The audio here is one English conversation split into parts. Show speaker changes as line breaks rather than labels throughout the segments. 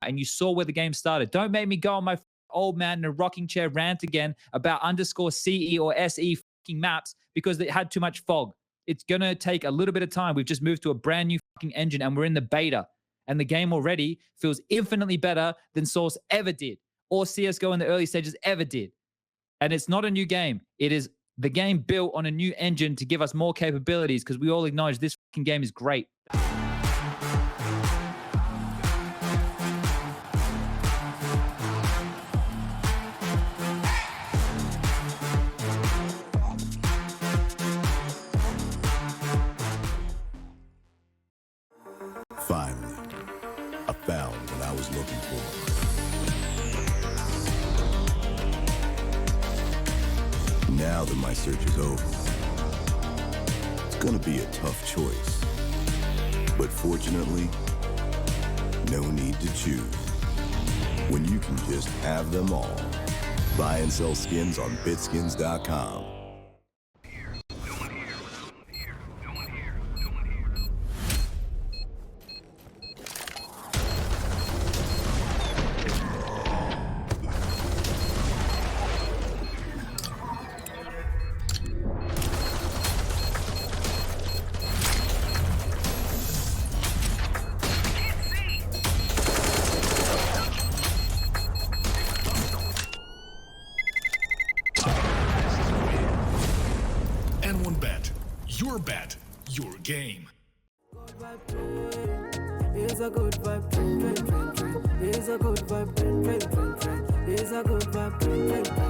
and you saw where the game started. Don't make me go on my old man in a rocking chair rant again about underscore CE or SE fucking maps because it had too much fog. It's going to take a little bit of time. We've just moved to a brand new fucking engine and we're in the beta. And the game already feels infinitely better than Source ever did or CSGO in the early stages ever did. And it's not a new game. It is the game built on a new engine to give us more capabilities because we all acknowledge this fucking game is great.
Finally, I found what I was looking for. Now that my search is over, it's gonna be a tough choice. But fortunately, no need to choose. When you can just have them all. Buy and sell skins on BitSkins.com.
Your bet, your game.
It's a good vibe, it's a good vibe, it's a good vibe, good vibe.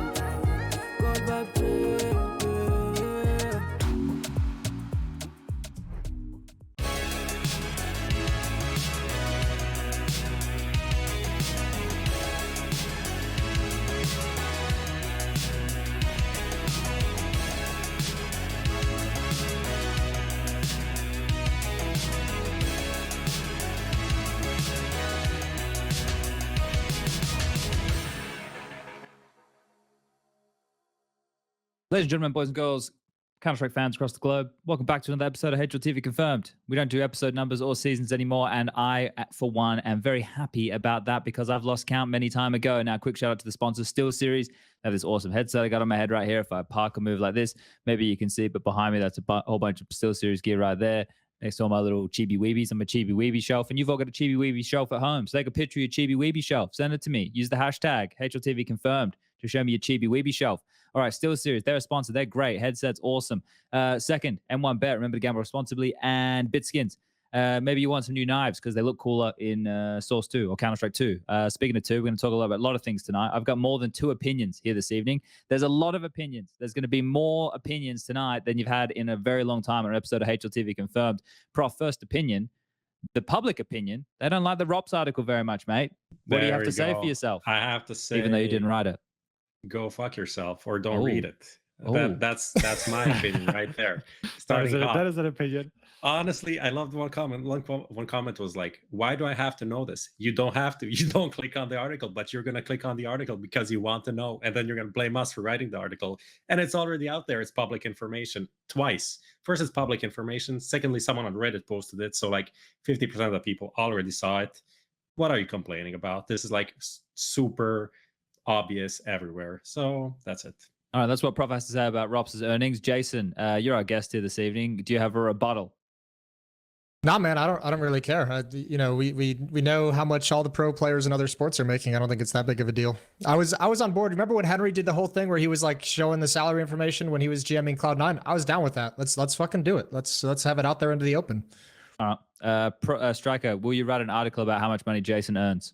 Ladies and gentlemen, boys and girls, Counter-Strike fans across the globe, welcome back to another episode of HLTV Confirmed. We don't do episode numbers or seasons anymore, and I, for one, am very happy about that because I've lost count many time ago. Now, quick shout out to the sponsor, SteelSeries. They have this awesome headset I got on my head right here. If I park or move like this, maybe you can see, but behind me, that's a whole bunch of SteelSeries gear right there. Next to all my little chibi weebies. I'm a chibi weebie shelf, and you've all got a chibi weebie shelf at home. So take a picture of your chibi weebie shelf. Send it to me. Use the hashtag HLTV Confirmed to show me your chibi weebie shelf. All right, SteelSeries, they're a sponsor. They're great. Headsets, awesome. Second, M1 Bet, remember to gamble responsibly. And BitSkins. Maybe you want some new knives because they look cooler in Source 2 or Counter-Strike 2. Speaking of 2, we're going to talk about a lot of things tonight. I've got more than 2 opinions here this evening. There's a lot of opinions. There's going to be more opinions tonight than you've had in a very long time on an episode of HLTV Confirmed. Prof, first opinion, the public opinion, they don't like the ropz article very much, mate. What do you have to say for yourself?
I have to say,
even though you didn't write it.
Go fuck yourself or don't read it. That's my opinion right there.
That is an opinion.
Honestly, I loved one comment. One comment was like, why do I have to know this? You don't have to. You don't click on the article, but you're going to click on the article because you want to know. And then you're going to blame us for writing the article. And it's already out there. It's public information twice. First, it's public information. Secondly, someone on Reddit posted it. So like 50% of the people already saw it. What are you complaining about? This is like super obvious everywhere. So that's it.
All right, that's what Prof has to say about ropz's earnings. Jason, you're our guest here this evening. Do you have a rebuttal?
Nah, man, I don't really care. You know, we know how much all the pro players and other sports are making. I don't think it's that big of a deal. I was on board. Remember when Henry did the whole thing where he was like showing the salary information when he was GMing Cloud9? I was down with that. Let's fucking do it. Let's have it out there into the open.
All right, Striker, will you write an article about how much money Jason earns?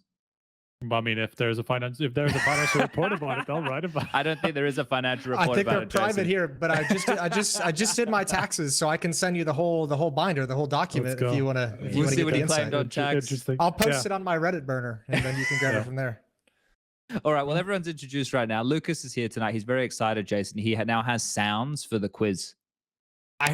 I mean, if there's a financial report about it, I'll write about it.
I don't think there is a financial report.
I think
about
they're private
Jason.
here, but I just did my taxes, so I can send you the whole binder, the whole document if you want to.
We'll see what he claimed on tax.
I'll post it on my Reddit burner, and then you can grab it from there.
All right. Well, everyone's introduced right now. Lucas is here tonight. He's very excited, Jason. He now has sounds for the quiz.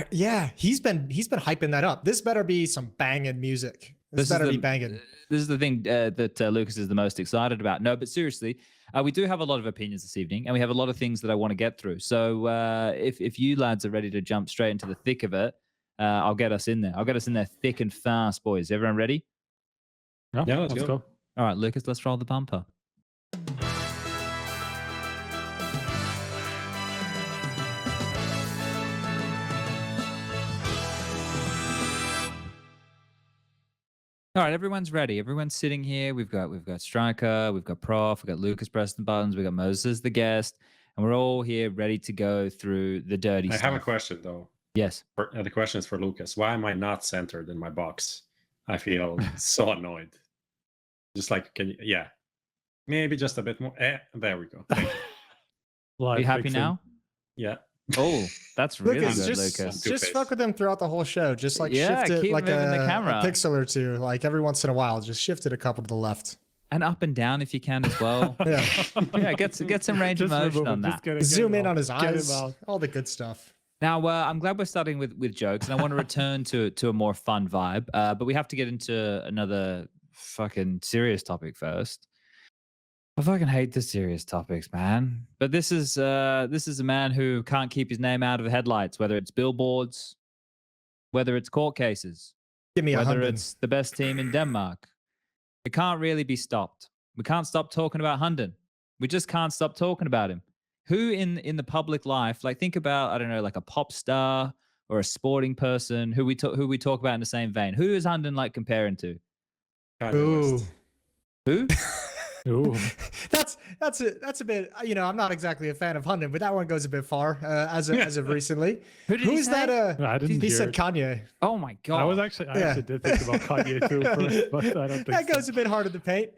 Yeah, he's been hyping that up. This better be some banging music. This better be banging.
This is the thing that Lucas is the most excited about. No, but seriously, we do have a lot of opinions this evening, and we have a lot of things that I want to get through. So if you lads are ready to jump straight into the thick of it, I'll get us in there. I'll get us in there thick and fast, boys. Everyone ready?
Yeah, let's go.
All All right, Lucas, let's roll the bumper. All right, everyone's ready. Everyone's sitting here. We've got Striker, we've got Prof, we've got Lucas pressing buttons, we've got Moses the guest, and we're all here ready to go through the dirty
I
stuff.
have a question though.
Yes.
The question is for Lucas. Why am I not centered in my box? I feel so annoyed. Just like, yeah, maybe just a bit more. There we go. Thank you.
Are you happy now?
Yeah.
Oh, that's really
Lucas,
good,
just,
Lucas.
just fuck with him throughout the whole show. Just like
Yeah,
shift it
keep
like
moving the camera.
a pixel or two, like every once in a while. Just shift it a couple to the left.
And up and down if you can as well.
Yeah.
Yeah, get some range of
Just
motion
remove
on
it,
that.
just get it,
Zoom
get it
in
out.
on his
Get him
eyes.
out.
All the good stuff.
Now, I'm glad we're starting with jokes, and I want to return to a more fun vibe. But we have to get into another fucking serious topic first. I fucking hate the serious topics, man. But this is a man who can't keep his name out of the headlights, whether it's billboards, whether it's court cases,
Give me a
whether
HUNDEN.
it's the best team in Denmark. It can't really be stopped. We can't stop talking about HUNDEN. We just can't stop talking about him. Who in the public life, like think about, I don't know, like a pop star or a sporting person who we talk about in the same vein. Who is HUNDEN like comparing to?
Kanye
Ooh.
West.
Who?
Ooh.
That's a bit. You know, I'm not exactly a fan of HUNDEN, but that one goes a bit far as of recently.
Who did he
Who's
say?
that?
I didn't
He
hear
said
it.
Kanye.
Oh my god!
I actually did think about Kanye too first, but I don't think
That
so.
goes a bit harder to paint.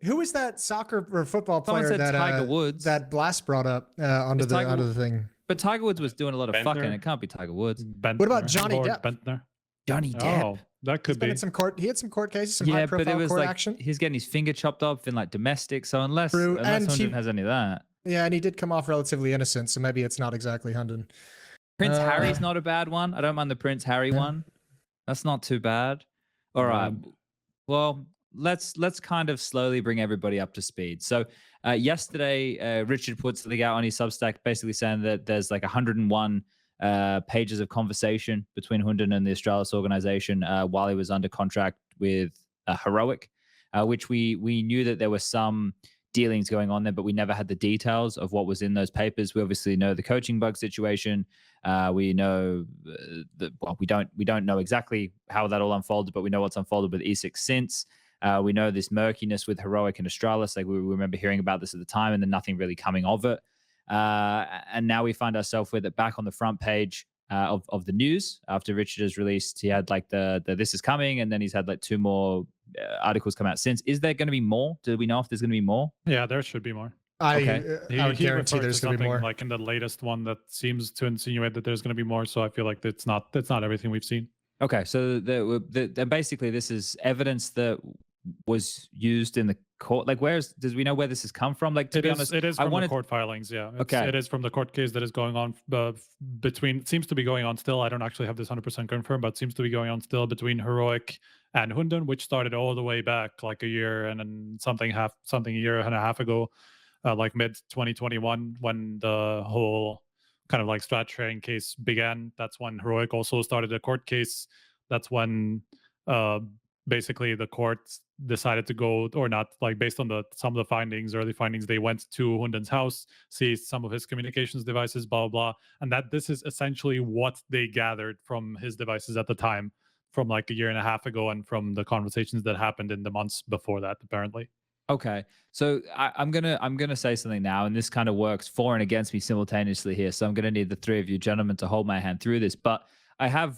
Who is that soccer or football
Someone
player
said
that
Tiger Woods.
that Blast brought up onto
It's Tiger
the thing?
But Tiger Woods was doing a lot of
Bentner?
fucking. It can't be Tiger Woods.
What about
Bentner,
Johnny
Lord
Depp?
Bentner?
Johnny Depp.
Oh, that
He's
could
been
be.
in some court. He had some court cases, some
Yeah,
high
but it
profile
was
court
like
action.
he's getting his finger chopped off in like domestic. So unless
True, and
HUNDEN
he-
has any of that,
Yeah, and he did come off relatively innocent, so maybe it's not exactly HUNDEN.
Prince
Uh,
Harry's not a bad one. I don't mind the Prince Harry
Yeah.
one. That's not too bad. All right. Well, let's kind of slowly bring everybody up to speed. So yesterday, Richard put something out on his Substack, basically saying that there's like 101 pages of conversation between HUNDEN and the Australis organization while he was under contract with Heroic, which we knew that there were some dealings going on there, but we never had the details of what was in those papers. We obviously know the coaching bug situation. We know we don't know exactly how that all unfolded, but we know what's unfolded with E6 since. We know this murkiness with Heroic and Australis. Like we remember hearing about this at the time, and then nothing really coming of it. And now we find ourselves with it back on the front page of the news after Richard has released. He had like the this is coming, and then he's had like 2 more articles come out since. Is there going to be more? Do we know if there's going to be more?
Yeah, there should be more.
I
Okay.
would
He
guarantee
referred to
there's going to be
something
more.
like in the latest one that seems to insinuate that there's going to be more. So I feel like that's not everything we've seen.
Okay, so basically this is evidence that was used in the court. Like, does we know where this has come from? Like, to be honest,
it is
I
from
wanted
the court filings. Yeah,
Okay.
It is from the court case that is going on between. It seems to be going on still. I don't actually have this 100% confirmed, but it seems to be going on still between Heroic and HUNDEN, which started all the way back like a year and then something a year and a half ago, like mid 2021, when the whole kind of like strat sharing case began. That's when Heroic also started a court case. That's when basically the court decided to go, or not, like based on some of the findings, early findings, they went to HUNDEN's house, seized some of his communications devices, blah, blah, blah. And that this is essentially what they gathered from his devices at the time, from like a year and a half ago, and from the conversations that happened in the months before that, apparently.
Okay, so I'm gonna say something now, and this kind of works for and against me simultaneously here. So I'm gonna need the 3 of you gentlemen to hold my hand through this. But I have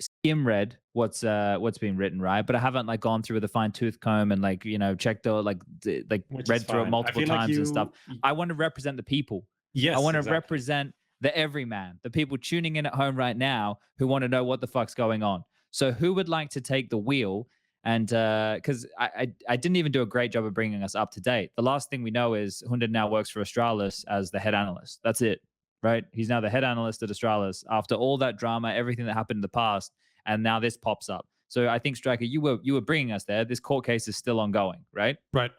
skim read what's being written, right? But I haven't like gone through with a fine tooth comb and like read through it multiple times and stuff. I want to represent the people.
Yes,
I want to
exactly.
represent the everyman, the people tuning in at home right now who want to know what the fuck's going on. So who would like to take the wheel? And because I didn't even do a great job of bringing us up to date. The last thing we know is HUNDEN now works for Australis as the head analyst. That's it, right? He's now the head analyst at Australis after all that drama, everything that happened in the past, and now this pops up. So I think, Striker, you were bringing us there. This court case is still ongoing, right?
Right.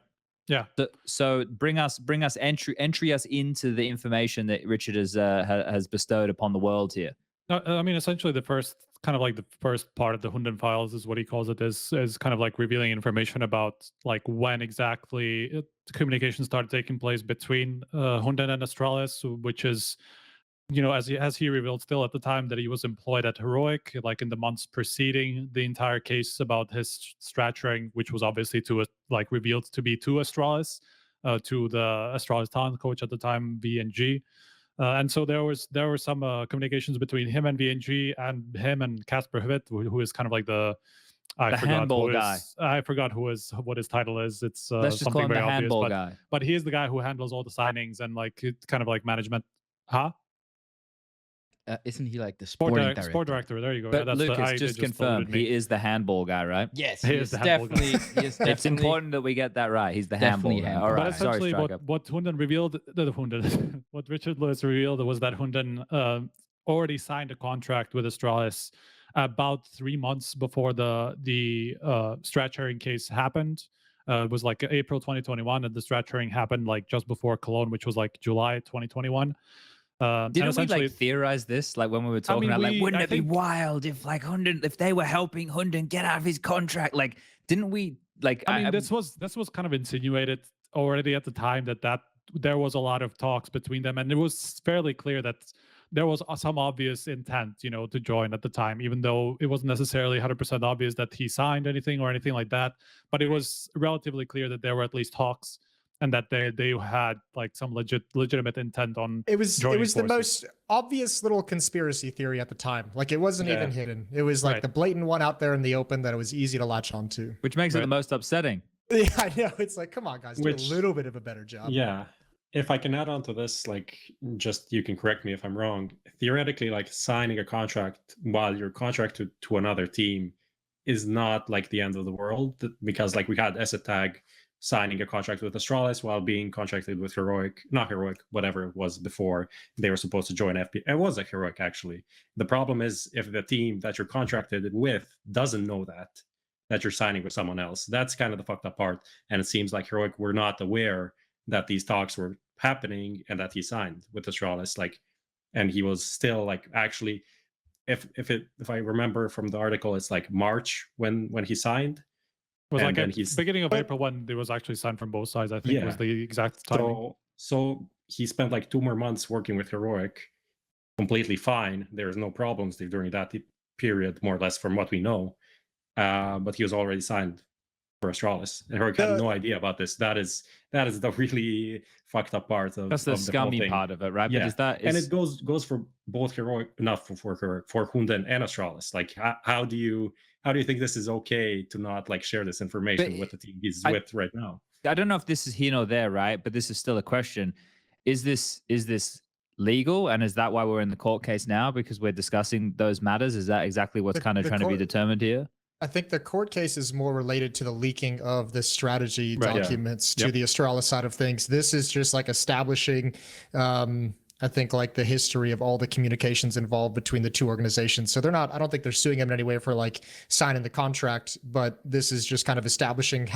Yeah.
So bring us entry us into the information that Richard has bestowed upon the world here.
I mean, essentially, the first part of the Hunden files is what he calls it, is kind of like revealing information about like when exactly communication started taking place between Hunden and Astralis, which is, as he revealed still at the time that he was employed at Heroic, like in the months preceding the entire case about his strat sharing, which was obviously revealed to be to Astralis, to the Astralis talent coach at the time, VNG. And so there were some communications between him and VNG, and him and Casper Hvitt, who is kind of like the
handball guy.
I forgot what his title is. It's
Let's just call
something
him the
very obvious,
handball guy.
but he is the guy who handles all the signings and like kind of like management. Huh?
Isn't he like the sporting director?
Sport director. There you go.
But
Yeah,
Lucas, just confirmed, he is the handball guy, right?
Yes,
He is the handball guy.
It's important that we get that right. He's the handball guy. All
But
right. Sorry,
essentially,
Striker.
what Hunden revealed, what Richard Lewis revealed was that Hunden already signed a contract with Astralis about 3 months before the strat sharing case happened. It was like April 2021, and the strat sharing happened like just before Cologne, which was like July 2021.
Didn't we like theorize this like when we were talking about like wouldn't it be wild if like Hunden, if they were helping Hunden get out of his contract? Like, didn't we like?
I mean, this was kind of insinuated already at the time that there was a lot of talks between them, and it was fairly clear that there was some obvious intent, to join at the time, even though it wasn't necessarily 100% obvious that he signed anything or anything like that. But it was relatively clear that there were at least talks, and that they had like some legitimate intent on
it was
forces.
The most obvious little conspiracy theory at the time. Like it wasn't even hidden. It was like the blatant one out there in the open that it was easy to latch onto.
Which makes it the most upsetting.
Yeah, I know. It's like, come on, guys, do a little bit of a better job.
Yeah. If I can add on to this, like, just you can correct me if I'm wrong. Theoretically, like signing a contract while you're contracted to another team is not like the end of the world, because like we had Tag signing a contract with Astralis while being contracted with not Heroic, whatever it was before they were supposed to join FP. It was a Heroic, actually. The problem is if the team that you're contracted with doesn't know that you're signing with someone else. That's kind of the fucked up part. And it seems like Heroic were not aware that these talks were happening and that he signed with Astralis. Like, and he was still like, actually, if I remember from the article, it's like March when he signed.
It was like at the beginning of April when it was actually signed from both sides, I think was the exact timing.
So he spent like 2 more months working with Heroic completely fine. There's no problems during that period, more or less, from what we know. But he was already signed for Astralis. And Heroic had no idea about this. That is the really fucked up part of
that's the scummy
thing.
part of it, right?
Yeah.
But
and it goes for both Heroic, not for Hunden and Astralis. Like how do you think this is okay to not like share this information with the team he's with right now?
I don't know if this is here nor there, right? But this is still a question. Is this legal? And is that why we're in the court case now? Because we're discussing those matters? Is that exactly what's kind of trying to be determined here?
I think the court case is more related to the leaking of the strategy documents to the Astralis side of things. This is just like establishing, I think, like the history of all the communications involved between the two organizations. So I don't think they're suing him in any way for like signing the contract, but this is just kind of establishing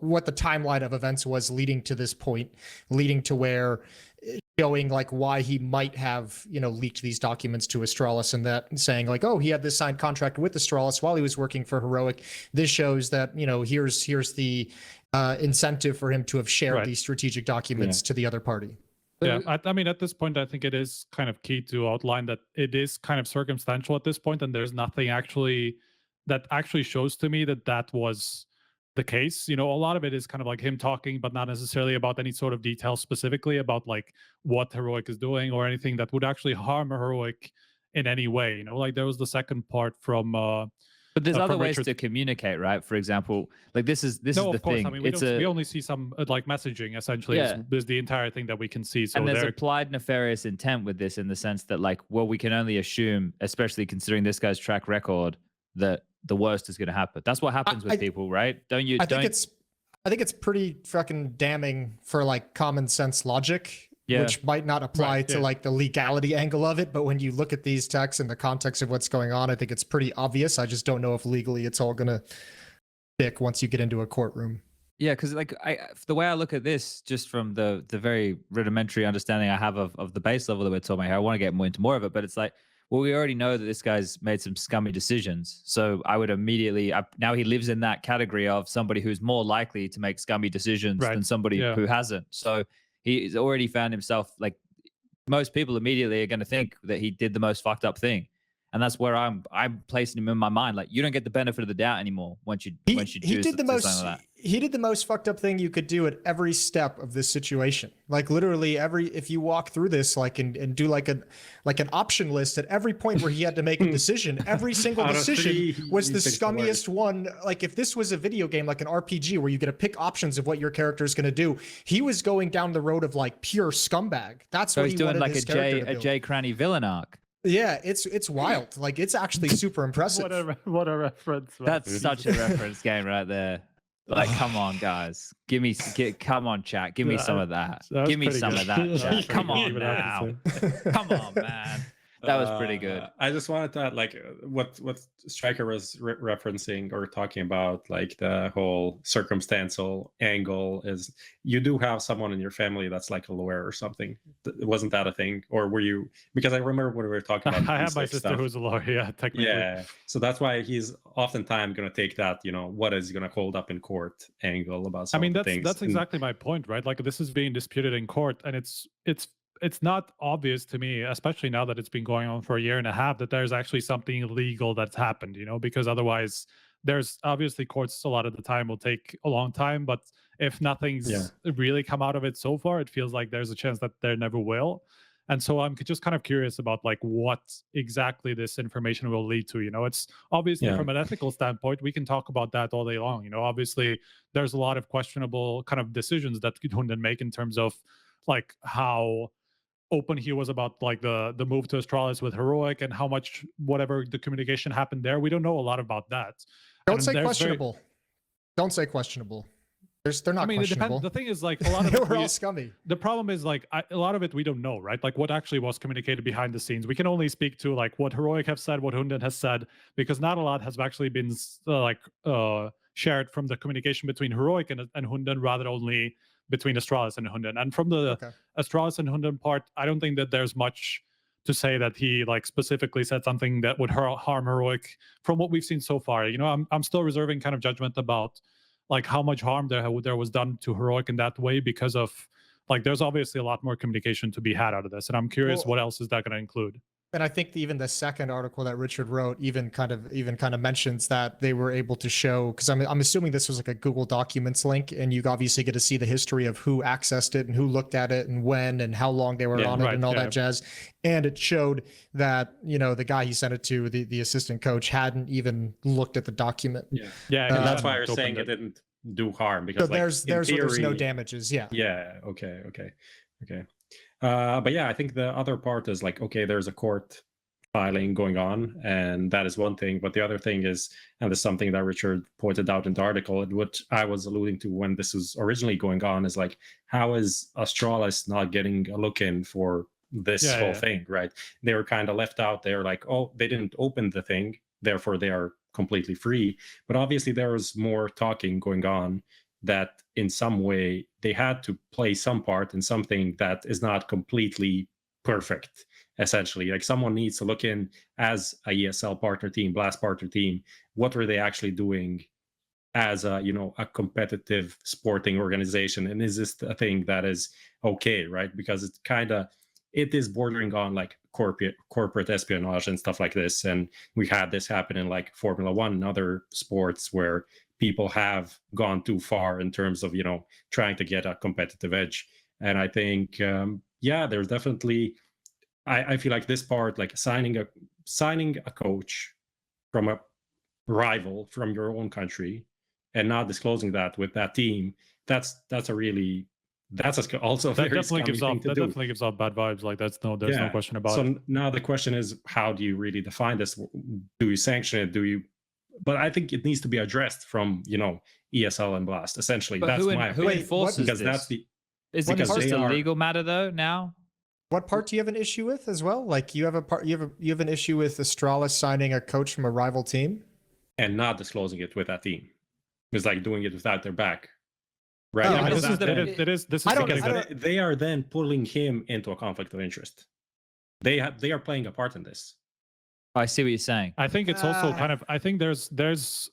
what the timeline of events was leading to this point, leading to where, showing like why he might have, leaked these documents to Astralis, and that saying like, oh, he had this signed contract with Astralis while he was working for Heroic. This shows that, here's the incentive for him to have shared these strategic documents to the other party.
Yeah, I mean, at this point, I think it is kind of key to outline that it is kind of circumstantial at this point, and there's nothing that actually shows to me that was the case. A lot of it is kind of like him talking, but not necessarily about any sort of details specifically about like what Heroic is doing or anything that would actually harm Heroic in any way. Like there was the second part from
but there's other ways to communicate, right? For example, like this is the thing. I mean,
we only see some like messaging essentially is the entire thing that we can see. So
and there's applied nefarious intent with this in the sense that like, well, we can only assume, especially considering this guy's track record, that the worst is going to happen. That's what happens with people, right? Don't you? I think
it's pretty fucking damning for like common sense logic, which might not apply to like the legality angle of it. But when you look at these texts in the context of what's going on, I think it's pretty obvious. I just don't know if legally it's all going to stick once you get into a courtroom.
Yeah, because like the way I look at this, just from the very rudimentary understanding I have of the base level that we're talking about here, I want to get into more of it, but it's like well, we already know that this guy's made some scummy decisions. So I would immediately, now he lives in that category of somebody who's more likely to make scummy decisions than somebody who hasn't. So he's already found himself, like, most people immediately are going to think that he did the most fucked up thing. And that's where I'm placing him in my mind. Like, you don't get the benefit of the doubt anymore once you choose
he
to
did the
do
most
something like that.
he did the most fucked up thing you could do at every step of this situation. Like literally if you walk through this, like and do like an option list at every point where he had to make a decision, every single decision was the scummiest one. Like if this was a video game, like an RPG where you get to pick options of what your character is going to do, he was going down the road of like pure scumbag. That's
So
what
he's
he
doing
wanted
like
his
a Jay Cranny villain arc.
Yeah, it's wild. Like it's actually super impressive.
What a reference. Man.
That's such a reference game right there. Like, come on, guys. Come on, chat. Give me some of that. Give me some of that, chat. Come on now. Come on, man. That was pretty good.
I just wanted to add, like, what Striker was referencing or talking about, like the whole circumstantial angle is you do have someone in your family that's like a lawyer or something. Wasn't that a thing? Or were you, because I remember when we were talking about
I have my sister who's a lawyer, yeah, technically.
Yeah, so that's why he's oftentimes going to take that, you know, what is going to hold up in court angle about some things.
That's exactly my point, right? Like this is being disputed in court, and it's not obvious to me, especially now that it's been going on for a year and a half, that there's actually something illegal that's happened, you know, because otherwise there's obviously courts a lot of the time will take a long time, but if nothing's really come out of it so far, it feels like there's a chance that there never will. And so I'm just kind of curious about like what exactly this information will lead to. You know, it's obviously from an ethical standpoint, we can talk about that all day long. You know, obviously there's a lot of questionable kind of decisions that HUNDEN make in terms of like how open he was about like the move to Astralis with Heroic and how much whatever the communication happened there. We don't know a lot about that.
Don't say questionable. Don't say questionable. They're not questionable.
The thing is, like, a lot of
they were all scummy.
The problem is, like, a lot of it we don't know, right? Like, what actually was communicated behind the scenes. We can only speak to like what Heroic have said, what HUNDEN has said, because not a lot has actually been shared from the communication between Heroic and HUNDEN, rather only between Astralis and HUNDEN. And from the Astralis and HUNDEN part, I don't think that there's much to say that he like specifically said something that would harm Heroic from what we've seen so far. You know, I'm still reserving kind of judgment about like how much harm there was done to Heroic in that way, because of like there's obviously a lot more communication to be had out of this, and I'm curious what else is that going to include.
And I think even the second article that Richard wrote even kind of mentions that they were able to show, because I'm assuming this was like a Google Documents link, and you obviously get to see the history of who accessed it and who looked at it and when and how long they were on it and all that jazz. And it showed that, you know, the guy he sent it to, the assistant coach, hadn't even looked at the document.
And that's why I was saying it didn't do harm, because
so like, there's no damages.
Okay. But yeah, I think the other part is like, okay, there's a court filing going on, and that is one thing. But the other thing is, and this is something that Richard pointed out in the article, which I was alluding to when this was originally going on, is like, how is Astralis not getting a look in for this whole thing, right? They were kind of left out there, like, oh, they didn't open the thing, therefore they are completely free. But obviously there was more talking going on, that in some way they had to play some part in something that is not completely perfect, essentially. Like someone needs to look in as a ESL partner team, Blast partner team, what were they actually doing as a, you know, a competitive sporting organization, and is this a thing that is okay, right? Because it's it is bordering on like corporate espionage and stuff like this. And we had this happen in like Formula One and other sports where people have gone too far in terms of, you know, trying to get a competitive edge. And I think, there's definitely, I feel like this part, like signing a coach from a rival from your own country and not disclosing that with that team, that's also
that definitely gives off bad vibes. Like there's no question about it.
So now the question is, how do you really define this? Do you sanction it? But I think it needs to be addressed from, you know, ESL and Blast. Essentially,
but
that's
who enforces
because
this?
That's the.
Is it just a legal matter though now?
What part do you have an issue with as well? Like you have an issue with Astralis signing a coach from a rival team
and not disclosing it with that team. It's like doing it without their back, right?
Oh,
They are then pulling him into a conflict of interest. They are playing a part in this.
I see what you're saying.
I think it's also kind of. I think there's.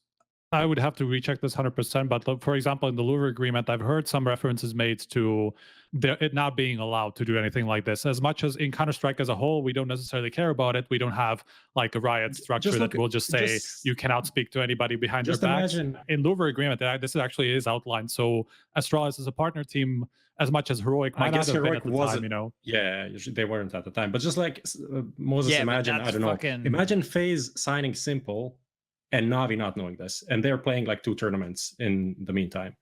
I would have to recheck this 100%. But for example, in the Louvre agreement, I've heard some references made to it not being allowed to do anything like this. As much as in Counter-Strike as a whole, we don't necessarily care about it. We don't have like a riot structure that will just say you cannot speak to anybody behind your backs.
Imagine
in Louvre agreement, this actually is outlined. So Astralis is a partner team. As much as Heroic might not have been at the time, you know.
Yeah, they weren't at the time. But just like Moses, imagine, I don't know, imagine FaZe signing Simple and Navi not knowing this, and they're playing like 2 tournaments in the meantime.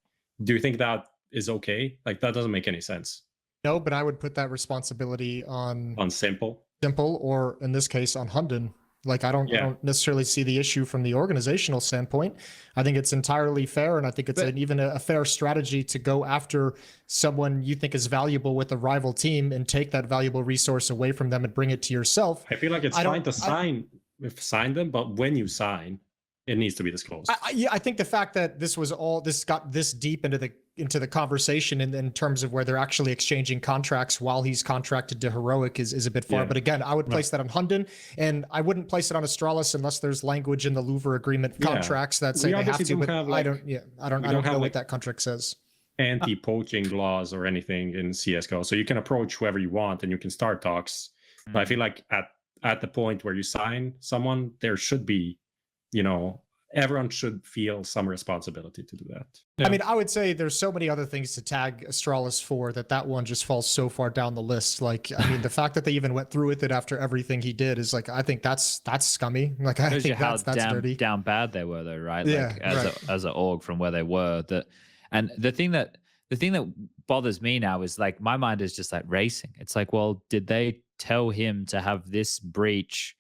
Do you think that is okay? Like, that doesn't make any sense.
No, but I would put that responsibility on
Simple,
or in this case on Hunden. Like, I don't necessarily see the issue from the organizational standpoint. I think it's entirely fair, and I think it's even a fair strategy to go after someone you think is valuable with a rival team and take that valuable resource away from them and bring it to yourself.
I feel like it's fine to sign them, but when you sign, it needs to be disclosed.
I think the fact that this got this deep into the conversation in terms of where they're actually exchanging contracts while he's contracted to Heroic is a bit far. But again, I would place that on Hunden, and I wouldn't place it on Astralis unless there's language in the Louvre agreement contracts that say they have to. But I don't know what that contract says.
Anti-poaching laws or anything in CSGO, so you can approach whoever you want and you can start talks. But I feel like at the point where you sign someone, there should be, everyone should feel some responsibility to do that.
I mean, I would say there's so many other things to tag Astralis for that one just falls so far down the list. Like, I mean, the fact that they even went through with it after everything he did is like, I think that's scummy. Like, I think that's dirty.
Down bad they were though, right?
Yeah,
like as an org from where they were. And the thing that bothers me now is like my mind is just like racing. It's like, well, did they tell him to have this breach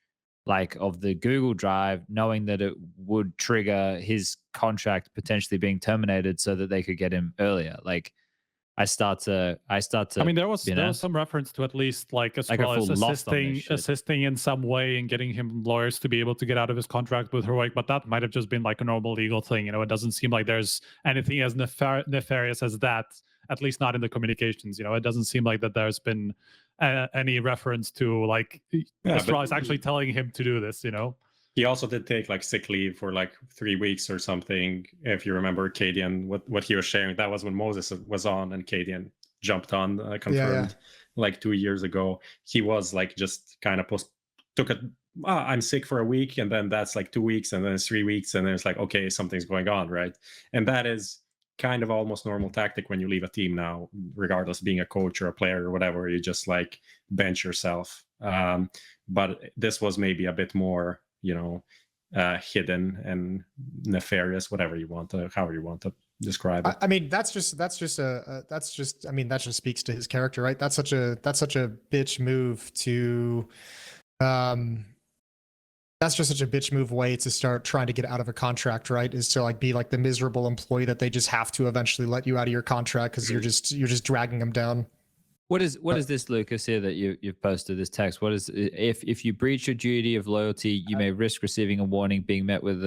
like of the Google Drive, knowing that it would trigger his contract potentially being terminated so that they could get him earlier? Like, I start to.
I mean, there was some reference to at least like Astralis assisting in some way in getting him lawyers to be able to get out of his contract with Heroic, but that might have just been like a normal legal thing. It doesn't seem like there's anything as nefarious as that. At least not in the communications. It doesn't seem like that there's been any reference to like Astralis actually telling him to do this.
He also did take like sick leave for like 3 weeks or something. If you remember Cadian, what he was sharing, that was when Moses was on and Cadian jumped on confirmed like 2 years ago. He was like just kind of I'm sick for a week, and then that's like 2 weeks, and then it's 3 weeks, and then it's like, okay, something's going on, right? And that is kind of almost normal tactic when you leave a team now, regardless of being a coach or a player or whatever. You just like bench yourself. But this was maybe a bit more, hidden and nefarious, however you want to describe it.
I mean, that just speaks to his character, right? That's such a bitch move to that's just such a bitch move way to start trying to get out of a contract, right? Is to like be like the miserable employee that they just have to eventually let you out of your contract because you're just dragging them down.
What is this, Lucas, here that you've posted this text? What is if you breach your duty of loyalty, you may risk receiving a warning, being met with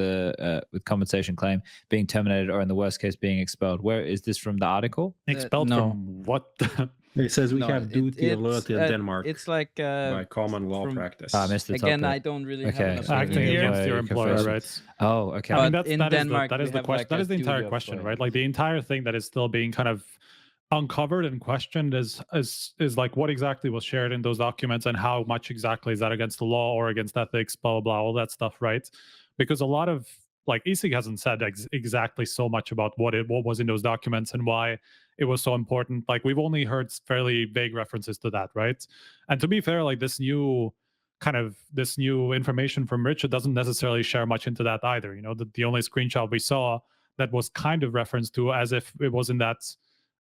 with compensation claim, being terminated, or in the worst case, being expelled. Where is this from? The article?
Expelled from what?
It says we have duty of loyalty in Denmark.
It's like
by common law practice.
I missed the
again,
topic.
I don't really have an
acting
opinion
against
here.
your employer rights.
Oh, okay.
I mean,
in Denmark,
that is the question. That is the entire question, right? Like the entire thing that is still being kind of uncovered and questioned is like what exactly was shared in those documents and how much exactly is that against the law or against ethics, blah, blah, blah, all that stuff, right? Because a lot of like ESIG hasn't said exactly so much about what was in those documents and why it was so important. Like we've only heard fairly vague references to that, right? And to be fair, like this new information from Richard doesn't necessarily share much into that either. The only screenshot we saw that was kind of referenced to as if it was in that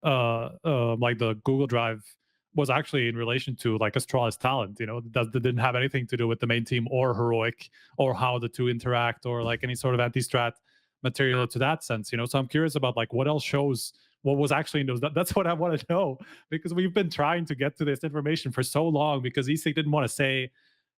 like the Google Drive was actually in relation to like Astralis talent, that didn't have anything to do with the main team or Heroic or how the two interact or like any sort of anti-strat material to that sense, So I'm curious about like what else shows what was actually in those. That's what I want to know, because we've been trying to get to this information for so long because ESIG didn't want to say.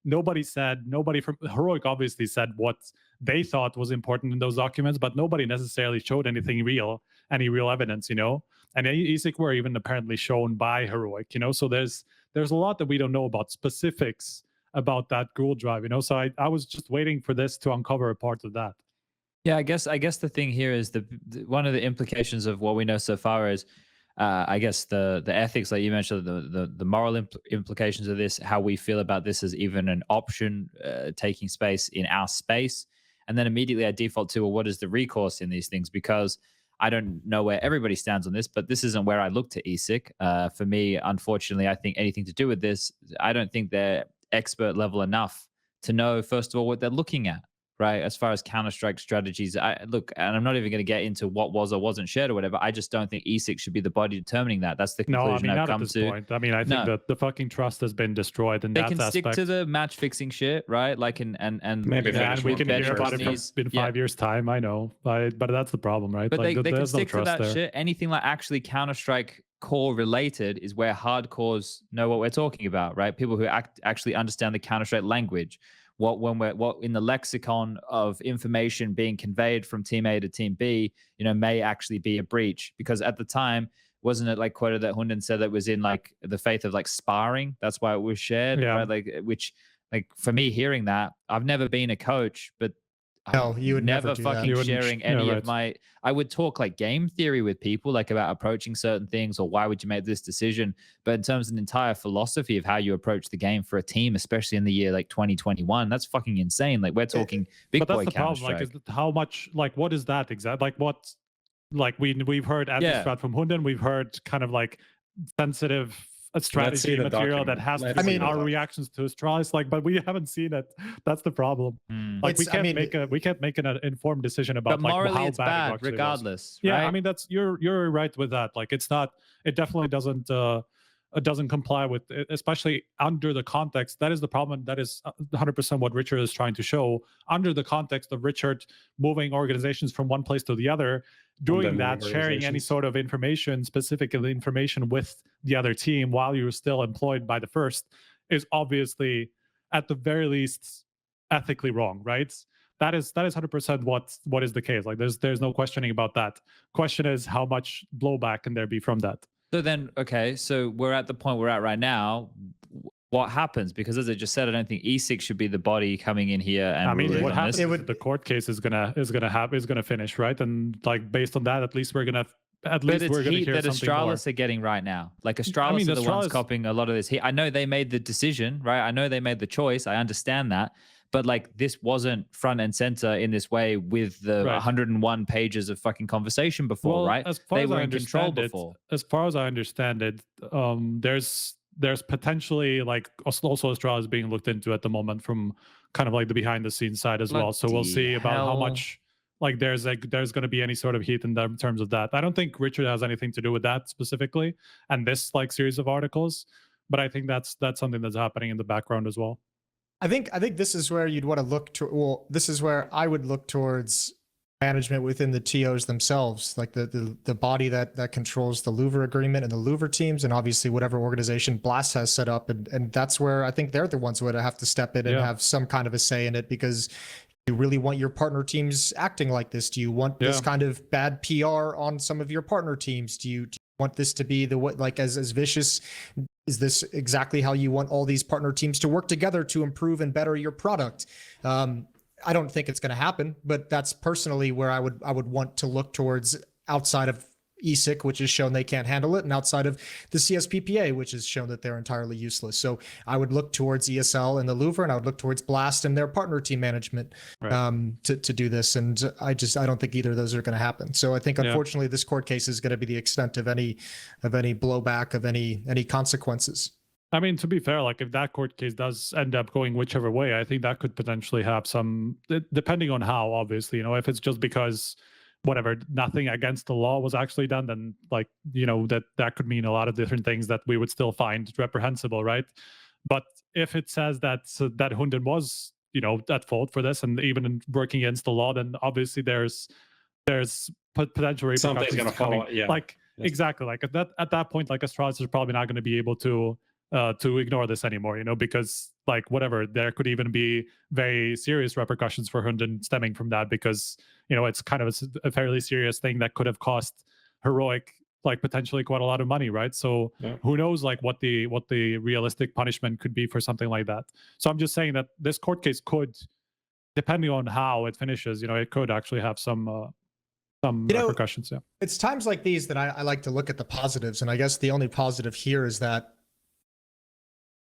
Nobody from Heroic obviously said what they thought was important in those documents, but nobody necessarily showed any real evidence, And ESIG were even apparently shown by Heroic, So there's a lot that we don't know about specifics about that Ghoul drive, you know. So I was just waiting for this to uncover a part of that.
Yeah, I guess the thing here is one of the implications of what we know so far is, I guess the ethics, like you mentioned, the moral implications of this, how we feel about this as even an option taking space in our space, and then immediately I default to, well, what is the recourse in these things? Because I don't know where everybody stands on this, but this isn't where I look to ESIC. For me, unfortunately, I think anything to do with this, I don't think they're expert level enough to know, first of all, what they're looking at. Right, as far as Counter-Strike strategies, I look, and I'm not even going to get into what was or wasn't shared or whatever. I just don't think ESIC should be the body determining that. That's the conclusion
No, I mean,
I've
not
come
at this
to.
point. I mean, I think that the fucking trust has been destroyed, and
They
that
can
aspect.
stick to the match fixing shit, right? Like, and
Maybe
you know,
and we can hear about it in 5 years' time. I know, but that's the problem, right?
But
like,
they can
there's no
stick to
trust
that
there.
shit. Anything like actually Counter-Strike core related is where hardcores know what we're talking about, right? People who actually understand the Counter-Strike language. What in the lexicon of information being conveyed from team A to team B, you know, may actually be a breach. Because at the time, wasn't it like quoted that HUNDEN said that was in like the faith of like sparring? That's why it was shared, right? Like, which, like, for me, hearing that, I've never been a coach, but
No, you would never do that.
fucking
You wouldn't
sharing any
right.
of my. I would talk like game theory with people, like about approaching certain things or why would you make this decision. But in terms of an entire philosophy of how you approach the game for a team, especially in the year like 2021, that's fucking insane. Like, we're talking big
But
boy
that's the problem. Like, is how much? Like, what is that exactly? Like, what? Like, we've heard anti-strat from HUNDEN. We've heard kind of like sensitive strategy material that has to do with our reactions to Astralis, like, but we haven't seen it. That's the problem. Like, we can't make an informed decision about,
but morally,
like, how
it's
bad it
regardless.
Yeah,
right?
I mean, that's you're right with that. Like, it's not. It definitely doesn't comply with, especially under the context. That is the problem. That is 100% what Richard is trying to show. Under the context of Richard moving organizations from one place to the other, doing that, sharing any sort of information, specifically information with the other team while you're still employed by the first, is obviously, at the very least, ethically wrong, right? That is 100% what is the case. Like, there's no questioning about that. Question is, how much blowback can there be from that?
So then, okay, so we're at the point we're at right now. What happens? Because as I just said, I don't think ESIC should be the body coming in here and.
I mean, what
happens?
happens? The court case is gonna finish, right? And like, based on that, at least we're gonna. At least we're gonna hear
that
something more.
Astralis are getting right now. Like, Astralis are the ones copying a lot of this heat. I know they made the decision, right? I know they made the choice. I understand that. But like, this wasn't front and center in this way with the 101 pages of fucking conversation before, right?
As far
they
as
were
I
in control
understand
before.
As far as I understand it, there's potentially, like, also Astralis is being looked into at the moment from kind of like the behind the scenes side as well. So we'll see about how much, like, there's going to be any sort of heat in terms of that. I don't think Richard has anything to do with that specifically and this like series of articles, but I think that's something that's happening in the background as well.
I think this is where you'd want to look to. Well, this is where I would look towards management within the TOs themselves, like the body that controls the Louvre agreement and the Louvre teams, and obviously whatever organization Blast has set up, and that's where I think they're the ones who would have to step in and have some kind of a say in it, because do you really want your partner teams acting like this? Do you want this kind of bad PR on some of your partner teams? Do you want this to be as vicious? Is this exactly how you want all these partner teams to work together to improve and better your product? I don't think it's going to happen, but that's personally where I would want to look towards, outside of ESIC, which has shown they can't handle it, and outside of the CSPPA, which has shown that they're entirely useless. So I would look towards ESL and the Louvre, and I would look towards Blast and their partner team management to do this. And I don't think either of those are going to happen. So I think, unfortunately, this court case is going to be the extent of any blowback, of any consequences.
I mean, to be fair, like, if that court case does end up going whichever way, I think that could potentially have some, depending on how, obviously, you know, if it's just because whatever, nothing against the law was actually done, then, like, you know, that could mean a lot of different things that we would still find reprehensible, right? But if it says that HUNDEN was, you know, at fault for this, and even working against the law, then obviously there's potential repercussions.
Something's gonna follow. Yeah,
like, exactly. Like, at that point, like, Astralis is probably not going to be able to ignore this anymore, you know, because, like, whatever, there could even be very serious repercussions for HUNDEN stemming from that, because, you know, it's kind of a fairly serious thing that could have cost Heroic like potentially quite a lot of money, right? So
Yeah.
who knows like what the realistic punishment could be for something like that. So I'm just saying that this court case could, depending on how it finishes, it could actually have some repercussions. Yeah.
It's times like these that I like to look at the positives, and I guess the only positive here is that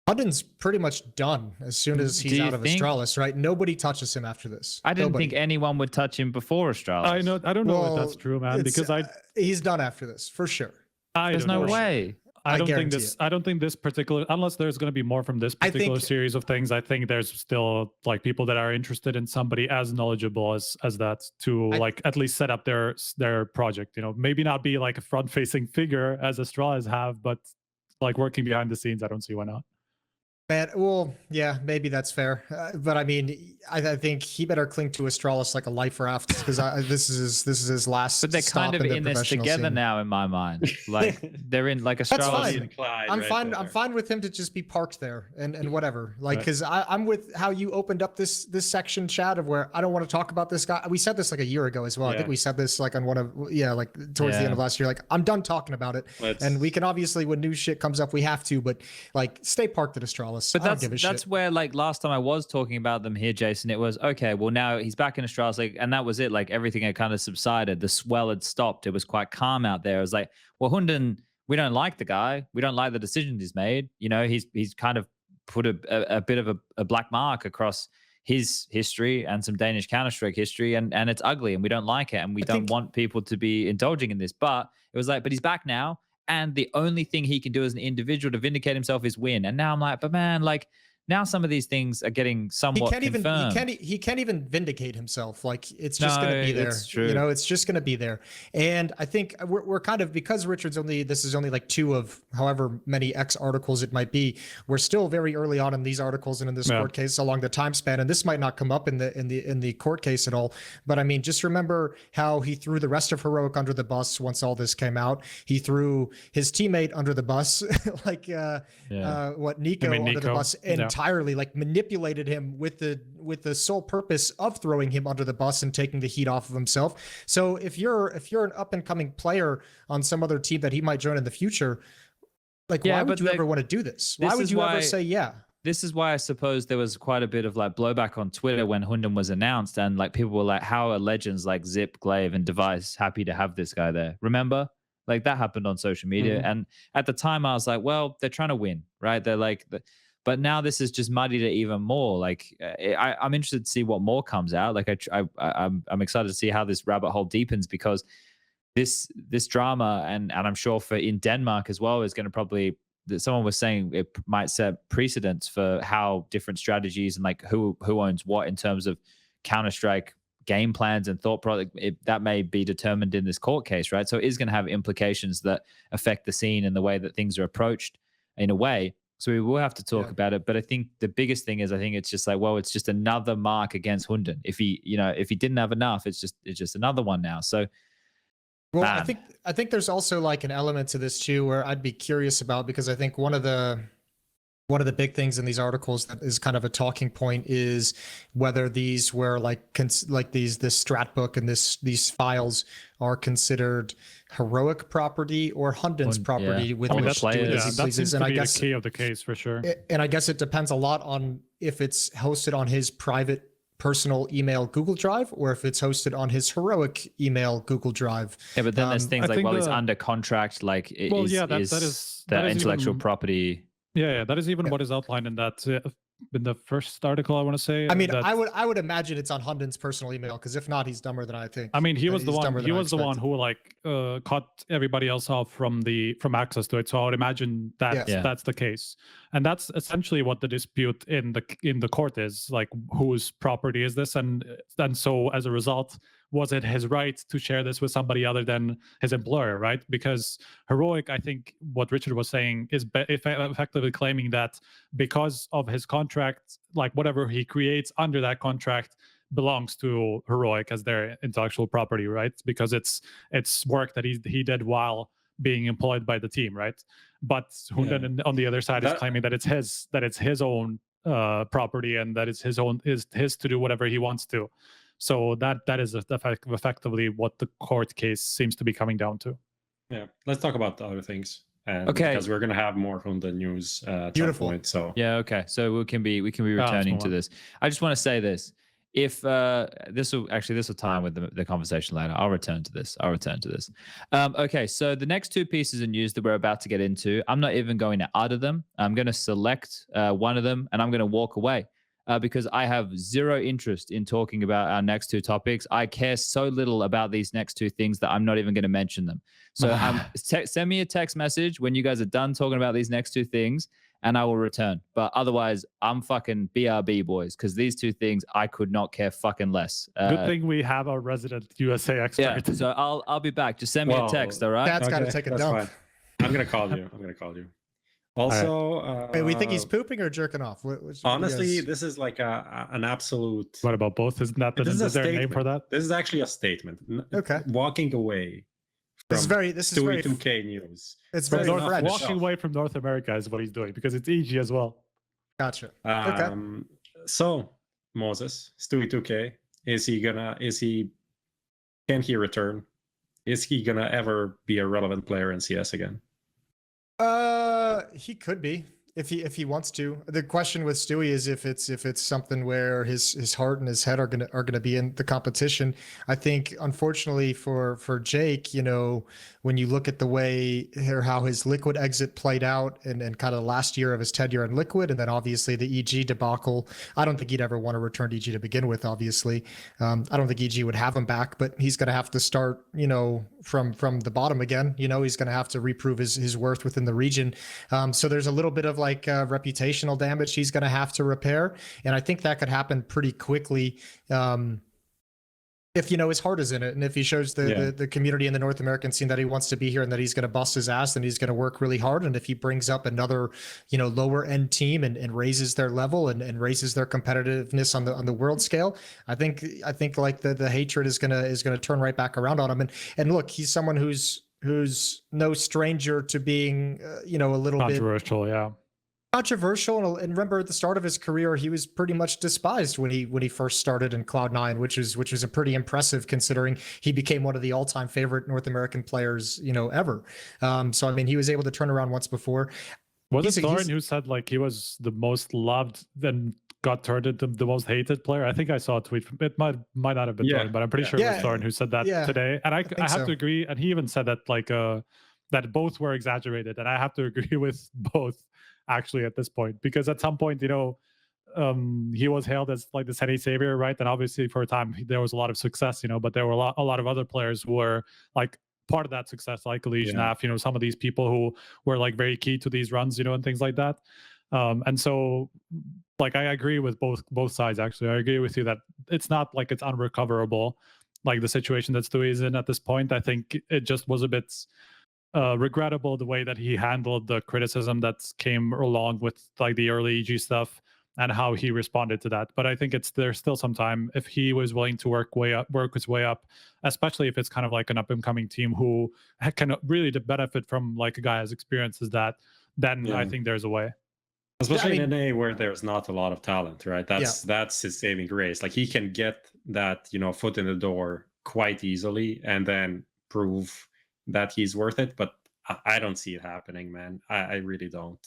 HUNDEN's pretty much done as soon as he's out of Astralis, right? Nobody touches him after this.
I didn't
Nobody.
think anyone would touch him before Astralis.
I know. I don't know
Well,
if that's true, man. Because
he's done after this for sure.
There's no way.
I don't think
guarantee
this.
it.
I don't think this particular. Unless there's going to be more from this particular series of things, I think there's still like people that are interested in somebody as knowledgeable as that to like at least set up their project. Maybe not be like a front-facing figure as Astralis have, but like working behind the scenes. I don't see why not.
Man, well, yeah, maybe that's fair. But I mean, I think he better cling to Astralis like a life raft because this is his last.
But they're kind of in this together now, in my mind. Like they're in like Astralis.
I'm fine. I'm fine with him to just be parked there and whatever. Like, because I'm with how you opened up this section, Chad, of where I don't want to talk about this guy. We said this like a year ago as well. I think we said this like on one of like towards the end of last year. Like, I'm done talking about it. And we can obviously, when new shit comes up, we have to. But like, stay parked at Astralis.
But that's where like last time I was talking about them here, Jason, it was okay. Well, now he's back in Astralis, like, and that was it. Like everything had kind of subsided. The swell had stopped. It was quite calm out there. It was like, well, HUNDEN, we don't like the guy. We don't like the decisions he's made. He's kind of put a bit of a black mark across his history and some Danish Counter-Strike history, and it's ugly, and we don't like it, and we don't want people to be indulging in this. But it was like, but he's back now. And the only thing he can do as an individual to vindicate himself is win. And now I'm like, but man, like now some of these things are getting somewhat confirmed.
He can't even vindicate himself. Like it's just going to be there.
It's true.
It's just going to be there. And I think we're kind of, because this is only like 2 of however many X articles it might be. We're still very early on in these articles and in this court case along the time span. And this might not come up in the court case at all. But I mean, just remember how he threw the rest of Heroic under the bus once all this came out. He threw his teammate under the bus, like Nico under the bus entirely, like manipulated him with the sole purpose of throwing him under the bus and taking the heat off of himself. So if you're an up and coming player on some other team that he might join in the future, like why would you ever want to do this? Why would you ever say yeah?
This is why I suppose there was quite a bit of like blowback on Twitter when HUNDEN was announced, and like people were like, how are legends like Zip, Glaive, and Device happy to have this guy there? Remember? Like that happened on social media. And at the time I was like, well, they're trying to win, right? They're like, but now this is just muddied it even more. Like I'm interested to see what more comes out. Like I'm excited to see how this rabbit hole deepens, because this drama and I'm sure in Denmark as well is going to probably, someone was saying it might set precedents for how different strategies and like who owns what in terms of Counter-Strike game plans and thought product, that may be determined in this court case, right? So it is going to have implications that affect the scene and the way that things are approached in a way. So we will have to talk about it. But I think the biggest thing is, I think it's just like, well, it's just another mark against HUNDEN. If he didn't have enough, it's just another one now. So
well, I think there's also like an element to this too, where I'd be curious about, because I think one of the big things in these articles that is kind of a talking point is whether these were this strat book and these files are considered Heroic property or HUNDEN's property with which to do as he pleases.
And I guess the key of the case for sure.
And I guess it depends a lot on if it's hosted on his private personal email Google Drive or if it's hosted on his Heroic email Google Drive.
Yeah, but then there's things like, well, it's under contract, like is intellectual property.
Yeah, that is even what is outlined in that in the first article, I want to say.
I mean, I would imagine it's on HUNDEN's personal email, because if not, he's dumber than I think.
I mean, he was the one who like cut everybody else off from access to it. So I would imagine that's the case, and that's essentially what the dispute in the court is, like whose property is this, and so as a result, was it his right to share this with somebody other than his employer, right? Because Heroic, I think what Richard was saying is effectively claiming that because of his contract, like whatever he creates under that contract belongs to Heroic as their intellectual property, right? Because it's work that he did while being employed by the team, right? But HUNDEN on the other side is claiming that it's his own property and that it's his to do whatever he wants to. So that is effectively what the court case seems to be coming down to.
Yeah, let's talk about the other things. And
Okay.
because we're gonna have more HUNDEN news at some point. So
Yeah, okay. So we can be
let's
returning
move
to
on.
this. I just want to say this. If this will tie with the conversation later. I'll return to this. Okay, so the next two pieces of news that we're about to get into, I'm not even going to utter them. I'm going to select one of them and I'm going to walk away because I have zero interest in talking about our next two topics. I care so little about these next two things that I'm not even going to mention them. So send me a text message when you guys are done talking about these next two things, and I will return. But otherwise, I'm fucking BRB, boys, because these two things I could not care fucking less.
Good thing we have our resident USA expert.
Yeah, so I'll be back. Just send me a text, all right?
That's got to take a
that's
dump.
fine. I'm gonna call you. Also,
Wait, we think he's pooping or jerking off?
Honestly, this is like an absolute.
What about both? Isn't that is there a name for that?
This is actually a statement.
Okay.
Walking away.
This is very
2K news.
It's very French.
Walking away from North America is what he's doing because it's EG as well.
Gotcha.
Okay. So Moses, Stewie 2K, can he return? Is he gonna ever be a relevant player in CS again?
He could be if he wants to. The question with Stewie is if it's something where his heart and his head are gonna be in the competition. I think unfortunately for Jake, you know, when you look at the way or how his Liquid exit played out and kind of the last year of his tenure in Liquid, and then obviously the EG debacle, I don't think he'd ever want to return to EG to begin with, obviously. I don't think EG would have him back, but he's going to have to start, you know, from the bottom again. You know, he's going to have to reprove his worth within the region. So there's a little bit of like reputational damage he's going to have to repair. And I think that could happen pretty quickly. If, you know, his heart is in it, and if he shows the community in the North American scene that he wants to be here and that he's going to bust his ass and he's going to work really hard, and if he brings up another, you know, lower end team and raises their level and raises their competitiveness on the world scale, I think like the hatred is gonna turn right back around on him. And look, he's someone who's no stranger to being you know, a little
controversial,
controversial. And remember at the start of his career, he was pretty much despised when he first started in Cloud9, which was a pretty impressive considering he became one of the all-time favorite North American players, you know, ever. So I mean, he was able to turn around once before.
Was it Thorin who said like he was the most loved and got turned into the most hated player? I think I saw a tweet from it. Might not have been Thorin, but I'm pretty sure it was Thorin who said that today. And I have to agree. And he even said that like that both were exaggerated, and I have to agree with both actually at this point, because at some point, you know, he was hailed as like the city savior, right? And obviously for a time there was a lot of success, you know, but there were a lot of other players who were like part of that success, like Legion Naf, you know, some of these people who were like very key to these runs, you know, and things like that. And so like I agree with both sides. Actually, I agree with you that it's not like it's unrecoverable, like the situation that Stewie is in at this point. I think it just was a bit regrettable the way that he handled the criticism that came along with like the early EG stuff and how he responded to that. But I think there's still some time if he was willing to work his way up, especially if it's kind of like an up and coming team who can really benefit from like a guy as experienced as that. Then I think there's a way.
Especially in NA where there's not a lot of talent, right? That's his saving grace. Like he can get that, you know, foot in the door quite easily and then prove that he's worth it. But I don't see it happening, man. I really don't.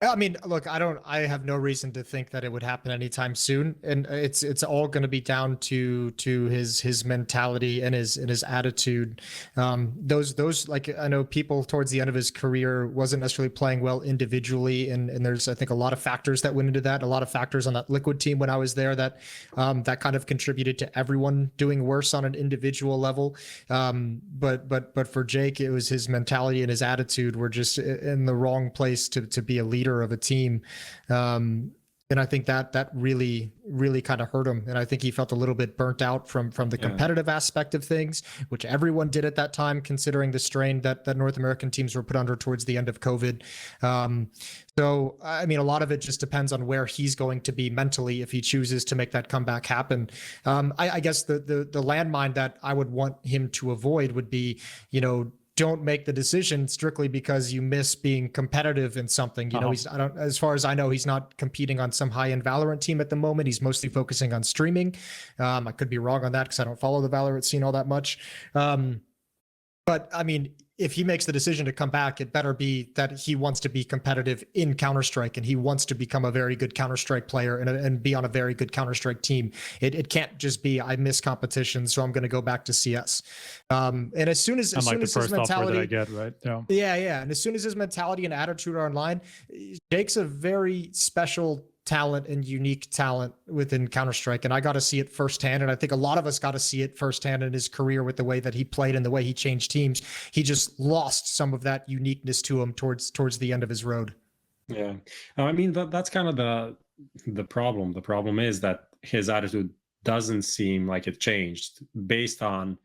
I mean, look, I have no reason to think that it would happen anytime soon, and it's all going to be down to his mentality and his attitude. Those like, I know people towards the end of his career wasn't necessarily playing well individually, and there's I think a lot of factors that went into that. A lot of factors on that Liquid team when I was there that kind of contributed to everyone doing worse on an individual level. But for Jake, it was his mentality and his attitude were just in the wrong place to be a leader of a team. And I think that really kind of hurt him. And I think he felt a little bit burnt out from the competitive aspect of things, which everyone did at that time, considering the strain that North American teams were put under towards the end of COVID. So, I mean, a lot of it just depends on where he's going to be mentally if he chooses to make that comeback happen. I guess the landmine that I would want him to avoid would be, you know, don't make the decision strictly because you miss being competitive in something. You know, as far as I know, he's not competing on some high-end Valorant team at the moment. He's mostly focusing on streaming. I could be wrong on that because I don't follow the Valorant scene all that much. But I mean, if he makes the decision to come back, it better be that he wants to be competitive in Counter-Strike and he wants to become a very good Counter-Strike player and be on a very good Counter-Strike team. It can't just be, I miss competition, so I'm going to go back to CS. And as soon as his mentality,
I get, right?
Yeah. And as soon as his mentality and attitude are online, Jake's a very special talent and unique talent within Counter-Strike, and I got to see it firsthand, and I think a lot of us got to see it firsthand in his career with the way that he played and the way he changed teams. He just lost some of that uniqueness to him towards the end of his road.
Yeah, I mean that's kind of the problem. The problem is that his attitude doesn't seem like it changed based on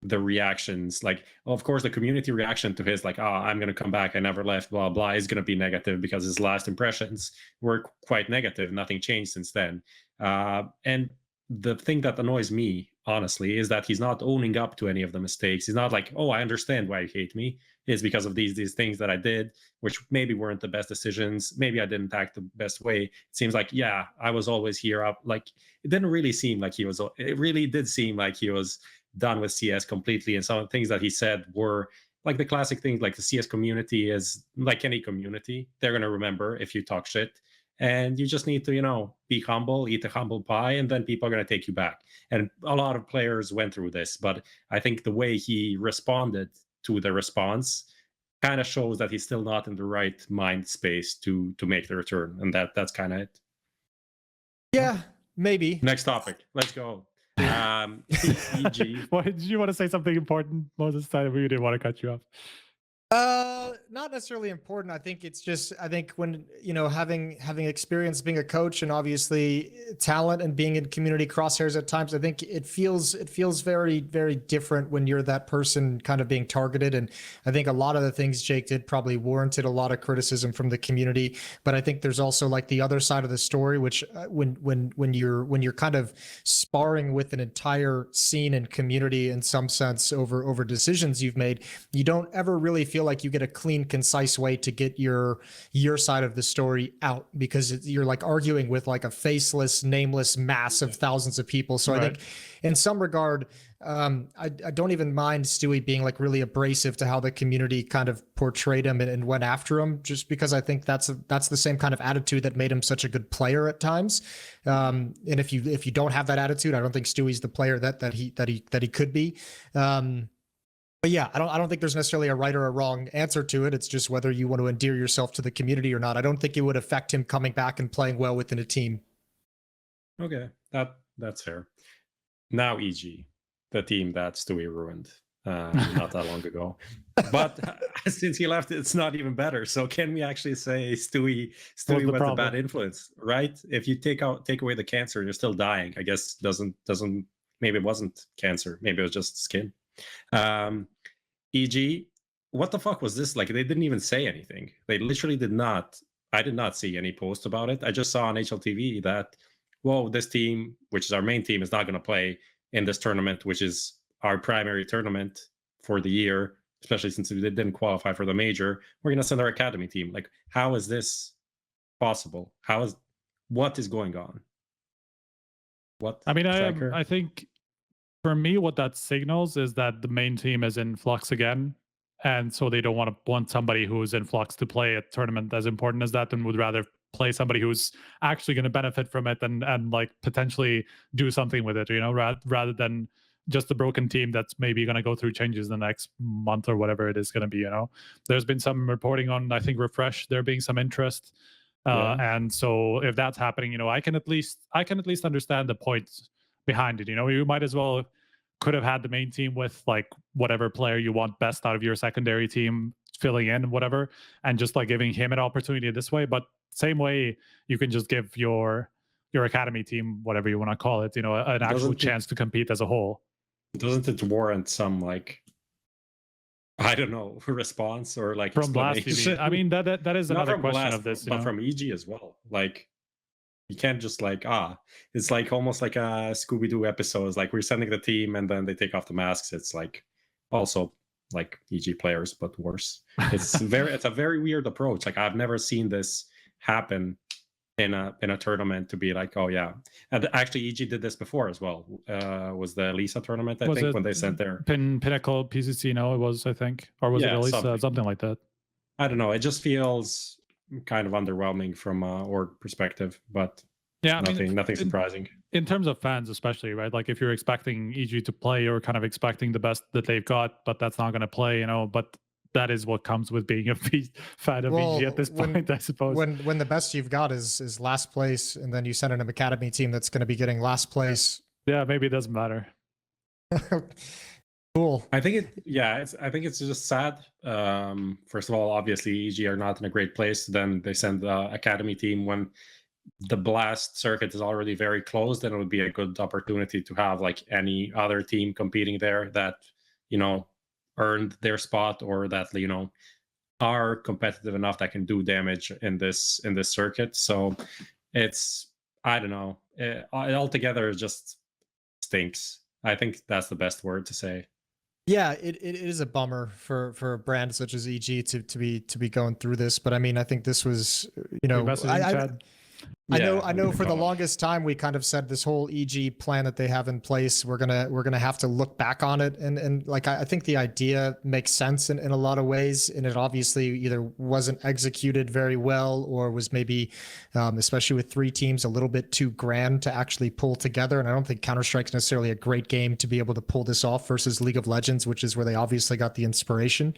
the reactions. Like, of course, the community reaction to his, like, I'm going to come back, I never left, blah, blah, is going to be negative because his last impressions were quite negative. Nothing changed since then. And the thing that annoys me, honestly, is that he's not owning up to any of the mistakes. He's not like, I understand why you hate me. It's because of these things that I did, which maybe weren't the best decisions. Maybe I didn't act the best way. It seems like, yeah, I was always here up. Like, it didn't really seem like he was, it really did seem like he was done with CS completely. And some of the things that he said were like the classic things, like the CS community is like any community. They're going to remember if you talk shit. And you just need to, be humble, eat a humble pie, and then people are going to take you back. And a lot of players went through this, but I think the way he responded to the response kind of shows that he's still not in the right mind space to make the return. And that's kind of it.
Yeah, maybe.
Next topic. Let's go. EG.
What, did you want to say something important, Moses? We didn't want to cut you off.
Not necessarily important. I think it's just, I think when, having experience being a coach and obviously talent and being in community crosshairs at times, I think it feels very, very different when you're that person kind of being targeted. And I think a lot of the things Jake did probably warranted a lot of criticism from the community. But I think there's also like the other side of the story, which when you're kind of sparring with an entire scene and community in some sense over decisions you've made, you don't ever really feel like you get a clean, concise way to get your side of the story out, because you're like arguing with like a faceless, nameless mass of thousands of people. So right. I think in some regard, I don't even mind Stewie being like really abrasive to how the community kind of portrayed him and went after him, just because I think that's the same kind of attitude that made him such a good player at times. And if you don't have that attitude, I don't think Stewie's the player that he could be. But yeah, I don't think there's necessarily a right or a wrong answer to it. It's just whether you want to endear yourself to the community or not. I don't think it would affect him coming back and playing well within a team.
Okay, that's fair. Now EG, the team that Stewie ruined not that long ago. But since he left, it's not even better. So can we actually say Stewie was a bad influence, right? If you take away the cancer, you're still dying. I guess doesn't maybe it wasn't cancer. Maybe it was just skin. EG, what the fuck was this? Like, they didn't even say anything. They literally did not. I did not see any post about it. I just saw on HLTV that, this team, which is our main team, is not going to play in this tournament, which is our primary tournament for the year, especially since they didn't qualify for the major. We're going to send our academy team. Like, how is this possible? What is going on? What?
I mean, I think for me, what that signals is that the main team is in flux again. And so they don't want somebody who's in flux to play a tournament as important as that, and would rather play somebody who's actually going to benefit from it and like potentially do something with it, rather than just a broken team that's maybe going to go through changes the next month or whatever it is going to be. There's been some reporting on, I think, Refresh, there being some interest. And so if that's happening, I can at least understand the points behind it. You might as well could have had the main team with like whatever player you want best out of your secondary team filling in, whatever, and just like giving him an opportunity this way. But same way you can just give your academy team, whatever you want to call it, an actual chance to compete as a whole.
Doesn't it warrant some, like, I don't know, response or like
from Blast TV? I mean, that is another question of this,
but from EG as well. Like, you can't just like, it's like almost like a Scooby-Doo episode. It's like we're sending the team and then they take off the masks. It's like also like EG players, but worse. It's a very weird approach. Like, I've never seen this happen in a tournament to be like, oh yeah. And actually, EG did this before as well. Was the Lisa tournament, I think, when they sent their
Pinnacle PCC? No, it was, I think, or was it at least something like that?
I don't know. It just feels kind of underwhelming from org perspective, but
yeah,
nothing surprising.
In terms of fans, especially, right? Like if you're expecting EG to play, you're kind of expecting the best that they've got, but that's not going to play, you know. But that is what comes with being a fan of EG at this point, I suppose.
When the best you've got is last place, and then you send in an academy team that's going to be getting last place.
Yeah, maybe it doesn't matter.
Cool.
I think it's just sad. First of all, obviously EG are not in a great place. Then they send the academy team when the blast circuit is already very close. Then it would be a good opportunity to have like any other team competing there that, you know, earned their spot, or that, you know, are competitive enough that can do damage in this circuit. So it's, I don't know, altogether it just stinks. I think that's the best word to say.
Yeah, it is a bummer for a brand such as EG to be going through this. But I mean, I think this was, you know, I know for the longest time we kind of said this whole EG plan that they have in place, we're gonna have to look back on it, and like I think the idea makes sense in a lot of ways, and it obviously either wasn't executed very well or was maybe, especially with 3 teams, a little bit too grand to actually pull together. And I don't think Counter-Strike's necessarily a great game to be able to pull this off versus League of Legends, which is where they obviously got the inspiration.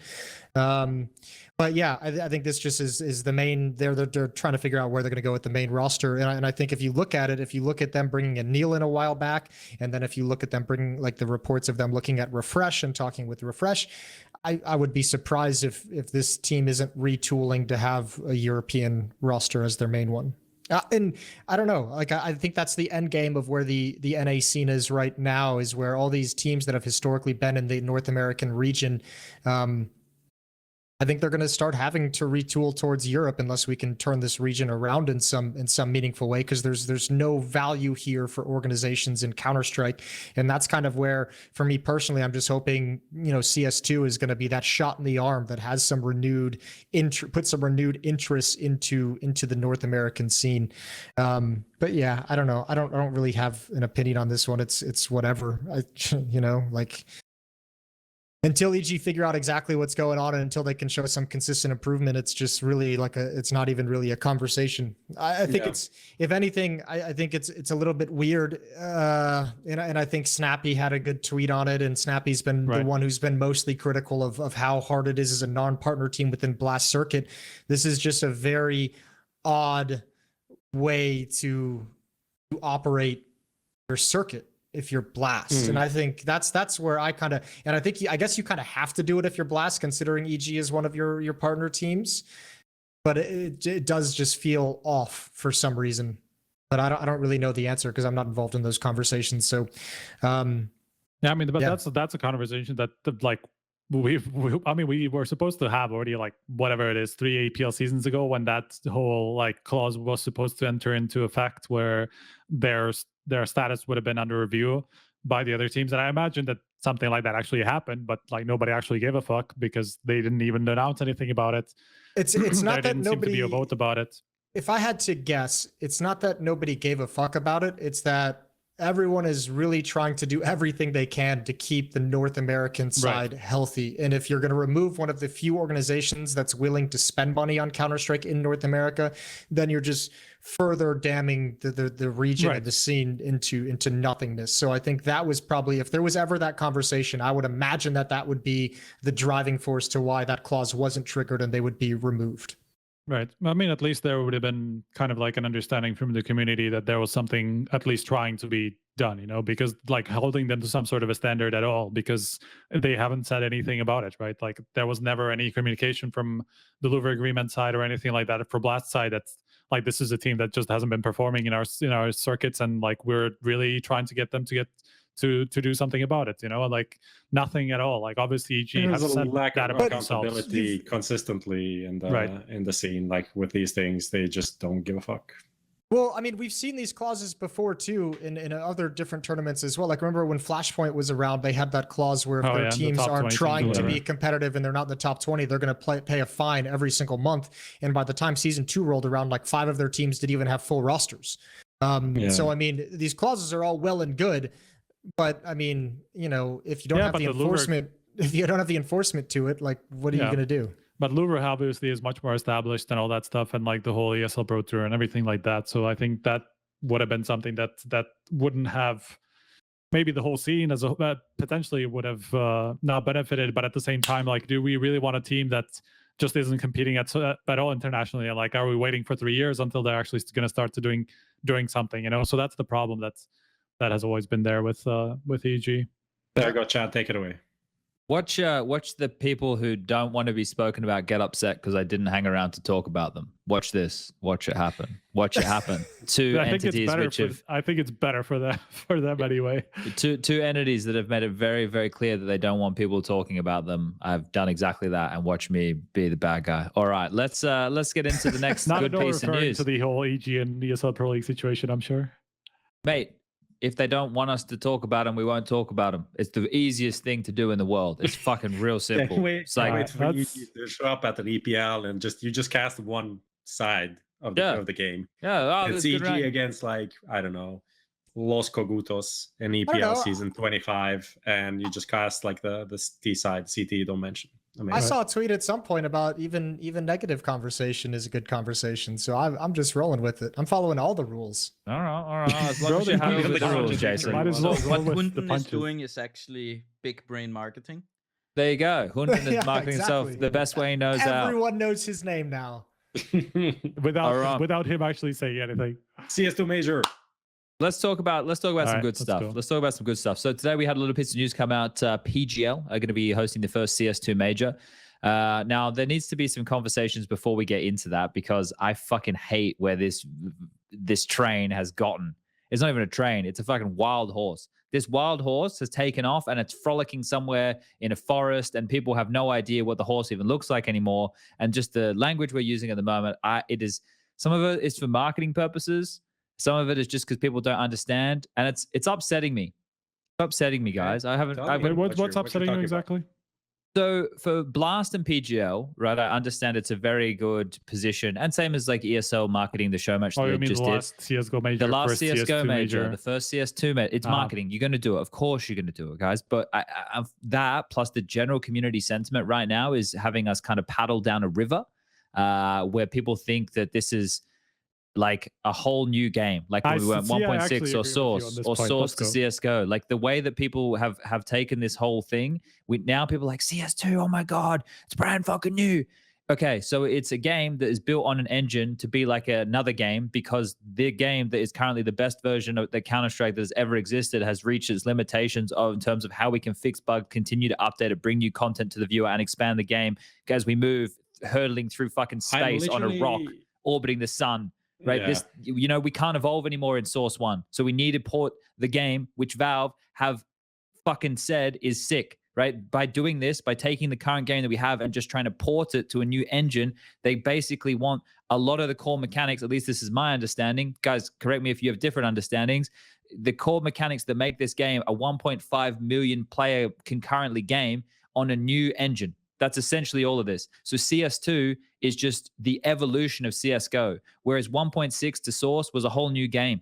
But yeah, I think this just is the main. They're trying to figure out where they're going to go with the main roster, and I think if you look at it, if you look at them bringing in Neil in a while back, and then if you look at them bringing like the reports of them looking at Refresh and talking with Refresh, I would be surprised if this team isn't retooling to have a European roster as their main one. And I don't know, like I think that's the end game of where the NA scene is right now, is where all these teams that have historically been in the North American region, I think they're going to start having to retool towards Europe unless we can turn this region around in some meaningful way, because there's no value here for organizations in Counter-Strike. And that's kind of where, for me personally, I'm just hoping, you know, CS2 is going to be that shot in the arm that has some renewed put some renewed interest into the North American scene. But yeah, I don't know. I don't really have an opinion on this one. It's whatever. You know, like, until EG figure out exactly what's going on and until they can show some consistent improvement, it's just really like it's not even really a conversation. I think it's, if anything, I think it's a little bit weird. And I think Snappy had a good tweet on it, and Snappy's been the one who's been mostly critical of how hard it is as a non-partner team within Blast Circuit. This is just a very odd way to operate your circuit if you're Blast. And I think that's where I kind of, and I guess you kind of have to do it if you're Blast, considering EG is one of your partner teams, but it does just feel off for some reason. But I don't really know the answer because I'm not involved in those conversations. So
yeah, I mean, but that's a conversation that like we were supposed to have already, like whatever it is, 3 EPL seasons ago, when that whole like clause was supposed to enter into effect, where their status would have been under review by the other teams. And I imagine that something like that actually happened, but like nobody actually gave a fuck because they didn't even announce anything about it.
It's not that nobody,
seem to be a vote about it.
If I had to guess, it's not that nobody gave a fuck about it. It's that everyone is really trying to do everything they can to keep the North American side healthy. And if you're going to remove one of the few organizations that's willing to spend money on Counter-Strike in North America, then you're just further damning the region and the scene into nothingness. So I think that was probably, if there was ever that conversation, I would imagine that would be the driving force to why that clause wasn't triggered and they would be removed.
Right. I mean, at least there would have been kind of like an understanding from the community that there was something at least trying to be done, you know, because like holding them to some sort of a standard at all, because they haven't said anything about it, right? Like there was never any communication from the Louvre agreement side or anything like that for Blast side. That's like, this is a team that just hasn't been performing in our circuits, and like we're really trying to get them to do something about it, you know, like nothing at all. Like obviously EG has said that about
accountability consistently in the scene. Like with these things, they just don't give a fuck.
Well, I mean, we've seen these clauses before too in other different tournaments as well. Like, remember when Flashpoint was around, they had that clause where if their
the
teams
top
aren't
20 teams or
trying to be
whatever.
competitive and they're not in the top 20, they're going to pay a fine every single month. And by the time season 2 rolled around, like 5 of their teams didn't even have full rosters. So, I mean, these clauses are all well and good, but I mean, you know, if you don't have the enforcement, if you don't have the enforcement to it, like, what are you going to do?
But Louvre obviously is much more established and all that stuff, and like the whole ESL Pro Tour and everything like that. So I think that would have been something that wouldn't have maybe the whole scene as a potentially would have not benefited. But at the same time, like, do we really want a team that just isn't competing at all internationally? And like, are we waiting for 3 years until they're actually going to start to doing something? You know, so that's the problem that has always been there with EG.
There you go, Chad. Take it away.
Watch the people who don't want to be spoken about get upset because I didn't hang around to talk about them. Watch this. Watch it happen. Watch it happen. Two entities which have...
I think it's better for them anyway.
Two entities that have made it very, very clear that they don't want people talking about them. I've done exactly that, and watch me be the bad guy. All right, let's get into the next good piece of news.
To the whole EG and ESL Pro League situation, I'm sure.
Mate, if they don't want us to talk about them, we won't talk about them. It's the easiest thing to do in the world. It's fucking real simple.
Wait for EG to show up at an EPL and you just cast one side of the game.
Yeah,
it's EG against, like, I don't know, Los Cogutos in EPL season 25, and you just cast like the T side, CT you don't mention.
I saw a tweet at some point about even negative conversation is a good conversation. So I'm just rolling with it. I'm following all the rules.
All right. As long as you're happy with the rules, Jason.
What Hunden is doing is actually big brain marketing.
There you go. Hunden is marketing himself the best way he knows how.
Everyone knows his name now.
without him actually saying anything.
CS2 Major.
Let's talk about some good stuff.
Go.
Let's talk about some good stuff. So today we had a little piece of news come out. PGL are going to be hosting the first CS2 Major. Now there needs to be some conversations before we get into that, because I fucking hate where this train has gotten. It's not even a train. It's a fucking wild horse. This wild horse has taken off and it's frolicking somewhere in a forest, and people have no idea what the horse even looks like anymore. And just the language we're using at the moment, some of it is for marketing purposes. Some of it is just because people don't understand, and it's upsetting me. It's upsetting me, guys.
What's upsetting you exactly?
So for Blast and PGL, right? I understand it's a very good position, and same as like ESL marketing the show match.
You mean the last CSGO major?
The last CSGO major, the first CS2 major. It's marketing. You're going to do it. Of course, you're going to do it, guys. But that plus the general community sentiment right now is having us kind of paddle down a river, where people think that this is like a whole new game, like when we went 1.6 or source to CSGO. Like the way that people have taken this whole thing, now people are like, CS2, oh my god, it's brand fucking new. Okay, so it's a game that is built on an engine to be like another game, because the game that is currently the best version of the Counter-Strike that has ever existed has reached its limitations in terms of how we can fix bugs, continue to update it, bring new content to the viewer, and expand the game as we move hurtling through fucking space on a rock orbiting the sun. Right, we can't evolve anymore in Source 1, so we need to port the game, which Valve have fucking said is sick. Right, by doing this, by taking the current game that we have and just trying to port it to a new engine, they basically want a lot of the core mechanics. At least this is my understanding. Guys, correct me if you have different understandings. The core mechanics that make this game a 1.5 million player concurrently game on a new engine. That's essentially all of this. So CS2 is just the evolution of CSGO, whereas 1.6 to Source was a whole new game.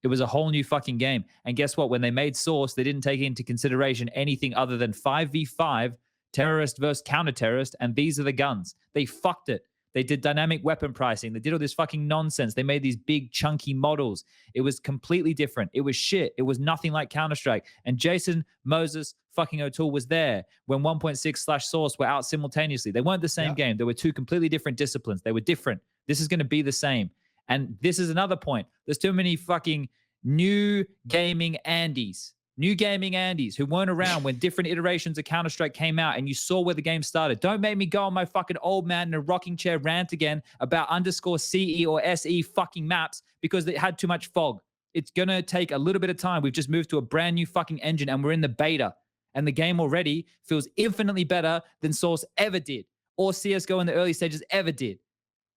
It was a whole new fucking game. And guess what? When they made Source, they didn't take into consideration anything other than 5v5, terrorist versus counter-terrorist, and these are the guns. They fucked it. They did dynamic weapon pricing. They did all this fucking nonsense. They made these big, chunky models. It was completely different. It was shit. It was nothing like Counter-Strike. And Jason Moses fucking O'Toole was there when 1.6/Source were out simultaneously. They weren't the same game. They were two completely different disciplines. They were different. This is going to be the same. And this is another point. There's too many fucking new gaming Andes who weren't around when different iterations of Counter-Strike came out and you saw where the game started. Don't make me go on my fucking old man in a rocking chair rant again about _CE or SE fucking maps because it had too much fog. It's going to take a little bit of time. We've just moved to a brand new fucking engine and we're in the beta. And the game already feels infinitely better than Source ever did or CSGO in the early stages ever did.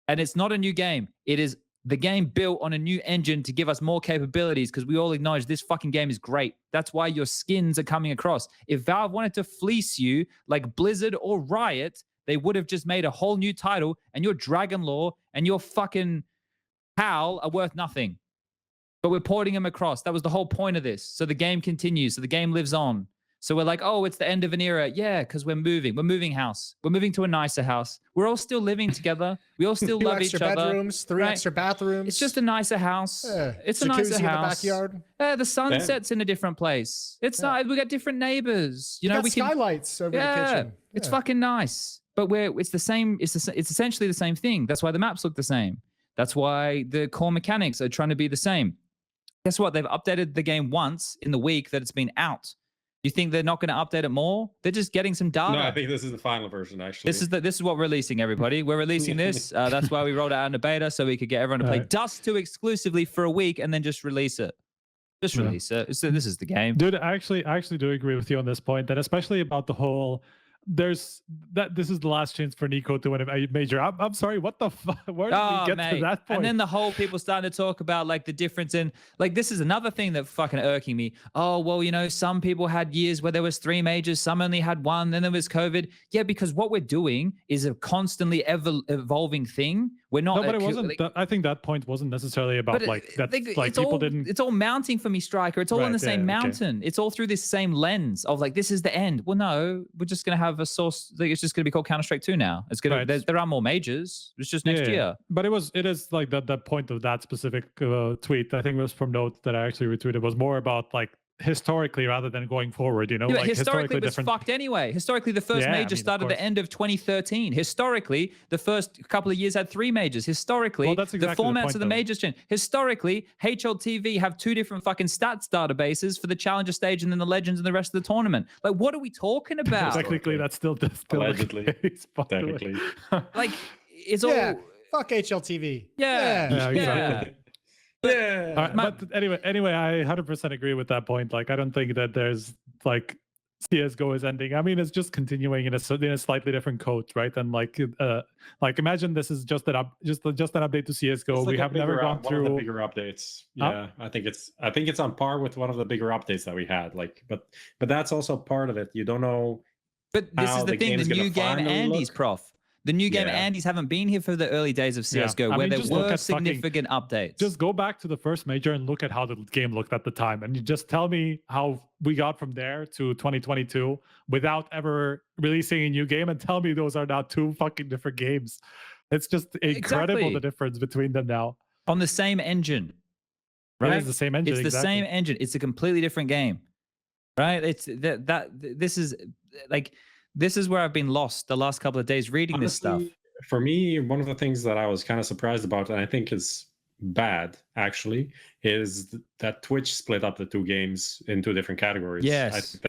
And it's not a new game. It is the game built on a new engine to give us more capabilities because we all acknowledge this fucking game is great. That's why your skins are coming across. If Valve wanted to fleece you like Blizzard or Riot, they would have just made a whole new title, and your Dragon Lore and your fucking HAL are worth nothing. But we're porting them across. That was the whole point of this. So the game continues. So the game lives on. So we're like, oh, it's the end of an era. Yeah, because we're moving. We're moving house. We're moving to a nicer house. We're all still living together. We all still love each other.
2 extra bedrooms, 3
right?
extra bathrooms.
It's just a nicer house.
Yeah.
It's a
Jacuzzi
nicer
in the
house.
backyard.
The sun sets in a different place. It's not. We got different neighbors. You know, we can
skylights over the kitchen.
It's fucking nice. But it's the same. It's essentially the same thing. That's why the maps look the same. That's why the core mechanics are trying to be the same. Guess what? They've updated the game once in the week that it's been out. You think they're not going to update it more? They're just getting some data.
No, I think this is the final version, actually.
This is what we're releasing, everybody. We're releasing this. That's why we rolled it out in the beta, so we could get everyone to play Dust 2 exclusively for a week and then just release it. Just release it. So this is the game.
Dude, I actually do agree with you on this point, that especially about the whole... this is the last chance for Nico to win a major. I'm sorry, what the fuck? Where did we get to that point?
And then the whole people starting to talk about like the difference in, like, this is another thing that fucking irking me. Oh, well, you know, some people had years where there was 3 majors, some only had 1, then there was COVID. Yeah, because what we're doing is a constantly evolving thing. We're not.
No, but it wasn't. I think that point wasn't necessarily about like that. Like people didn't.
It's all mounting for me, Striker. It's all in the same mountain. Okay. It's all through this same lens of like, this is the end. Well, no, we're just gonna have a source. Like, it's just gonna be called Counter-Strike 2 now. It's gonna. There are more majors. It's just next year.
But it is like that point of that specific tweet. I think it was from Note that I actually retweeted. Was more about like historically rather than going forward, you know.
Yeah,
like
historically it was fucked anyway. Historically, the first major started at the end of 2013. Historically, the first couple of years had 3 majors. Historically, the formats of the majors change. Historically, HLTV have 2 different fucking stats databases for the challenger stage and then the legends and the rest of the tournament. Like, what are we talking about?
Technically, that's still
allegedly. Technically,
like, it's all
fuck HLTV.
Exactly. Yeah. But anyway, I 100% agree with that point. Like, I don't think that there's like CSGO is ending. I mean, it's just continuing in a slightly different coat, right? And like imagine this is just an update to CSGO. We have never gone through
one of the bigger updates. Yeah, I think it's on par with one of the bigger updates that we had. Like, but that's also part of it. You don't know.
But this is the thing. The new game Andy's prof. The new game Andy's haven't been here for the early days of CSGO, where there were significant updates.
Just go back to the first major and look at how the game looked at the time, and you just tell me how we got from there to 2022 without ever releasing a new game, and tell me those are now 2 fucking different games. It's just incredible the difference between them now.
On the same engine, right?
It is the same engine.
It's the same engine. It's a completely different game, right? It's this is like. This is where I've been lost the last couple of days reading this stuff.
For me, one of the things that I was kind of surprised about, and I think is bad actually, is that Twitch split up the 2 games in 2 different categories.
Yes,
I think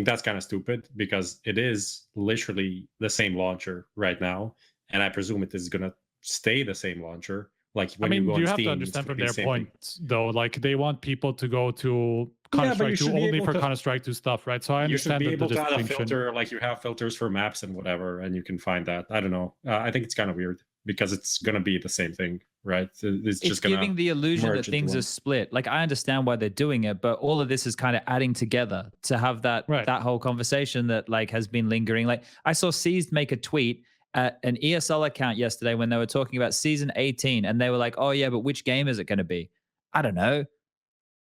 that's kind of stupid, because it is literally the same launcher right now, and I presume it is gonna stay the same launcher. Like, when you
have to understand from their point though, like they want people to go to Counter-Strike 2 only for Counter-Strike 2 stuff, right? So I understand
you should be able
the
to filter, like you have filters for maps and whatever, and you can find that. I don't know. I think it's kind of weird because it's gonna be the same thing, right? It's just
giving the illusion that things are split. Like, I understand why they're doing it, but all of this is kind of adding together to have that whole conversation that like has been lingering. Like, I saw Seized make a tweet at an ESL account yesterday when they were talking about season 18, and they were like, oh yeah, but which game is it going to be? I don't know,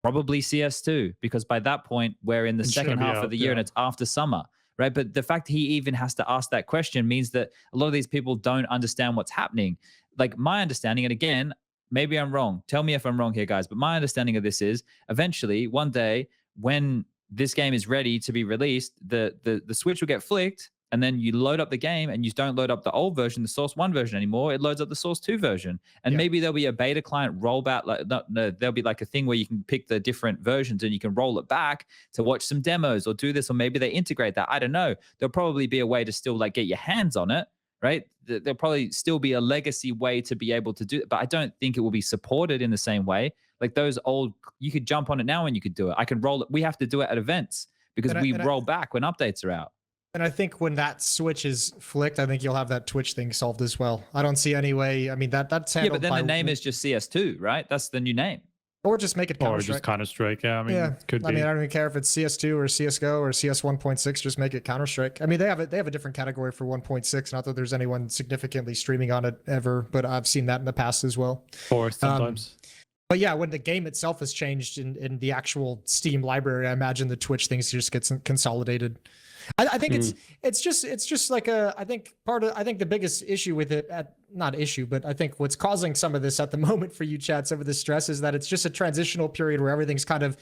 probably CS2, because by that point we're in the second half of the year and it's after summer, right? But the fact he even has to ask that question means that a lot of these people don't understand what's happening. Like, my understanding, and again, maybe I'm wrong, tell me if I'm wrong here, guys, but my understanding of this is eventually one day when this game is ready to be released, the switch will get flicked, and then you load up the game and you don't load up the old version, the Source 1 version anymore. It loads up the Source 2 version. And maybe there'll be a beta client rollback. Like, no, there'll be like a thing where you can pick the different versions and you can roll it back to watch some demos or do this, or maybe they integrate that. I don't know. There'll probably be a way to still like get your hands on it, right? There'll probably still be a legacy way to be able to do it, but I don't think it will be supported in the same way. Like those old, you could jump on it now and you could do it. I can roll it. We have to do it at events because we roll back when updates are out.
And I think when that switch is flicked, I think you'll have that Twitch thing solved as well. I don't see any way. I mean, that's handled
but then
by,
the name is just CS2, right? That's the new name.
or just make it
Or
Counter-Strike.
just Counter-Strike. Yeah, I mean,
Yeah,
could be.
I mean, I don't even care if it's CS2 or CSGO or CS 1.6. Just make it Counter-Strike. I mean, they have a different category for 1.6. Not that there's anyone significantly streaming on it ever, but I've seen that in the past as well.
Or sometimes.
But yeah, when the game itself has changed in the actual Steam library, I imagine the Twitch things just get consolidated. I think it's just like I think the biggest issue with it, not issue, but I think what's causing some of this at the moment for you chats over the stress is that it's just a transitional period where everything's kind of,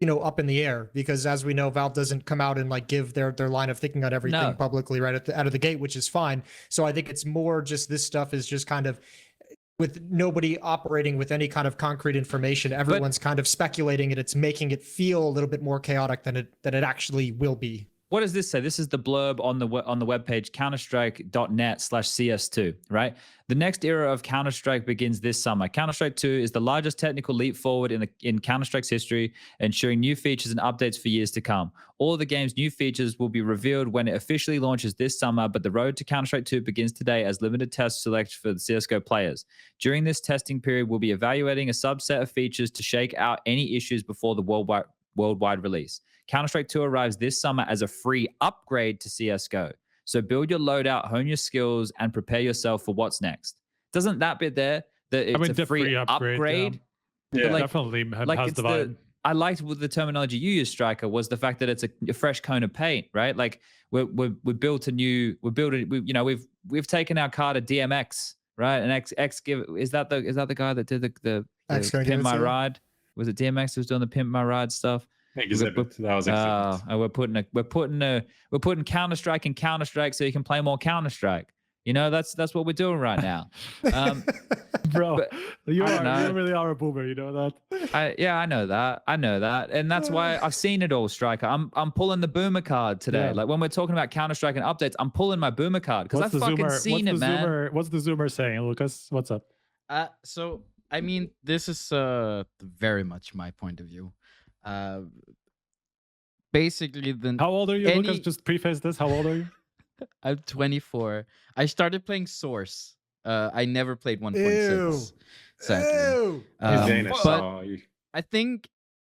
up in the air, because as we know, Valve doesn't come out and like give their line of thinking on everything publicly right out of the gate, which is fine. So I think it's more just this stuff is just kind of, with nobody operating with any kind of concrete information, everyone's kind of speculating, and it's making it feel a little bit more chaotic than it actually will be.
What does this say? This is the blurb on the webpage, counterstrike.net/CS2, right? The next era of Counter-Strike begins this summer. Counter-Strike 2 is the largest technical leap forward in Counter-Strike's history, ensuring new features and updates for years to come. All of the game's new features will be revealed when it officially launches this summer, but the road to Counter-Strike 2 begins today as limited tests select for the CSGO players. During this testing period, we'll be evaluating a subset of features to shake out any issues before the worldwide release. Counter-Strike 2 arrives this summer as a free upgrade to CSGO. So build your loadout, hone your skills, and prepare yourself for what's next. Doesn't that bit there, that it's a free upgrade?
Yeah,
like,
definitely has the vibe.
I liked with the terminology you used, Striker, was the fact that it's a fresh coat of paint, right? Like we built a new, we've taken our car to DMX, right? And X is that the guy that did the Pimp My Ride? Was it DMX who was doing the Pimp My Ride stuff?
Exhibit. That was Exhibit.
We're putting Counter-Strike in Counter-Strike so you can play more Counter-Strike. That's what we're doing right now.
Bro, you
know.
really are a boomer, you know that?
I know that. And that's why I've seen it all, Striker. I'm pulling the boomer card today. Yeah. Like when we're talking about Counter-Strike and updates, I'm pulling my boomer card because I've fucking seen it, man.
What's the Zoomer saying, Lucas? What's up?
So, I mean, this is very much my point of view. Basically,
how old are you, Lucas? Just preface this. How old are you?
I'm 24. I started playing Source. I never played 1.6. Sadly. But I think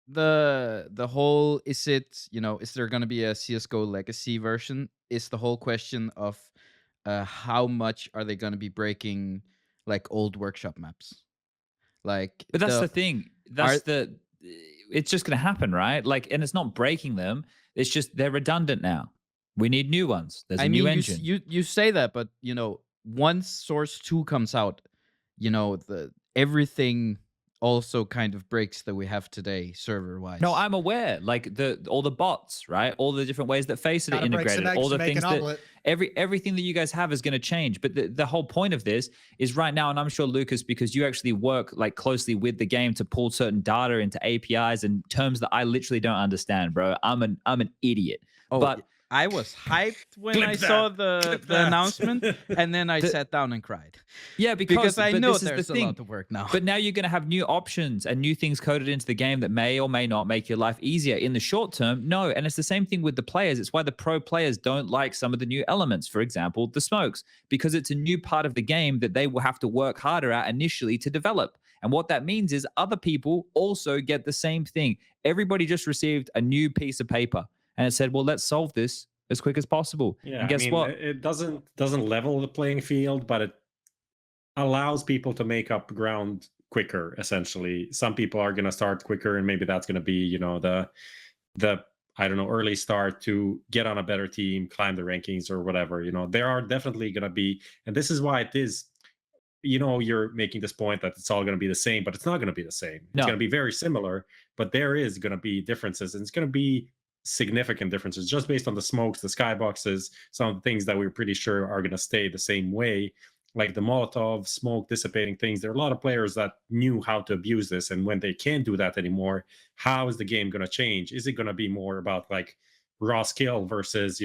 the whole is there going to be a CS:GO Legacy version? Is the whole question of how much are they going to be breaking like old workshop maps? Like,
but that's the thing. It's just going to happen, right? Like, and it's not breaking them. It's just they're redundant now. We need new ones. There's a new engine.
You say that, but once Source 2 comes out, everything also kind of breaks that we have today server-wise.
No, I'm aware. Like all the bots, right? All the different ways that FaZe are integrated, all the things that everything that you guys have is going to change. But the whole point of this is right now, and I'm sure Lucas, because you actually work like closely with the game to pull certain data into APIs and terms that I literally don't understand, bro. I'm an idiot.
Oh, but I was hyped when I saw the announcement, and then I sat down and cried.
Yeah, because
I know there's a lot of work now.
But now you're going to have new options and new things coded into the game that may or may not make your life easier. In the short term, no. And it's the same thing with the players. It's why the pro players don't like some of the new elements. For example, the smokes, because it's a new part of the game that they will have to work harder at initially to develop. And what that means is other people also get the same thing. Everybody just received a new piece of paper. And it said, well, let's solve this as quick as possible.
Yeah,
and guess what?
It doesn't level the playing field, but it allows people to make up ground quicker, essentially. Some people are going to start quicker, and maybe that's going to be, the I don't know, early start to get on a better team, climb the rankings or whatever. There are definitely going to be, and this is why it is, you're making this point that it's all going to be the same, but it's not going to be the same. It's going to be very similar, but there is going to be differences, and it's going to be significant differences just based on the smokes, the skyboxes, some of the things that we're pretty sure are going to stay the same way, like the Molotov, smoke dissipating things. There are a lot of players that knew how to abuse this, and when they can't do that anymore, how is the game going to change? Is it going to be more about like raw skill versus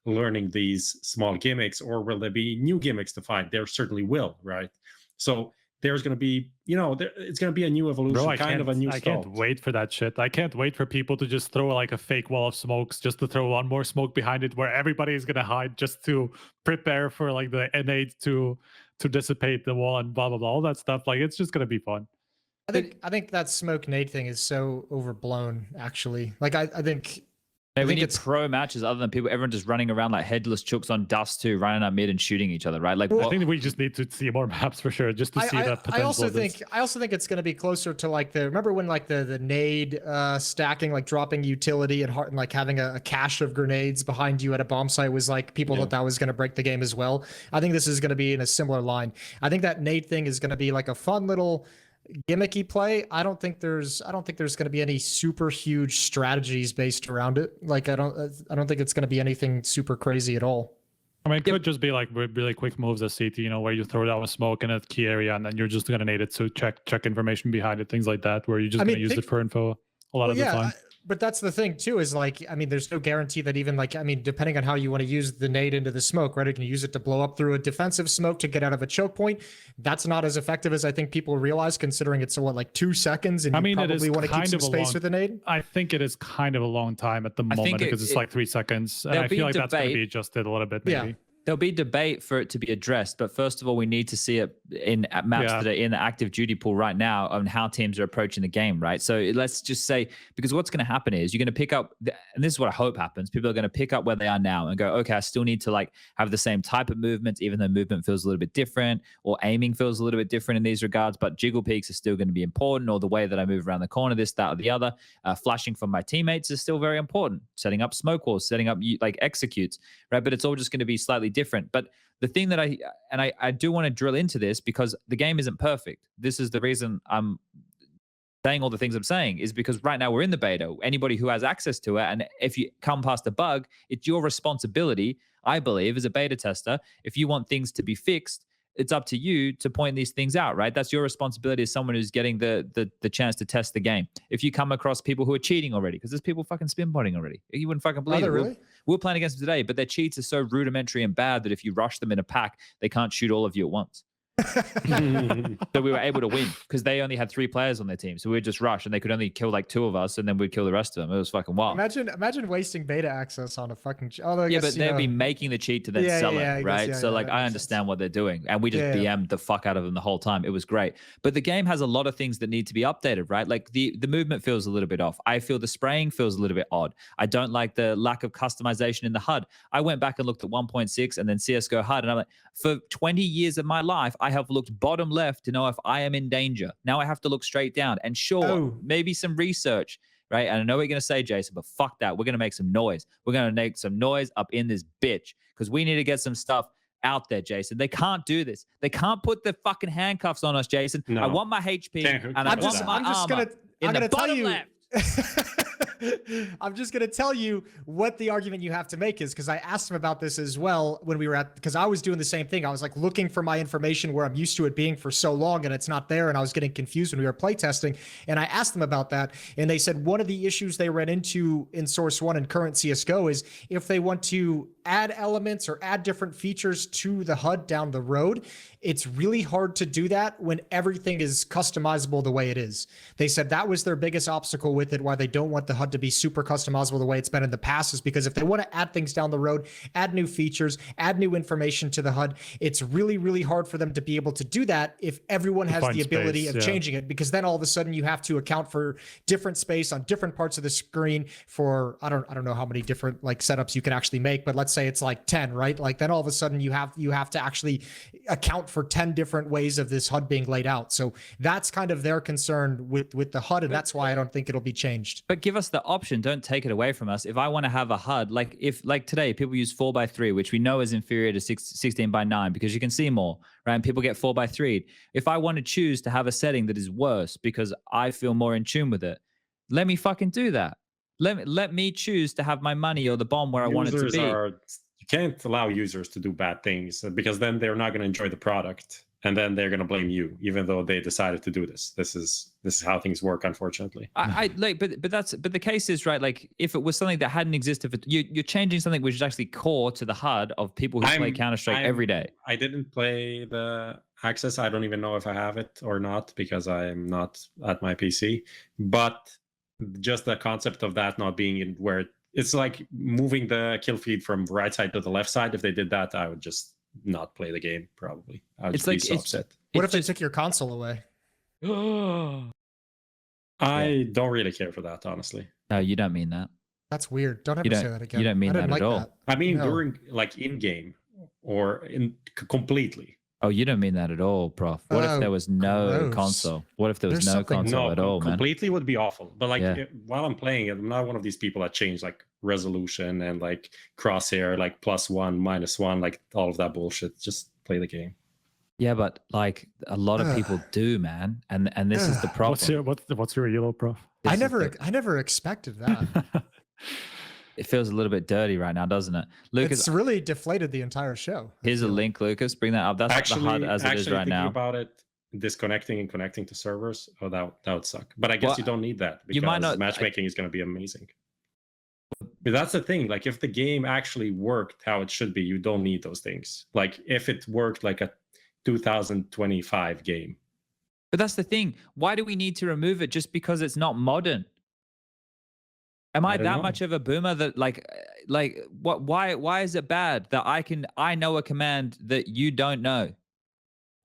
learning these small gimmicks, or will there be new gimmicks to find? There certainly will, right? So there's going to be, it's going to be a new evolution,
Bro,
kind of a new
I
start.
can't wait for that shit. I can't wait for people to just throw like a fake wall of smokes, just to throw one more smoke behind it where everybody is going to hide, just to prepare for like the innate to dissipate the wall and blah, blah, blah, all that stuff. Like, it's just going to be fun.
I think that smoke nade thing is so overblown, actually. Like, I think...
we need pro matches other than people, everyone just running around like headless chooks on dust too, running up mid and shooting each other, right? Like,
I think we just need to see more maps for sure, just to see that potential.
I also think it's going to be closer to like remember when like the nade stacking, like dropping utility and like having a cache of grenades behind you at a bomb site was like people thought that was going to break the game as well. I think this is going to be in a similar line. I think that nade thing is going to be like a fun little gimmicky play. I don't think there's going to be any super huge strategies based around it. Like I don't think it's going to be anything super crazy at all.
I mean, it could just be like really quick moves as CT, where you throw down a smoke in a key area and then you're just going to need it to check information behind it, things like that, where you're just going to use it for info a lot of the time.
But that's the thing too, is like, I mean, there's no guarantee that even like, I mean, depending on how you want to use the nade into the smoke, right? You can use it to blow up through a defensive smoke to get out of a choke point. That's not as effective as I think people realize, considering it's like 2 seconds and you probably want to keep some space with the nade.
I think it is kind of a long time at the moment because it's like 3 seconds. And I feel like that's going to be adjusted a little bit maybe.
Yeah.
There'll be debate for it to be addressed, but first of all, we need to see it in maps that are in the active duty pool right now on how teams are approaching the game, right? So let's just say, because what's going to happen is you're going to pick up, and this is what I hope happens, people are going to pick up where they are now and go, okay, I still need to like have the same type of movements, even though movement feels a little bit different, or aiming feels a little bit different in these regards, but jiggle peaks are still going to be important, or the way that I move around the corner, this, that, or the other. Flashing from my teammates is still very important. Setting up smoke walls, setting up like executes, right? But it's all just going to be slightly different. But the thing that I do want to drill into this, because the game isn't perfect. This is the reason I'm saying all the things I'm saying, is because right now we're in the beta. Anybody who has access to it, and if you come past a bug, it's your responsibility, I believe, as a beta tester. If you want things to be fixed, it's up to you to point these things out, right? That's your responsibility as someone who's getting the chance to test the game. If you come across people who are cheating already, because there's people fucking spin botting already. You wouldn't fucking believe it.
Really?
We were playing against them today, but their cheats are so rudimentary and bad that if you rush them in a pack, they can't shoot all of you at once. So we were able to win because they only had 3 players on their team. So we would just rush and they could only kill like 2 of us and then we'd kill the rest of them. It was fucking wild.
Imagine wasting beta access on a fucking...
Yeah, but they'd be making the cheat to then sell it, right? So like I understand what they're doing. And we just BM'd the fuck out of them the whole time. It was great. But the game has a lot of things that need to be updated, right? Like the movement feels a little bit off. I feel the spraying feels a little bit odd. I don't like the lack of customization in the HUD. I went back and looked at 1.6 and then CSGO HUD, and I'm like, for 20 years of my life, I have looked bottom left to know if I am in danger. Now I have to look straight down. And sure, maybe some research, right? And I know what you're going to say, Jason, but fuck that. We're going to make some noise. We're going to make some noise up in this bitch because we need to get some stuff out there, Jason. They can't do this. They can't put the fucking handcuffs on us, Jason. No. I want my HP and I want my armor in the bottom left.
I'm just going to tell you what the argument you have to make is, because I asked him about this as well when we were because I was doing the same thing. I was like looking for my information where I'm used to it being for so long and it's not there. And I was getting confused when we were playtesting. And I asked them about that. And they said one of the issues they ran into in Source 1 and current CSGO is if they want to add elements or add different features to the HUD down the road, it's really hard to do that when everything is customizable the way it is. They said that was their biggest obstacle with it, why they don't want the HUD to be super customizable the way it's been in the past, is because if they want to add things down the road, add new features, add new information to the HUD, it's really, really hard for them to be able to do that if everyone has the ability of changing it, because then all of a sudden you have to account for different space on different parts of the screen for, I don't know how many different like setups you can actually make, but let's say it's like 10, right? Like then all of a sudden you have to actually account for 10 different ways of this HUD being laid out. So that's kind of their concern with the HUD, and that's why I don't think it'll be changed.
But give us the option. Don't take it away from us. If I want to have a HUD, like if like today people use 4x3, which we know is inferior to 16:9 because you can see more, right? And people get 4x3. If I want to choose to have a setting that is worse because I feel more in tune with it, let me fucking do that. Let me choose to have my money or the bomb where I want it to be.
You can't allow users to do bad things because then they're not going to enjoy the product, and then they're going to blame you, even though they decided to do this. This is how things work, unfortunately.
But the case is, right, like if it was something that hadn't existed, you're changing something which is actually core to the HUD of people who play Counter-Strike every day.
I didn't play the access. I don't even know if I have it or not because I'm not at my PC. But just the concept of that not being in where it's like moving the kill feed from right side to the left side. If they did that, I would just not play the game. Probably, I would
It's
be
like-
so
it's-
upset.
What if they took your console away?
I don't really care for that, honestly.
No, you don't mean that.
That's weird. Don't
You
ever
don't-
say that again.
you don't mean
I didn't
that at
like
all.
that.
I mean,
No.
during like in game or in completely.
Oh, you don't mean that at all, Prof. What if
Oh,
there was no
gross.
console? What if there was
There's
no
something-
console
No,
at all, man?
completely would be awful. But like
Yeah.
while I'm playing it, I'm not one of these people that change like resolution and like crosshair, like +1, -1, like all of that bullshit. Just play the game.
Yeah, but like a lot of people do, man, and this is the
Ugh.
problem.
What's your yellow, Prof?
This
I
is
never expected that.
It feels a little bit dirty right now, doesn't it, Lucas?
It's really deflated the entire show.
Here's a link, Lucas. Bring that up. That's
Actually,
the HUD as it is right
thinking
now.
about it, disconnecting and connecting to servers. Oh, that would suck. But I guess
Well,
you don't need that because
you might not-
matchmaking is going to be amazing. But that's the thing. Like, if the game actually worked how it should be, you don't need those things. Like, if it worked like a 2025 game.
But that's the thing. Why do we need to remove it just because it's not modern? Am I
don't
that
know.
much of a boomer that like what? Why is it bad that I know a command that you don't know?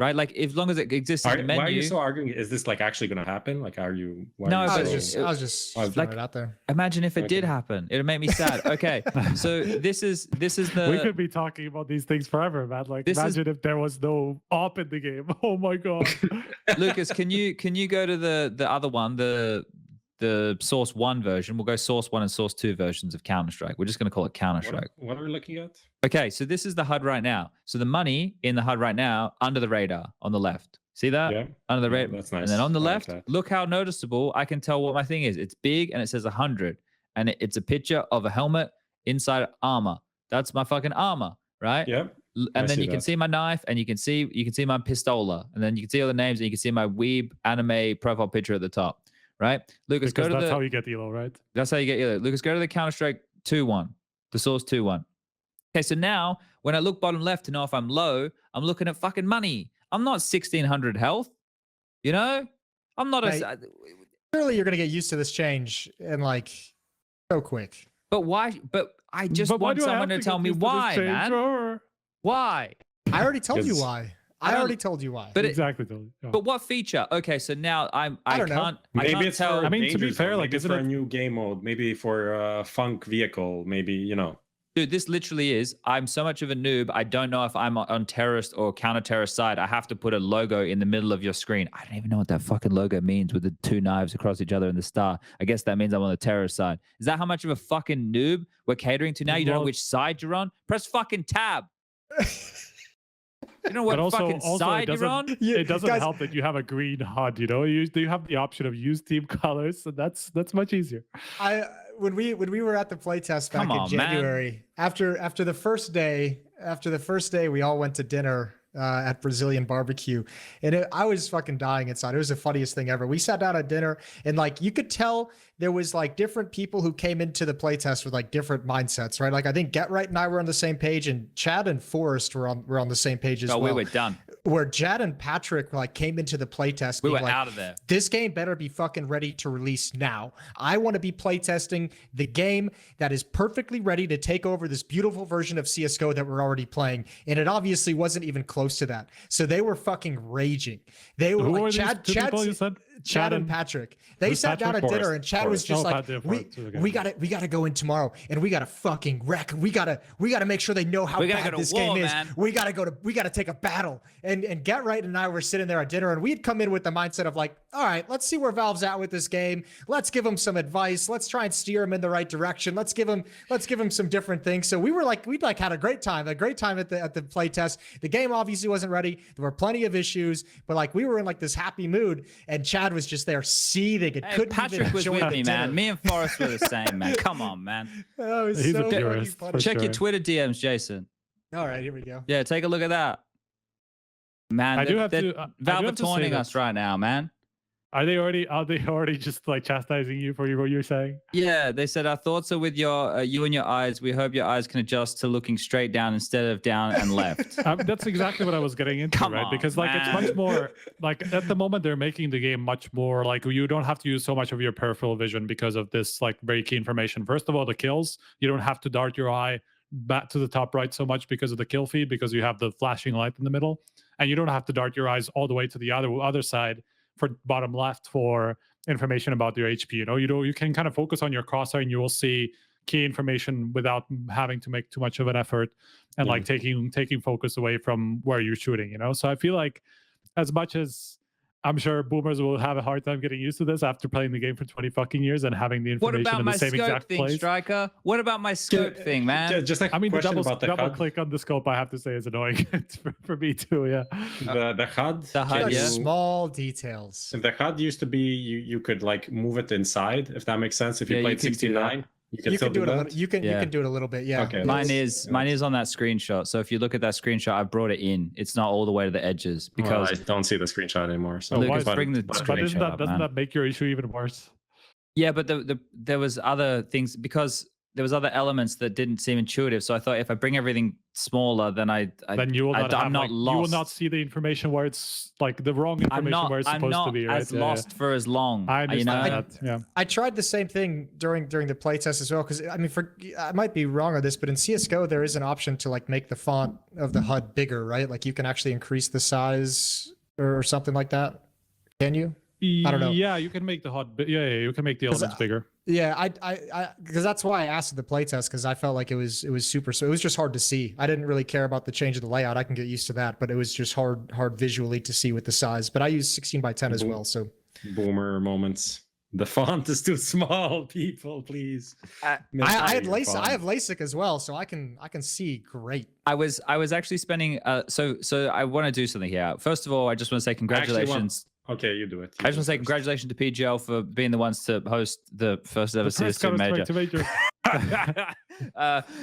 Right? Like, as long as it exists in the menu.
Why are you so arguing? Is this like actually going to happen? Like, are you? Why
No,
are you
but
I
so-
was just
I've-
throwing
like-
it out there.
Imagine if it did
Okay.
happen. It'd make me sad. Okay, so this is the.
We could be talking about these things forever, man. Like,
This is-
imagine if there was no op in the game. Oh my god.
Lucas, can you go to the other one, the Source 1 version? We'll go Source 1 and Source 2 versions of Counter-Strike. We're just going to call it Counter-Strike.
what are we looking at?
Okay, so this is the HUD right now. So the money in the HUD right now, under the radar on the left. See that?
Yeah,
Under the
yeah,
radar.
that's nice.
And then on the
I like
left,
that.
look how noticeable I can tell what my thing is. It's big and it says 100. And it's a picture of a helmet inside armor. That's my fucking armor, right?
Yeah.
And
I
then
see
you can
that.
see my knife, and you can see my pistola, and then you can see all the names, and you can see my weeb anime profile picture at the top, right? Lucas,
Because
go to
that's
the.
how you get elo, right?
That's how you get yellow. Lucas, go to the Counter-Strike 2-1, the Source 2-1. Okay, so now when I look bottom left to know if I'm low, I'm looking at fucking money. I'm not 1600 health, you know? I'm not
Right.
a.
Surely you're gonna get used to this change and like so quick.
But why? But I just
But why
want
do I have
someone to
get
tell me
used to this
why,
change,
man.
or-
Why?
I already told you
Because-
why.
I
I
don't-
already told you why.
But it,
Exactly. Totally. Yeah.
but what feature? Okay, so now I
don't know.
can't. I
Maybe
can't
it's
tell.
for
I mean, to be
danger
fair,
zone,
like,
maybe
isn't
for
it-
a new game mode, maybe for a funk vehicle, maybe, you know.
Dude, this literally is. I'm so much of a noob. I don't know if I'm on terrorist or counter-terrorist side. I have to put a logo in the middle of your screen. I don't even know what that fucking logo means with the two knives across each other and the star. I guess that means I'm on the terrorist side. Is that how much of a fucking noob we're catering to now? You don't know
Well-
which side you're on? Press fucking tab. You know what
But also-
fucking
also it
side you're
doesn't-
on?
You-
It doesn't
guys,
help that you have a green HUD, you know. You have the option of use team colors, and that's much easier.
When we were at the playtest back
Come
in
on, man.
January, after the first day, we all went to dinner at Brazilian barbecue, and I was fucking dying inside. It was the funniest thing ever. We sat down at dinner, and like you could tell there was like different people who came into the playtest with like different mindsets, right? Like I think Get Right and I were on the same page, and Chad and Forrest were on the same page as
Oh,
well.
we were done.
Where Chad and Patrick like came into the playtest,
We
being
were
like,
out of there.
this game better be fucking ready to release now. I want to be playtesting the game that is perfectly ready to take over this beautiful version of CSGO that we're already playing. And it obviously wasn't even close to that. So they were fucking raging. They were
Who
like,
are these two people you said?
Chad and Patrick. They
Who's
sat down at
Patrick?
dinner and Chad was just
Forrest.
like,
Oh, Patrick, Forrest. Okay.
we gotta go in tomorrow and we gotta fucking wreck. We gotta make sure they know how
We gotta
bad
go to
this
war,
game is.
man.
We gotta take a battle. And Get Right and I were sitting there at dinner, and we'd come in with the mindset of like, all right, let's see where Valve's at with this game. Let's give them some advice. Let's try and steer them in the right direction. Let's give them some different things. So we'd had a great time at the play test. The game obviously wasn't ready. There were plenty of issues, but like we were in like this happy mood, and Chad was just there seething. It
Hey,
couldn't
Patrick
even
was
enjoy
with
the
me,
dinner.
man. Me and Forrest were the same, man. Come on, man.
Oh, it was
He's a
so fucking
purist,
funny.
for
Check your
sure.
Twitter DMs, Jason.
All right, here we go.
Yeah, take a look at that. Man,
I do
they're-
have
they're
to- I do
Valve are
have to say
taunting
that-
us right now, man.
Are they already just like chastising you for what you're saying?
Yeah, they said our thoughts are with your you and your eyes. We hope your eyes can adjust to looking straight down instead of down and left.
That's exactly what I was getting into,
Come
right?
on,
Because like
man.
it's much more like at the moment they're making the game much more like you don't have to use so much of your peripheral vision because of this like very key information. First of all, the kills, you don't have to dart your eye back to the top right so much because of the kill feed, because you have the flashing light in the middle, and you don't have to dart your eyes all the way to the other side for bottom left for information about your HP. You can kind of focus on your crosshair and you will see key information without having to make too much of an effort and like taking focus away from where you're shooting. So I feel like as much as I'm sure boomers will have a hard time getting used to this after playing the game for 20 fucking years and having the information in the same exact
thing,
place.
Striker? What about my scope thing, man?
Just like
I mean, the
question about the
double
HUD.
click on the scope, I have to say, is annoying for me too. Yeah.
The HUD.
The HUD,
can
yeah.
you-
Small details.
The HUD used to be you could like move it inside, if that makes sense. If you
Yeah, you
played
can do
69, you can
You
still
can do it a
that.
little. You
Yeah.
can do it a little bit. Yeah.
Okay.
Mine is on that screenshot. So if you look at that screenshot, I brought it in. It's not all the way to the edges
Well,
because
I don't see the screenshot anymore. So
Lucas,
but-
bring the
but-
But
screenshot up,
doesn't
man.
that make your issue even worse?
Yeah, but there was other things because there was other elements that didn't seem intuitive. So I thought if I bring everything smaller, then
Then you will not
I'm
have,
not
like,
lost.
you will not see the information where it's like the wrong information where it's
I'm
supposed
not
to be, right?
as lost for as long.
I understand that. Yeah.
I tried the same thing during the playtest as well, because I mean, I might be wrong on this, but in CSGO there is an option to like make the font of the HUD bigger, right? Like you can actually increase the size or something like that. Can you? I don't know.
Yeah, you can make the HUD. Yeah, you can make the
'Cause
elements bigger.
Yeah, I because that's why I asked at the playtest, because I felt like it was super. So it was just hard to see. I didn't really care about the change of the layout. I can get used to that, but it was just hard visually to see with the size. But I use 16:10 as well, so.
Boomer moments. The font is too small, people, please.
I had LASIK. I have LASIK as well, so I can see great.
I was actually spending. So I want to do something here. First of all, I just want to say congratulations.
Okay, you do it.
I just want to say congratulations to PGL for being the ones to host the first ever CS2 Major.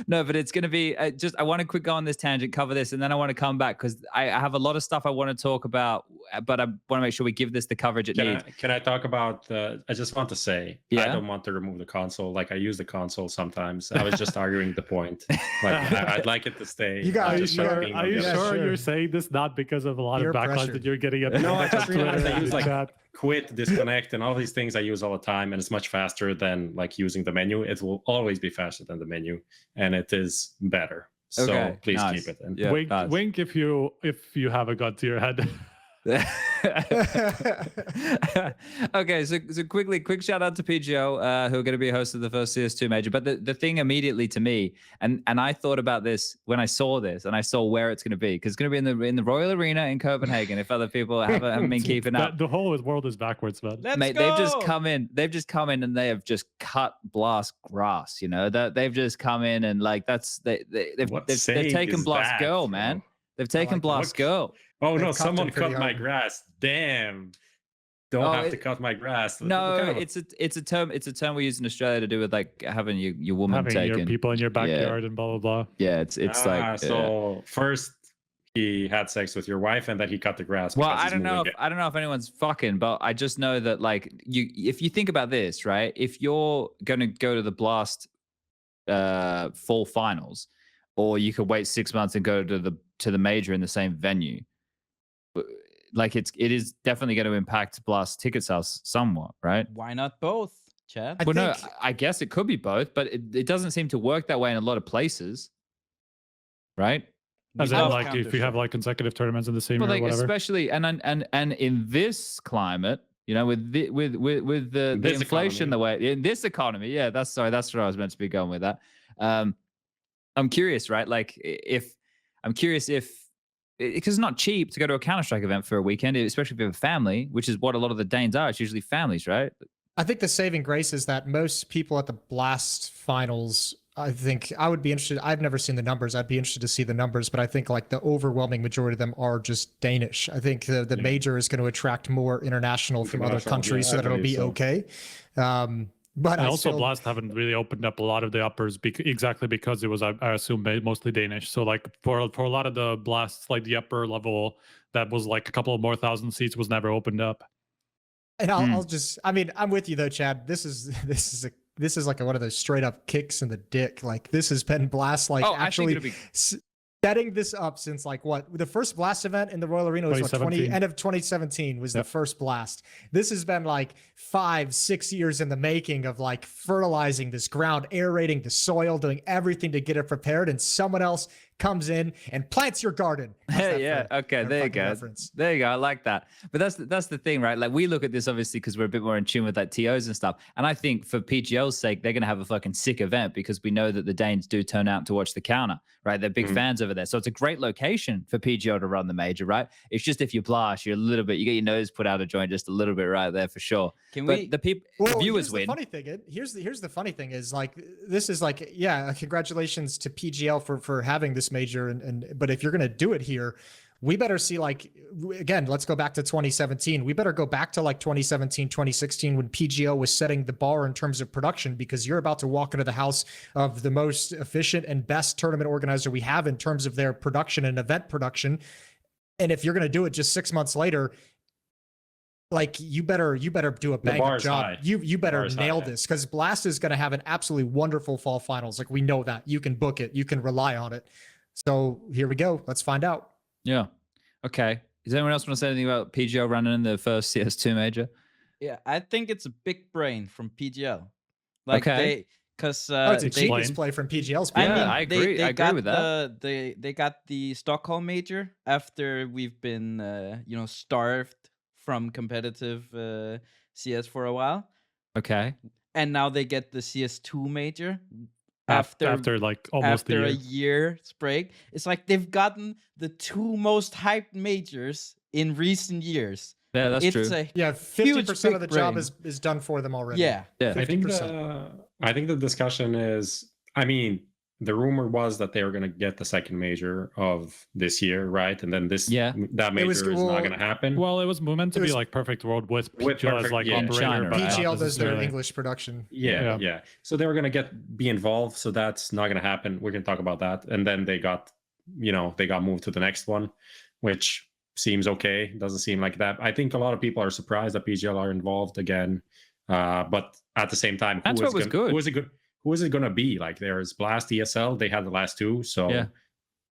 No, but it's going to be just, I want to quick go on this tangent, cover this, and then I want to come back because I have a lot of stuff I want to talk about, but I want to make sure we give this the coverage it needs.
Can I talk about I just want to say,
Yeah?
I don't want to remove the console. Like I use the console sometimes. I was just arguing the point. Like I'd like it to stay.
You got-
not
are
just
you
like
sure-
being
Are
on
you
the
Yeah,
other
sure
side.
you're saying this not because of a lot
Peer
of backlash
pressure.
that you're getting at
No, I just realized I use
Twitter,
like
chat?
quit, disconnect, and all these things I use all the time, and it's much faster than like using the menu. It will always be faster than the menu, and it is better. So
Okay,
please
nice.
keep it in.
Yeah,
wink,
nice.
wink if you have a gun to your head.
Okay, so quick shout out to PGL who are going to be a host of the first CS2 Major. But the thing immediately to me, and I thought about this when I saw this, and I saw where it's going to be, because it's going to be in the Royal Arena in Copenhagen. If other people haven't been keeping up,
The whole world is backwards, man.
mate, they've just come in and they have just cut blast grass. You know that they've just come in and like they've
What
taken
save
blast
is
girl,
that,
man.
bro?
They've taken
like
blast girl.
Oh
They've
no,
cut them
someone
pretty
cut my
hard.
grass. Damn. Don't
Oh,
have
it-
to cut my grass. What
No,
kind of-
it's a term we use in Australia to do with like having your woman
Having
taken.
your people in your backyard and blah blah blah.
Yeah, it's like
so first he had sex with your wife and then he cut the grass.
well,
because
I
he's
don't know.
moving
I don't know if anyone's fucking, but I just know that like if you think about this, right? If you're gonna go to the Blast fall finals, or you could wait 6 months and go to the major in the same venue, like it is definitely going to impact Blast ticket sales somewhat, right?
Why not both, Chad?
Well, no,
think-
I guess it could be both, but it doesn't seem to work that way in a lot of places, right?
As in,
love
like if you have like consecutive tournaments in the same
Well,
year
like
or whatever.
especially and in this climate, you know, with the
This
inflation,
economy.
the way in this economy, yeah, that's where I was meant to be going with that. I'm curious, right? Like if because it's not cheap to go to a Counter-Strike event for a weekend, especially if you have a family, which is what a lot of the Danes are. It's usually families, right?
I think the saving grace is that most people at the Blast finals, I think I would be interested. I've never seen the numbers. I'd be interested to see the numbers, but I think like the overwhelming majority of them are just Danish. I think the major is going to attract more international from other
International,
countries,
yeah,
so
I
that it'll
believe
be
so.
okay. But
And
I
also,
still,
Blast haven't really opened up a lot of the uppers exactly because it was, I assume, mostly Danish. So, like for a lot of the Blasts, like the upper level that was like a couple of more thousand seats was never opened up.
And I'll just, I mean, I'm with you though, Chad. This is like one of those straight up kicks in the dick. Like this has been Blast like actually setting this up since like what the first Blast event in the Royal Arena was what, end of 2017 was the first Blast. This has been like 5-6 years in the making of like fertilizing this ground, aerating the soil, doing everything to get it prepared, and someone else comes in and plants your garden.
Yeah, okay, there you go. Reference? There you go. I like that. But that's the thing, right? Like we look at this obviously because we're a bit more in tune with like TOs and stuff. And I think for PGL's sake, they're going to have a fucking sick event because we know that the Danes do turn out to watch the counter, right? They're big fans over there. So it's a great location for PGL to run the major, right? It's just if you blast, you're a little bit, you get your nose put out of joint just a little bit right there for sure. The viewers win.
The funny thing, here's the funny thing is like, this is like, yeah, congratulations to PGL for having this major. But if you're going to do it here, we better see like, again, let's go back to 2017. We better go back to like 2017, 2016 when PGL was setting the bar in terms of production, because you're about to walk into the house of the most efficient and best tournament organizer we have in terms of their production and event production. And if you're going to do it just 6 months later, like you better do a bang up job. High. You better nail this, because Blast is going to have an absolutely wonderful fall finals. Like we know that. You can book it. You can rely on it. So here we go. Let's find out.
Yeah. Okay. Does anyone else want to say anything about PGL running in the first CS2 major?
Yeah, I think it's a big brain from PGL. Like because
it's a genius play from PGL's play.
I mean, I agree. I agree with that.
They got the Stockholm major after we've been starved from competitive CS for a while.
Okay.
And now they get the CS2 major
after like almost
a year's break. It's like they've gotten the two most hyped majors in recent years.
Yeah, that's true.
50% of the job is done for them already.
Yeah.
50%.
I think the discussion is, I mean, the rumor was that they were going to get the second major of this year, right? And then that major is not going to happen.
Well, it was meant to be like Perfect World with PGL as like operator.
China,
but
PGL does their English production.
Yeah. So they were going to be involved. So that's not going to happen. We're going to talk about that. And then they got moved to the next one, which seems okay. Doesn't seem like that. I think a lot of people are surprised that PGL are involved again. But at the same time, who is it going to be? Like there's Blast, ESL, they had the last two. So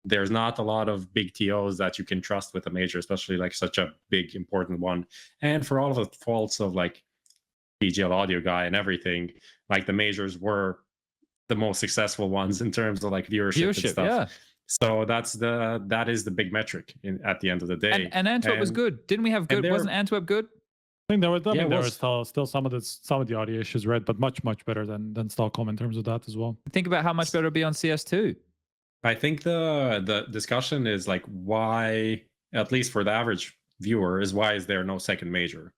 there's not a lot of big TOs that you can trust with a major, especially like such a big, important one. And for all of the faults of like PGL Audio Guy and everything, like the majors were the most successful ones in terms of like viewership and stuff.
Yeah.
So that is the big metric at the end of the day.
And Antwerp was good. Didn't we have good? Wasn't Antwerp good?
I think there was still some of the audio issues, right? But much better than Stockholm in terms of that as well.
Think about how much better it'll be on CS2.
I think the discussion is like, why, at least for the average viewer, is why is there no second major?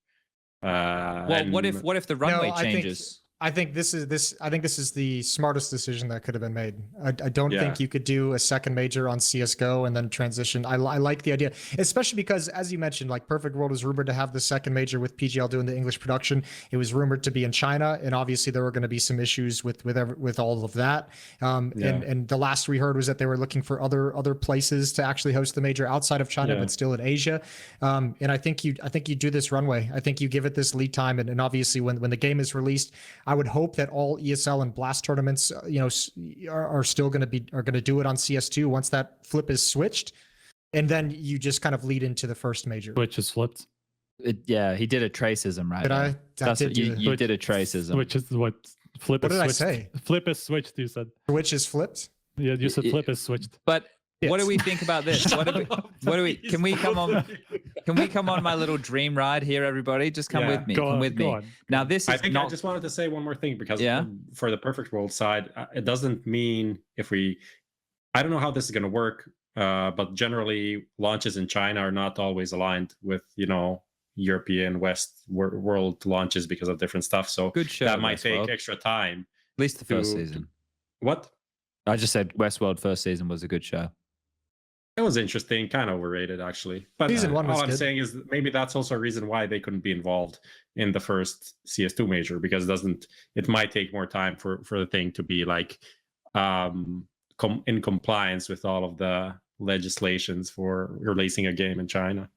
Well, what if the runway changes?
I think this is the smartest decision that could have been made. I don't think you could do a second major on CSGO and then transition. I like the idea, especially because, as you mentioned, like Perfect World was rumored to have the second major with PGL doing the English production. It was rumored to be in China, and obviously there were going to be some issues with all of that. And the last we heard was that they were looking for other places to actually host the major outside of China, but still in Asia. And I think you do this runway. I think you give it this lead time, and obviously when the game is released, I would hope that all ESL and Blast tournaments, are still going to do it on CS2 once that flip is switched, and then you just kind of lead into the first major.
Which is flipped.
He did a tracism, right? You did a tracism.
Which is what flip.
What
is
did
switched.
I say?
Flip is switched. You said.
Which is flipped.
Yeah, you said flip is switched.
But. Yes. What do we think about this? Can we come on my little dream ride here, everybody? Just come with me. Come with me. Now this is I
just wanted to say one more thing, because for the Perfect World side, it doesn't mean I don't know how this is going to work, but generally launches in China are not always aligned with, European West world launches because of different stuff. So
good show,
that might take extra time.
At least the first season.
What?
I just said Westworld first season was a good show.
It was interesting, kind of overrated actually. But
season one was
all I'm
good.
saying is maybe that's also a reason why they couldn't be involved in the first CS2 major, because it might take more time for the thing to be like in compliance with all of the legislations for releasing a game in China.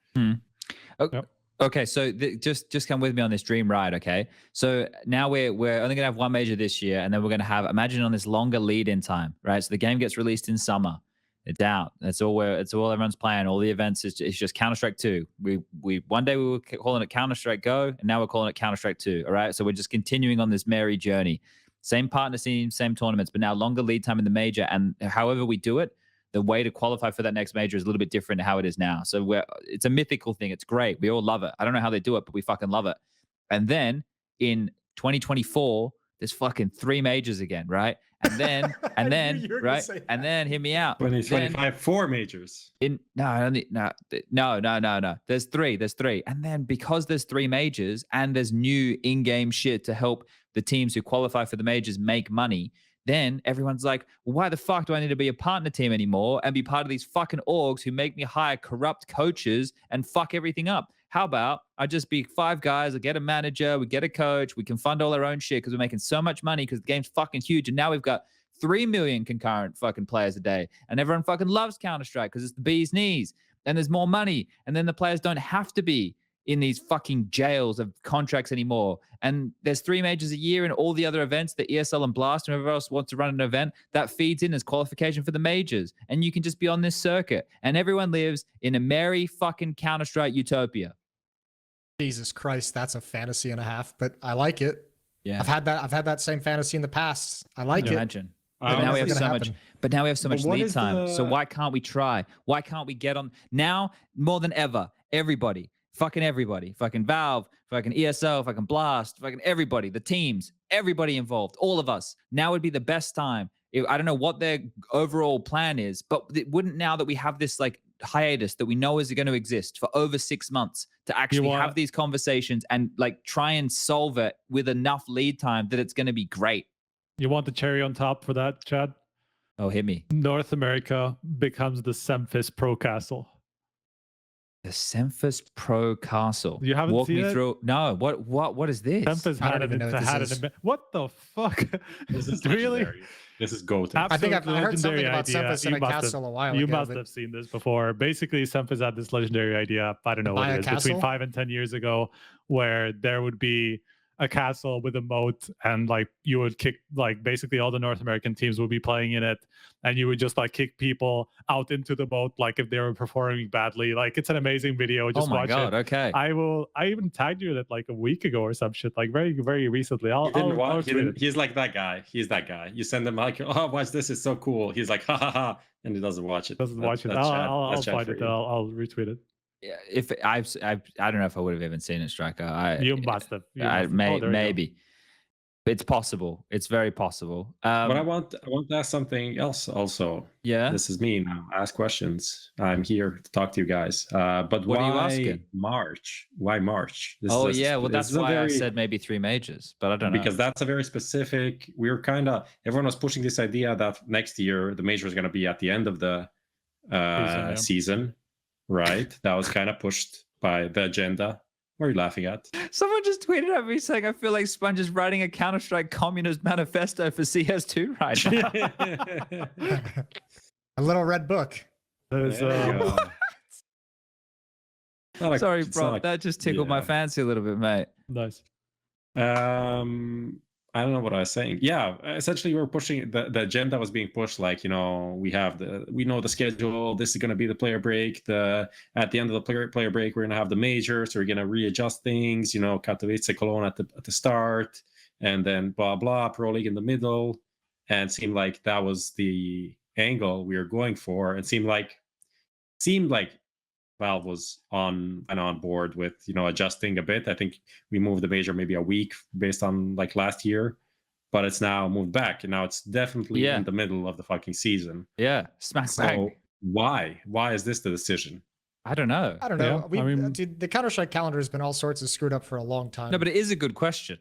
Okay. Okay, so just come with me on this dream ride, okay? So now we're only gonna have one major this year, and then we're gonna have, imagine on this longer lead-in time, right? So the game gets released in summer. It's out. It's all everyone's playing. All the events is just Counter-Strike 2. We one day we were calling it Counter-Strike Go, and now we're calling it Counter-Strike 2. All right. So we're just continuing on this merry journey. Same partner team, same tournaments, but now longer lead time in the major. And however we do it, the way to qualify for that next major is a little bit different to how it is now. So it's a mythical thing. It's great. We all love it. I don't know how they do it, but we fucking love it. And then in 2024, there's fucking 3 majors again, right? And then right? And then hear me out.
2025, 4 majors.
No. There's three. And then because there's 3 majors and there's new in-game shit to help the teams who qualify for the majors make money, then everyone's like, well, why the fuck do I need to be a partner team anymore and be part of these fucking orgs who make me hire corrupt coaches and fuck everything up? How about I just be 5 guys, I get a manager, we get a coach, we can fund all our own shit because we're making so much money because the game's fucking huge. And now we've got 3 million concurrent fucking players a day. And everyone fucking loves Counter-Strike because it's the bee's knees. And there's more money. And then the players don't have to be in these fucking jails of contracts anymore. And there's 3 majors a year and all the other events, the ESL and Blast, and whoever else wants to run an event, that feeds in as qualification for the majors. And you can just be on this circuit. And everyone lives in a merry fucking Counter-Strike utopia.
Jesus Christ, that's a fantasy and a half, but I like it.
Yeah.
I've had that same fantasy in the past. I like it.
Imagine. But now we have so much. But now we have so much lead time. So why can't we try? Why can't we get on now more than ever? Everybody, fucking Valve, fucking ESL, fucking Blast, fucking everybody, the teams, everybody involved, all of us. Now would be the best time. I don't know what their overall plan is, but it wouldn't, now that we have this like hiatus that we know is going to exist for over 6 months, to actually have these conversations and like try and solve it with enough lead time that it's going to be great.
You want the cherry on top for that, Chad?
Oh, hit me.
North America becomes the Semphis Pro Castle.
The Semphis Pro Castle.
You haven't
Walk
seen
me
it?
through. No, what is this?
Semphis had it. What the fuck?
This is
really?
legendary. This is go-to.
I think I've heard something
legendary
about
idea.
Semphis in a castle a while ago.
You must have seen this before. Basically, Semphis had this legendary idea, I don't know what it is, between 5 and 10 years ago, where there would be a castle with a moat, and like you would kick, like basically all the North American teams would be playing in it, and you would just like kick people out into the moat, like if they were performing badly. Like it's an amazing video. Just watch it.
Okay.
I even tagged you in it like a week ago or some shit, like very, very recently.
He's like that guy. He's that guy. You send him like, oh, watch this, it's so cool. He's like, ha ha ha, and he doesn't watch it.
I'll find it. I'll retweet it.
If I don't know if I would have even seen it, Striker.
You must have.
Maybe. It's possible. It's very possible.
But I want to ask something else also.
Yeah.
This is me now. Ask questions. I'm here to talk to you guys. But
what
why
are you asking?
March? Why March?
Well, that's why I said maybe 3 majors, but I don't know.
Because that's a very specific. Everyone was pushing this idea that next year the major is going to be at the end of the season. Right, that was kind of pushed by the agenda. What are you laughing at?
Someone just tweeted at me saying, I feel like SPUNJ is writing a Counter-Strike communist manifesto for CS2 right now.
A little red book.
Sorry, bro. That just tickled my fancy a little bit, mate.
Nice.
I don't know what I was saying. Yeah, essentially we're pushing the agenda was being pushed. Like, we know the schedule. This is going to be the player break. At the end of the player break, we're going to have the major. So we're going to readjust things. Katowice, Cologne at the start, and then blah blah Pro League in the middle. And it seemed like that was the angle we were going for. It seemed like Valve was on board with adjusting a bit. I think we moved the major maybe a week based on like last year, but it's now moved back, and now it's definitely in the middle of the fucking season.
Yeah, smack bang.
Why is this the decision?
I don't know.
Yeah, dude, the Counter-Strike calendar has been all sorts of screwed up for a long time.
No, but it is a good question.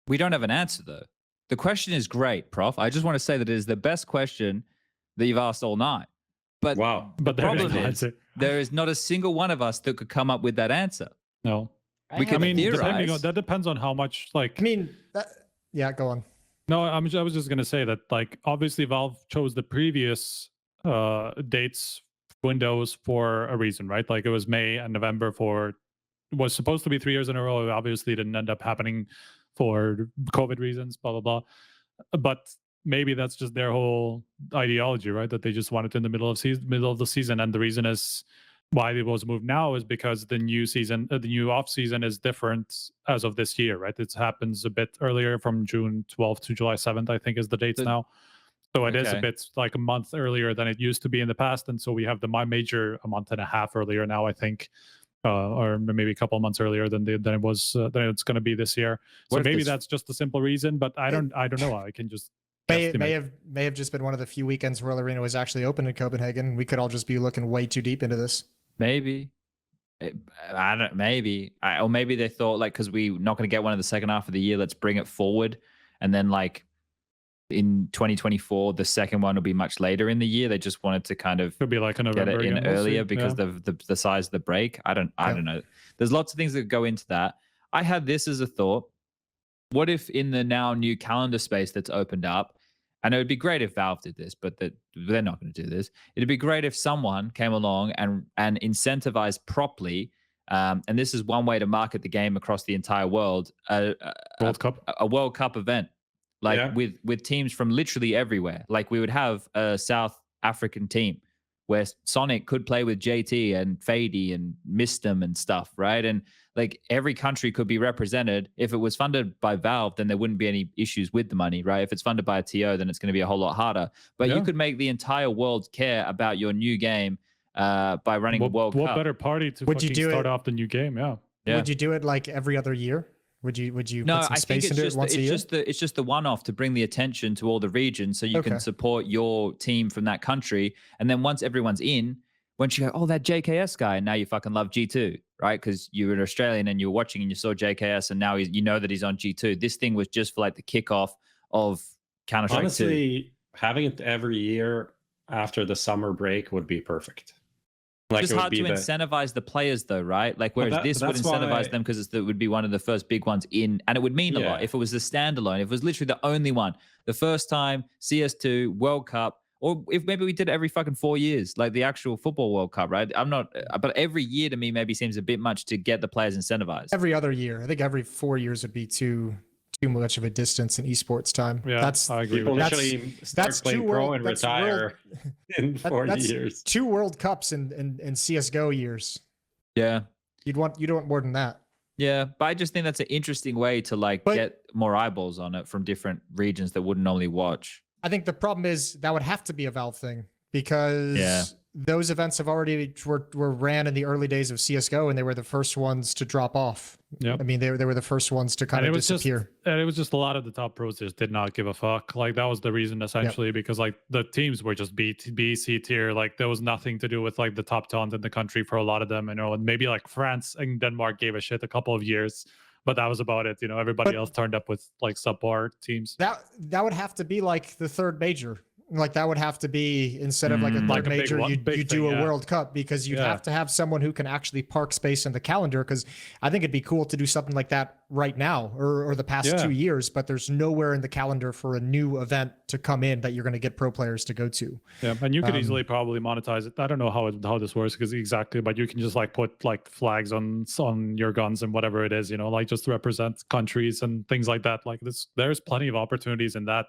We don't have an answer though. The question is great, Prof. I just want to say that it is the best question that you've asked all night. But the problem is there is not a single one of us that could come up with that answer.
No.
We can theorize.
That depends on how much, like...
yeah, go on.
No, I was just going to say that, like, obviously Valve chose the previous dates windows for a reason, right? Like, it was May and November for was supposed to be 3 years in a row. It obviously didn't end up happening for COVID reasons, blah, blah, blah. But maybe that's just their whole ideology, right? That they just want it in the middle of the season. And the reason is why it was moved now is because the new season, the new off season is different as of this year, right? It happens a bit earlier, from June 12th to July 7th, I think is the dates now. So it is a bit like a month earlier than it used to be in the past. And so we have the major a month and a half earlier now, I think, or maybe a couple of months earlier than it was, than it's going to be this year. So maybe that's just a simple reason, but I don't know. I can just
may have just been one of the few weekends where Arena was actually open in Copenhagen. We could all just be looking way too deep into this.
Maybe. I don't. Maybe. Or maybe they thought, like, because we're not going to get one in the second half of the year, let's bring it forward, and then like in 2024, the second one will be much later in the year. They just wanted to kind of
could be like
get it in earlier because of the size of the break. I don't know. There's lots of things that go into that. I had this as a thought. What if in the now new calendar space that's opened up, and it would be great if Valve did this, but they're not going to do this. It'd be great if someone came along and incentivized properly, and this is one way to market the game across the entire world, a World Cup event. Like with teams from literally everywhere. Like we would have a South African team where Sonic could play with JT and Fady and Mistem and stuff, right? And like every country could be represented. If it was funded by Valve, then there wouldn't be any issues with the money, right? If it's funded by a TO, then it's going to be a whole lot harder. But you could make the entire world care about your new game by running a World Cup.
What better party to start off the new game? Yeah.
Would you do it like every other year? Would you
no,
put some
I
space
think
into it once a year?
It's just the one-off to bring the attention to all the regions so you can support your team from that country. And then once everyone's in, once you go, oh, that JKS guy, and now you fucking love G2, right? Because you were an Australian and you were watching and you saw JKS and now you know that he's on G2. This thing was just for like the kickoff of Counter-Strike 2.
Honestly, having it every year after the summer break would be perfect. Like
it's hard to incentivize the players though, right? Like whereas this would incentivize them because it would be one of the first big ones in, and it would mean a lot if it was the standalone, if it was literally the only one, the first time CS2 World Cup, or if maybe we did it every fucking 4 years, like the actual football World Cup, right? I'm not, but every year to me maybe seems a bit much to get the players incentivized.
Every other year, I think every 4 years would be too much of a distance in esports time.
Yeah, I agree.
People literally start playing pro and retire in 4 years.
2 World Cups in CSGO years.
Yeah,
you don't want more than that.
Yeah, but I just think that's an interesting way to get more eyeballs on it from different regions that wouldn't normally watch.
I think the problem is that would have to be a Valve thing because those events have already were ran in the early days of CSGO, and they were the first ones to drop off.
Yeah,
I mean they were the first ones to kind of disappear.
And it was just a lot of the top pros just did not give a fuck. Like that was the reason essentially, because like the teams were just B, C tier. Like there was nothing to do with like the top talent in the country for a lot of them. And maybe like France and Denmark gave a shit a couple of years, but that was about it. Everybody else turned up with like subpar teams.
That would have to be like the third major. Like that would have to be, instead of like a third major, you do a World Cup, because you'd have to have someone who can actually park space in the calendar. Because I think it'd be cool to do something like that right now or the past 2 years, but there's nowhere in the calendar for a new event to come in that you're going to get pro players to go to.
Yeah, and you could easily probably monetize it. I don't know how this works exactly, but you can just like put like flags on your guns and whatever it is, like just to represent countries and things like that. Like there's plenty of opportunities in that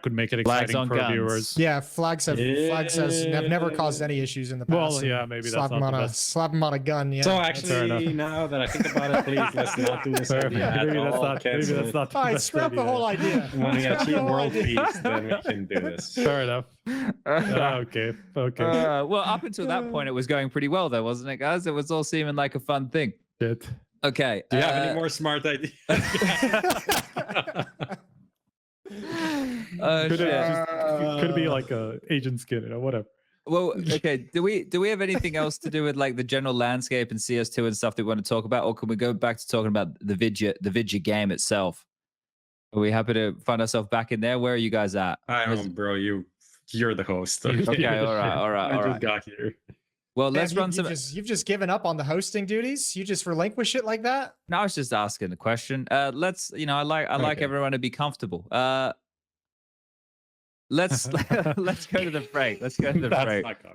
could make it exciting for viewers.
Yeah, flags have never caused any issues in the past.
Well, yeah, maybe
slap them on a gun. Yeah.
So actually, now that I think about it, please let's not do this.
Maybe that's not.
All right, scrap the whole idea.
When we achieve world peace, then we can do this.
Fair enough. Okay.
Well, up until that point, it was going pretty well, though, wasn't it, guys? It was all seeming like a fun thing.
Shit.
Okay.
Do you have any more smart ideas?
Could be like a agent skin, whatever.
Well, okay. Do we have anything else to do with like the general landscape and CS2 and stuff that we want to talk about, or can we go back to talking about the vidya game itself? Are we happy to find ourselves back in there? Where are you guys at?
I don't, bro. You're the host.
Okay, all right.
I just got here.
Well, let's run some.
You've just given up on the hosting duties. You just relinquish it like that.
No, I was just asking a question. Let's, I like everyone to be comfortable. Let's go to the break.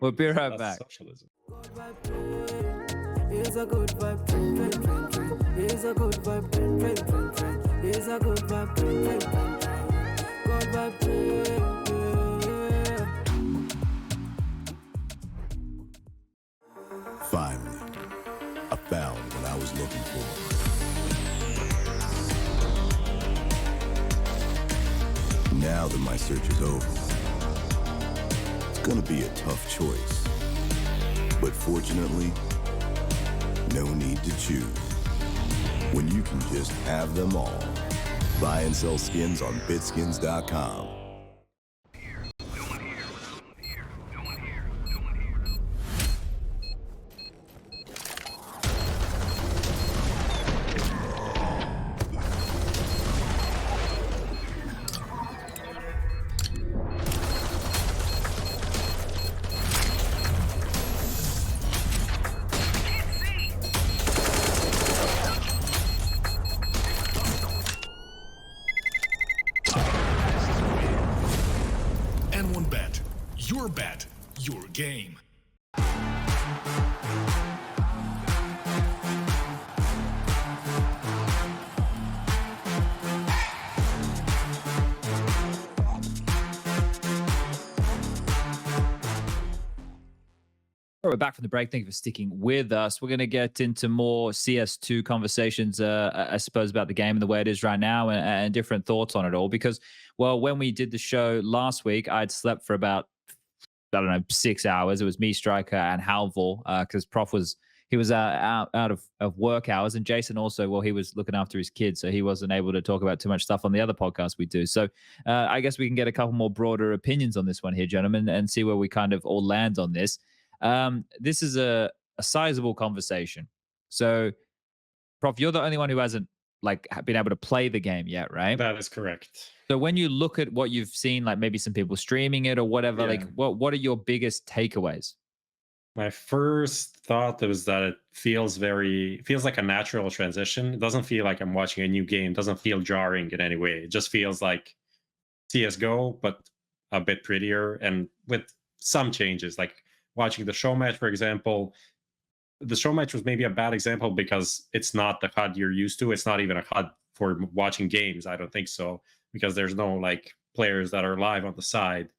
We'll be right back.
Socialism.
It's a good vibe, train, train, train, train. It's a good vibe, train, train, train, train. It's a good vibe, train, train, train, train. Good vibe, train, yeah.
Finally, I found what I was looking for. Now that my search is over, it's gonna be a tough choice. But fortunately, no need to choose. When you can just have them all. Buy and sell skins on BitSkins.com.
N1 Bet. Your bet, your game.
We're back from the break. Thank you for sticking with us. We're going to get into more CS2 conversations, I suppose, about the game and the way it is right now and different thoughts on it all. Because, well, when we did the show last week, I'd slept for about, I don't know, 6 hours. It was me, Striker, and Halvor, because Prof was out of work hours. And Jason also, well, he was looking after his kids, so he wasn't able to talk about too much stuff on the other podcast we do. So I guess we can get a couple more broader opinions on this one here, gentlemen, and see where we kind of all land on this. This is a sizable conversation. So, Prof, you're the only one who hasn't been able to play the game yet, right?
That is correct.
So when you look at what you've seen, like maybe some people streaming it or whatever,
Yeah.
like what are your biggest takeaways?
My first thought was that it feels like a natural transition. It doesn't feel like I'm watching a new game. It doesn't feel jarring in any way. It just feels like CSGO, but a bit prettier and with some changes. Like watching the show match, for example, the show match was maybe a bad example because it's not the HUD you're used to. It's not even a HUD for watching games. I don't think so, because there's no like players that are live on the side,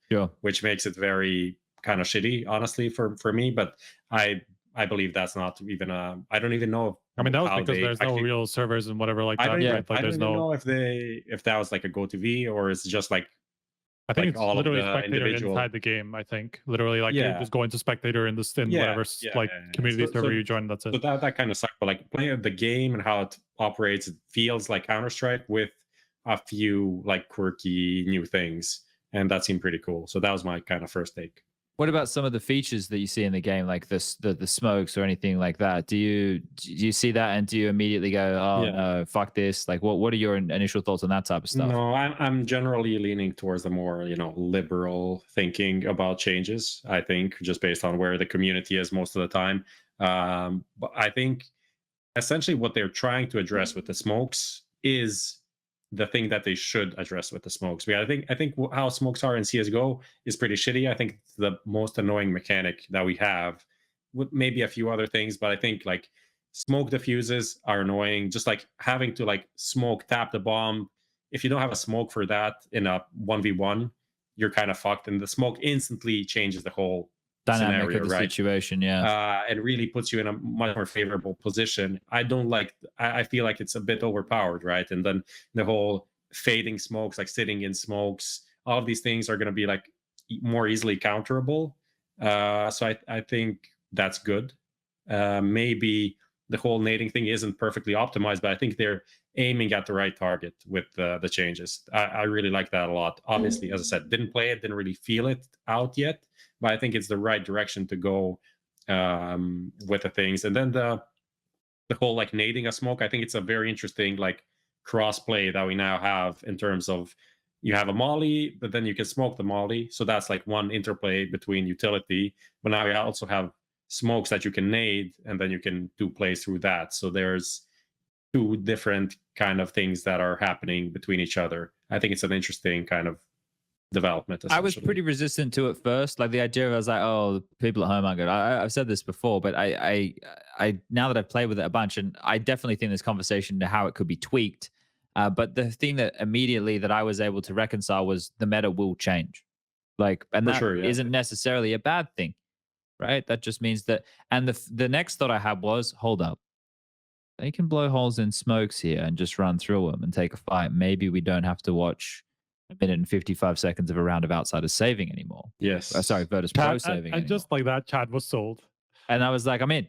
which makes it very kind of shitty, honestly, for me. But I believe that's not even I don't even know.
I mean, that was because there's no real servers and whatever like that.
I
Right? Like,
don't even know if that was like a GoTV or it's just like.
I think it's
all
literally
of the
spectator
individual
inside the game. I think literally like you just go into spectator in whatever community server you join. That's it.
So that kind of sucks. But like playing the game and how it operates, it feels like Counter-Strike with a few like quirky new things, and that seemed pretty cool. So that was my kind of first take.
What about some of the features that you see in the game, like the smokes or anything like that? Do you see that and do you immediately go, oh no, fuck this? Like, what are your initial thoughts on that type of stuff?
No, I'm generally leaning towards the more liberal thinking about changes. I think just based on where the community is most of the time. But I think essentially what they're trying to address with the smokes is the thing that they should address with the smokes. Because I think how smokes are in CSGO is pretty shitty. I think the most annoying mechanic that we have, with maybe a few other things, but I think like smoke diffuses are annoying. Just like having to like smoke tap the bomb. If you don't have a smoke for that in a 1v1, you're kind of fucked. And the smoke instantly changes the whole
dynamic
scenario,
of the situation,
and really puts you in a much more favorable position. I feel like it's a bit overpowered, right? And then the whole fading smokes, like sitting in smokes, all of these things are going to be like more easily counterable. So I think that's good. Maybe the whole nading thing isn't perfectly optimized, but I think they're aiming at the right target with the changes. I really like that a lot. Obviously, as I said, didn't play it, didn't really feel it out yet, but I think it's the right direction to go with the things. And then the whole like nading a smoke, I think it's a very interesting like cross play that we now have in terms of you have a molly, but then you can smoke the molly. So that's like one interplay between utility. But now we also have smokes that you can nade, and then you can do plays through that. So there's two different kind of things that are happening between each other. I think it's an interesting kind of development.
I was pretty resistant to it first. Like the idea of I was like, oh, people at home aren't good. I've said this before, but I now that I've played with it a bunch, and I definitely think this conversation to how it could be tweaked. But the thing that immediately that I was able to reconcile was the meta will change. Like, and that isn't necessarily a bad thing, right? That just means that. And the next thought I had was, hold up, they can blow holes in smokes here and just run through them and take a fight. Maybe we don't have to watch a minute and 55 seconds of a round of outsiders saving anymore.
Yes.
Sorry, Virtus Pro saving.
And just like that, Chad was sold.
And I was like, I'm in.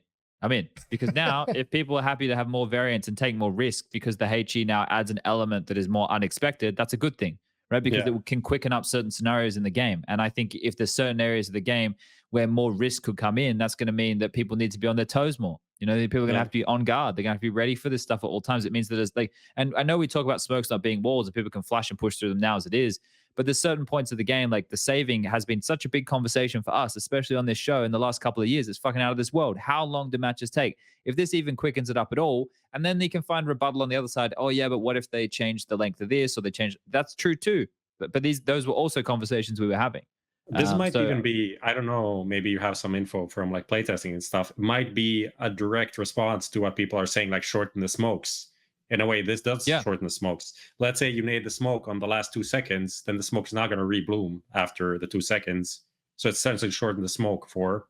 Because now if people are happy to have more variance and take more risk because the HE now adds an element that is more unexpected, that's a good thing, right? Because it can quicken up certain scenarios in the game. And I think if there's certain areas of the game where more risk could come in, that's going to mean that people need to be on their toes more. You know, people are going to have to be on guard. They're going to have to be ready for this stuff at all times. It means that there's like, and I know we talk about smokes not being walls and people can flash and push through them now as it is, but there's certain points of the game, like the saving has been such a big conversation for us, especially on this show in the last couple of years. It's fucking out of this world. How long do matches take? If this even quickens it up at all, and then they can find rebuttal on the other side. Oh yeah, but what if they change the length of this or they change? That's true too. But those were also conversations we were having.
This might even be, I don't know, maybe you have some info from like playtesting and stuff. It might be a direct response to what people are saying, like shorten the smokes. In a way, this does shorten the smokes. Let's say you need the smoke on the last 2 seconds, then the smoke is not going to rebloom after the 2 seconds. So it's essentially shorten the smoke for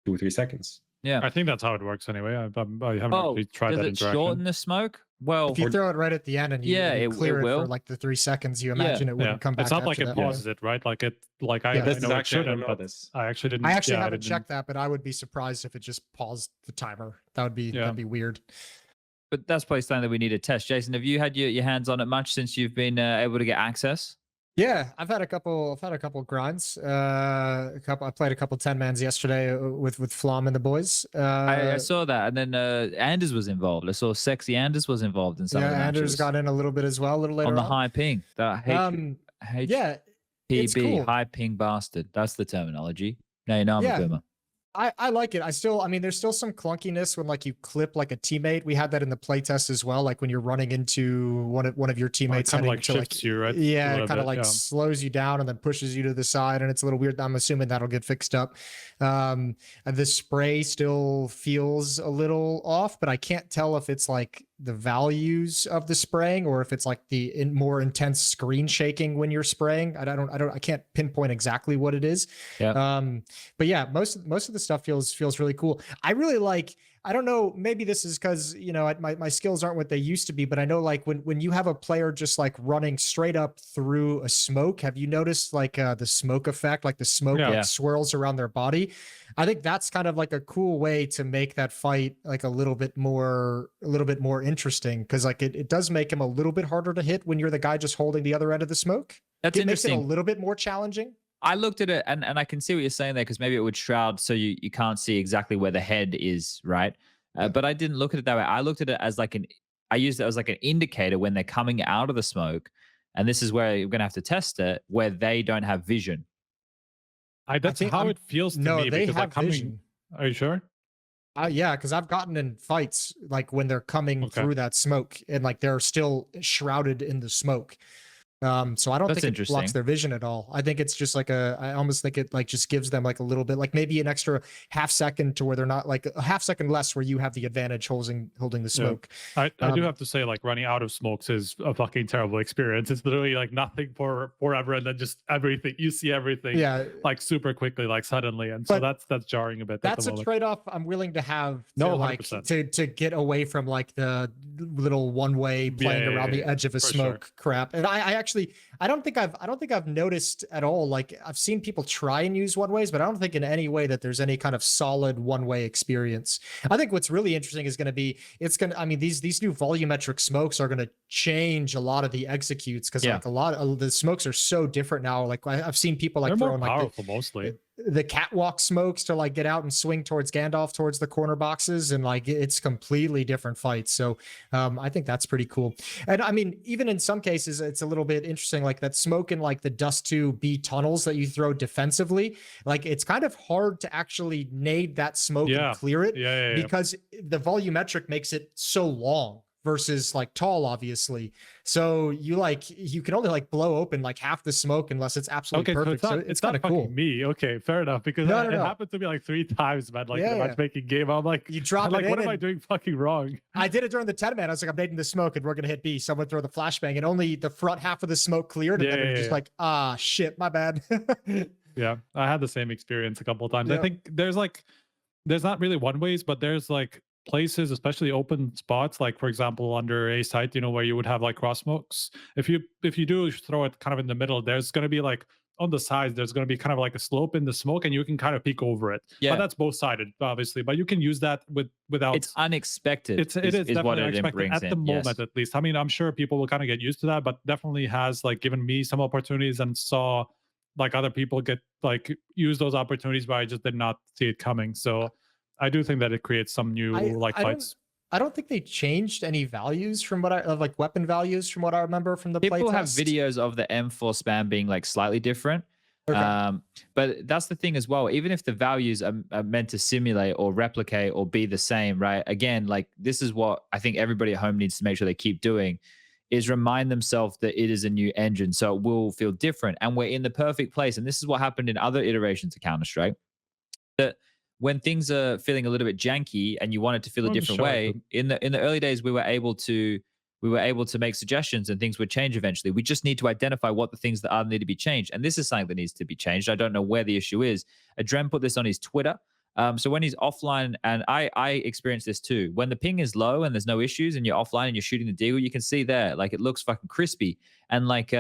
2 or 3 seconds.
Yeah, I think that's how it works anyway. I haven't really tried that interaction.
Does it shorten the smoke? Well,
if you throw it right at the end and you clear it for like the 3 seconds, you imagine it wouldn't come back.
It's not like it pauses it, right? Like it, like I
this
know
is actually,
it shouldn't, but I actually didn't.
I actually haven't checked that, but I would be surprised if it just paused the timer. That'd be weird.
But that's probably something that we need to test. Jason, have you had your hands on it much since you've been able to get access?
Yeah, I've had a couple grinds. I played a couple 10-mans yesterday with Flom and the boys.
I saw that, and then Anders was involved. I saw Sexy Anders was involved in some of the matches.
Anders got in a little bit as well, a little later
on the high ping.
It's cool.
High ping bastard. That's the terminology. Now you know I'm a boomer.
I like it. I mean, there's still some clunkiness when like you clip like a teammate. We had that in the playtest as well. Like when you're running into one of your teammates,
kind of like shifts you, right?
Yeah, it kind of like slows you down and then pushes you to the side, and it's a little weird. I'm assuming that'll get fixed up. And the spray still feels a little off, but I can't tell if it's like the values of the spraying or if it's like the more intense screen shaking when you're spraying. I can't pinpoint exactly what it is.
Yeah.
But yeah, most of the stuff feels really cool. I really like, I don't know, maybe this is because, you know, my skills aren't what they used to be, but I know like when you have a player just like running straight up through a smoke, have you noticed like the smoke effect, like the smoke like swirls around their body? I think that's kind of like a cool way to make that fight like a little bit more interesting, because like it does make him a little bit harder to hit when you're the guy just holding the other end of the smoke.
That's interesting.
Makes it a little bit more challenging.
I looked at it and I can see what you're saying there, because maybe it would shroud so you can't see exactly where the head is, right? But I didn't look at it that way. I looked at it as like I used it as like an indicator when they're coming out of the smoke. And this is where you're going to have to test it, where they don't have vision.
That's how it feels to me.
They
because
have vision.
Are you sure?
Yeah, because I've gotten in fights like when they're coming through that smoke and like they're still shrouded in the smoke. So I don't think it blocks their vision at all. I think it's just like I almost think it like just gives them like a little bit, like maybe an extra half second to where they're not, like a half second less where you have the advantage holding the smoke.
I do have to say, like, running out of smokes is a fucking terrible experience. It's literally like nothing for forever, and then just everything, you see everything like super quickly, like suddenly. And so that's jarring a bit.
That's a trade-off I'm willing to have to get away from like the little one-way playing around the edge of a smoke crap. And I don't think I've noticed at all. Like I've seen people try and use one ways, but I don't think in any way that there's any kind of solid one-way experience. I think what's really interesting is going to be, I mean, these new volumetric smokes are going to change a lot of the executes, because like a lot of the smokes are so different now. Like I've seen people like throwing like
powerful mostly
the catwalk smokes to like get out and swing towards Gandalf towards the corner boxes, and like it's completely different fights. So I think that's pretty cool. And I mean, even in some cases it's a little bit interesting, like that smoke in like the Dust 2 B tunnels that you throw defensively, like it's kind of hard to actually nade that smoke and clear it because the volumetric makes it so long. versus like tall, obviously. So you can only like blow open like half the smoke unless it's absolutely perfect. So it's kind of cool.
Me, okay, fair enough. Because
No,
it happened to me like 3 times, man. Like in the matchmaking game, I'm like,
you drop
like,
it
what
in
am I doing fucking wrong?
I did it during the 10-man. I was like, I'm nading the smoke and we're gonna hit B. Someone throw the flashbang, and only the front half of the smoke cleared, and then it's just like, ah, shit, my bad.
Yeah, I had the same experience a couple of times. I think there's not really one ways, but there's like places, especially open spots, like for example under a site, you know, where you would have like cross smokes. If you do throw it kind of in the middle, there's going to be like on the sides, there's going to be kind of like a slope in the smoke, and you can kind of peek over it. Yeah, but that's both sided, obviously. But you can use that without.
It's unexpected.
It is definitely unexpected at the moment, at least. I mean, I'm sure people will kind of get used to that, but definitely has like given me some opportunities, and saw like other people get like use those opportunities where I just did not see it coming. So I do think that it creates some new fights.
I don't think they changed any values from what like weapon values from what I remember from the
people
playtest.
Have videos of the M4 spam being like slightly different. Okay. But that's the thing as well. Even if the values are meant to simulate or replicate or be the same, right? Again, like this is what I think everybody at home needs to make sure they keep doing, is remind themselves that it is a new engine, so it will feel different. And we're in the perfect place. And this is what happened in other iterations of Counter-Strike. That when things are feeling a little bit janky and you want it to feel a different way, in the early days, we were able to make suggestions and things would change eventually. We just need to identify what the things that need to be changed. And this is something that needs to be changed. I don't know where the issue is. Adrem put this on his Twitter. So when he's offline, and I experienced this too, when the ping is low and there's no issues and you're offline and you're shooting the deagle, you can see there, like it looks fucking crispy. And like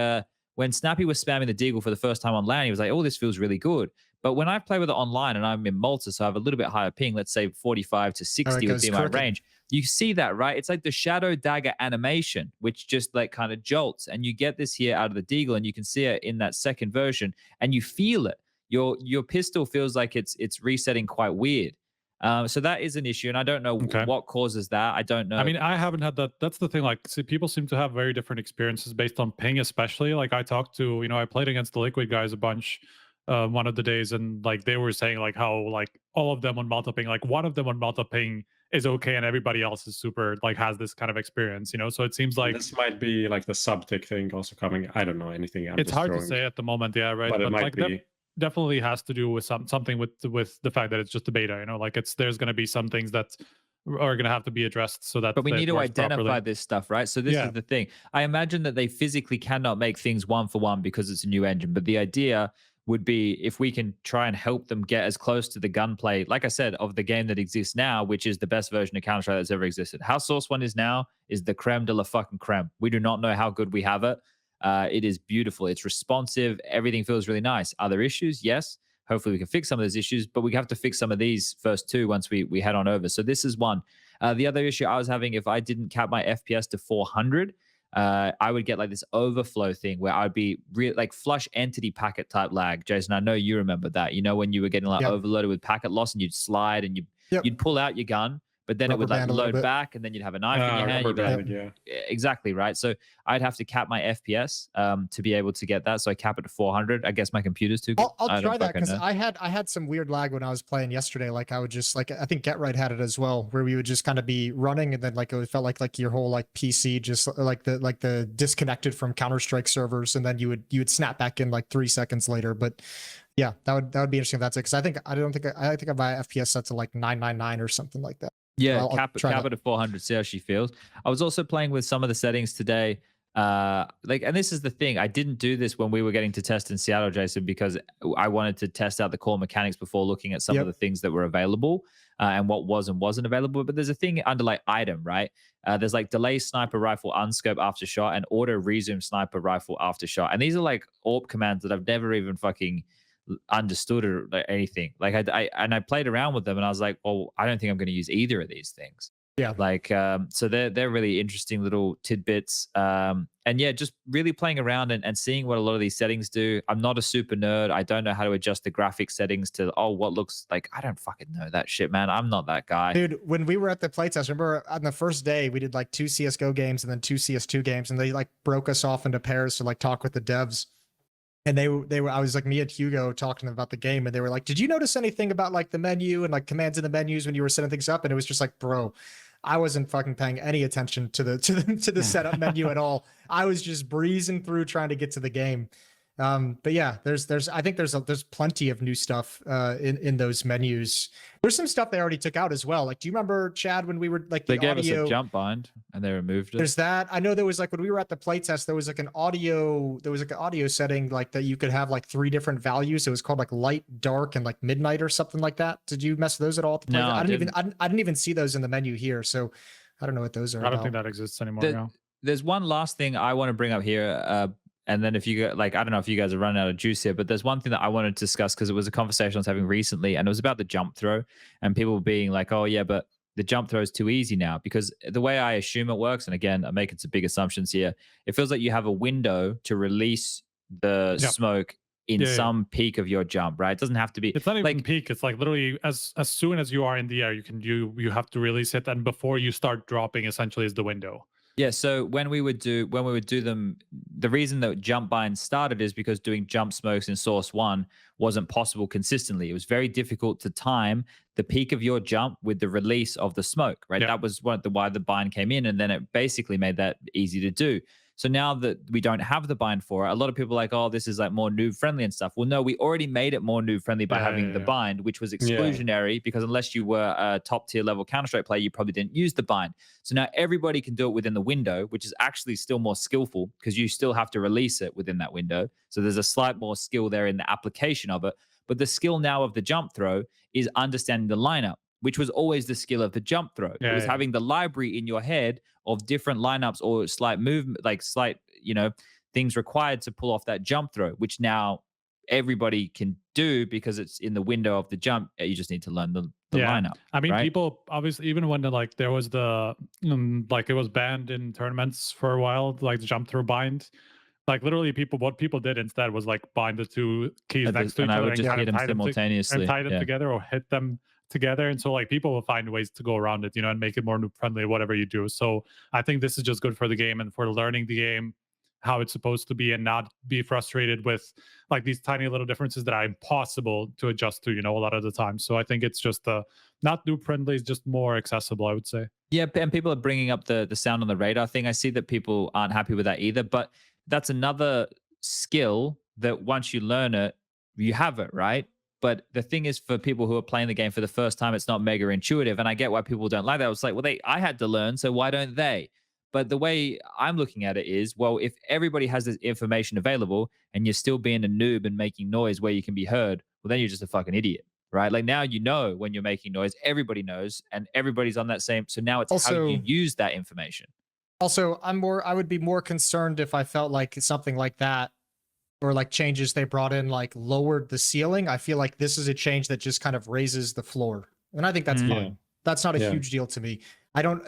when Snappy was spamming the deagle for the first time on LAN, he was like, oh, this feels really good. But when I play with it online and I'm in Malta, so I have a little bit higher ping, let's say 45 to 60 would be my range. You see that, right? It's like the shadow dagger animation, which just like kind of jolts. And you get this here out of the deagle, and you can see it in that second version, and you feel it. Your pistol feels like it's resetting quite weird. So that is an issue, and I don't know what causes that. I don't know.
I mean, I haven't had that. That's the thing. Like, see, people seem to have very different experiences based on ping, especially. Like, I talked to, I played against the Liquid guys a bunch one of the days, and like they were saying like how like all of them on multi ping, like one of them on multi ping is okay, and everybody else is super like has this kind of experience, So it seems like
this might be like the sub-tick thing also coming. I don't know anything.
It's hard to say at the moment, yeah, right.
But it might be.
Definitely has to do with something with the fact that it's just a beta, like there's going to be some things that are going to have to be addressed so that.
But we need to identify
properly.
This stuff, right? So this is the thing. I imagine that they physically cannot make things one for one because it's a new engine, but the idea would be if we can try and help them get as close to the gunplay, like I said, of the game that exists now, which is the best version of Counter-Strike that's ever existed. How Source 1 is now is the creme de la fucking creme. We do not know how good we have it. It is beautiful. It's responsive. Everything feels really nice. Are there issues? Yes. Hopefully we can fix some of those issues, but we have to fix some of these first two once we head on over. So this is one. The other issue I was having, if I didn't cap my FPS to 400, I would get like this overflow thing where I'd be like flush entity packet type lag. Jason, I know you remember that. When you were getting like overloaded with packet loss and you'd slide and you'd pull out your gun, but then it would like load back, and then you'd have a knife in your hand. Exactly, right? So I'd have to cap my FPS to be able to get that. So I cap it to 400. I guess my computer's too good.
I'll try that because I had some weird lag when I was playing yesterday. Like I would just like, I think Get Right had it as well, where we would just kind of be running, and then like it felt like your whole like PC just like the disconnected from Counter-Strike servers, and then you would snap back in like 3 seconds later. But yeah, that would be interesting if that's it, because I think my FPS set to like 999 or something like that.
Yeah, cap it at 400, see how she feels. I was also playing with some of the settings today. And this is the thing. I didn't do this when we were getting to test in Seattle, Jason, because I wanted to test out the core mechanics before looking at some of the things that were available and what was and wasn't available. But there's a thing under like item, right? There's like delay sniper rifle unscope after shot and auto resume sniper rifle after shot. And these are like AWP commands that I've never even fucking understood or anything. Like I played around with them, and I was like, well, I don't think I'm going to use either of these things.
Yeah.
Like so they're really interesting little tidbits. And yeah, just really playing around and seeing what a lot of these settings do. I'm not a super nerd. I don't know how to adjust the graphic settings to what looks like. I don't fucking know that shit, man. I'm not that guy.
Dude, when we were at the playtest, remember on the first day we did like 2 CSGO games and then 2 CS2 games, and they like broke us off into pairs to like talk with the devs. And they were, I was like, me and Hugo talking about the game, and they were like, did you notice anything about like the menu and like commands in the menus when you were setting things up? And it was just like, bro, I wasn't fucking paying any attention to the setup menu at all. I was just breezing through trying to get to the game. But yeah, I think there's plenty of new stuff in those menus. There's some stuff they already took out as well. Like, do you remember, Chad, when we were like
they gave us a jump bind and they removed it?
There's that. I know there was like when we were at the playtest, there was like an audio setting like that you could have like 3 different values. It was called like light, dark, and like midnight or something like that. Did you mess with those at all? At the
no,
I didn't even see those in the menu here. So I don't know what those are.
I don't think that exists anymore now.
There's one last thing I want to bring up here. And then if you go, like, I don't know if you guys are running out of juice here, but there's one thing that I wanted to discuss because it was a conversation I was having recently, and it was about the jump throw and people being like, oh yeah, but the jump throw is too easy now. Because the way I assume it works, and again, I'm making some big assumptions here, it feels like you have a window to release the smoke in some peak of your jump, right? It doesn't have to be.
It's not even peak. It's like literally as soon as you are in the air, you have to release it, and before you start dropping, essentially, is the window.
Yeah, so when we would do them, the reason that jump binds started is because doing jump smokes in Source 1 wasn't possible consistently. It was very difficult to time the peak of your jump with the release of the smoke, right? That was why the bind came in, and then it basically made that easy to do. So now that we don't have the bind for it, a lot of people are like, oh, this is like more noob friendly and stuff. Well, no, we already made it more noob friendly by having the bind, which was exclusionary because unless you were a top tier level Counter-Strike player, you probably didn't use the bind. So now everybody can do it within the window, which is actually still more skillful because you still have to release it within that window. So there's a slight more skill there in the application of it. But the skill now of the jump throw is understanding the lineup, which was always the skill of the jump throw. It was having the library in your head of different lineups or slight movement, like slight, things required to pull off that jump throw, which now everybody can do because it's in the window of the jump. You just need to learn the lineup.
I mean,
right?
people obviously, even when there was the like it was banned in tournaments for a while, like the jump through bind. Like literally, what people did instead was like bind the 2 keys next to each other
and hit them simultaneously
and tie them together or hit them together. And so like people will find ways to go around it, and make it more noob friendly, whatever you do. So I think this is just good for the game and for learning the game, how it's supposed to be, and not be frustrated with like these tiny little differences that are impossible to adjust to, a lot of the time. So I think it's just not noob friendly, it's just more accessible, I would say.
Yeah, and people are bringing up the sound on the radar thing. I see that people aren't happy with that either, but that's another skill that once you learn it, you have it, right? But the thing is, for people who are playing the game for the first time, it's not mega intuitive. And I get why people don't like that. It's like, well, I had to learn, so why don't they? But the way I'm looking at it is, well, if everybody has this information available and you're still being a noob and making noise where you can be heard, well, then you're just a fucking idiot, right? Like now when you're making noise, everybody knows, and everybody's on that same. So now it's also, how you use that information.
Also, I would be more concerned if I felt like something like that, or like changes they brought in like lowered the ceiling. I feel like this is a change that just kind of raises the floor, and I think that's fine. That's not a huge deal to me.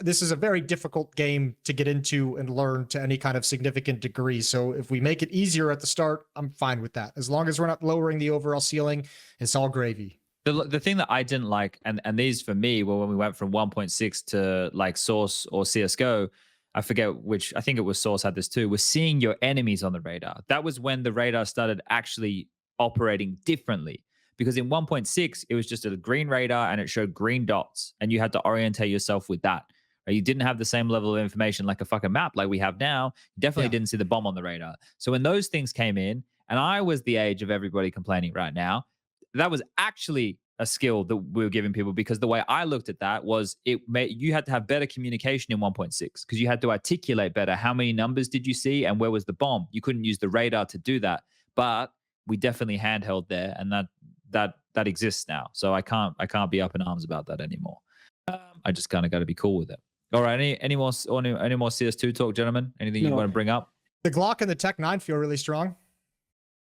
This is a very difficult game to get into and learn to any kind of significant degree. So if we make it easier at the start, I'm fine with that. As long as we're not lowering the overall ceiling, it's all gravy.
The thing that I didn't like, and these for me were when we went from 1.6 to like Source or CSGO, I forget which, I think it was Source had this too, was seeing your enemies on the radar. That was when the radar started actually operating differently. Because in 1.6, it was just a green radar and it showed green dots, and you had to orientate yourself with that. You didn't have the same level of information like a fucking map like we have now. You definitely didn't see the bomb on the radar. So when those things came in, and I was the age of everybody complaining right now, that was actually a skill that we were giving people, because the way I looked at that was you had to have better communication in 1.6 because you had to articulate better. How many numbers did you see and where was the bomb? You couldn't use the radar to do that, but we definitely handheld there, and that exists now. So I can't be up in arms about that anymore. I just kind of got to be cool with it. All right, any more CS2 talk, gentlemen? Anything you want to bring up?
The Glock and the Tech 9 feel really strong.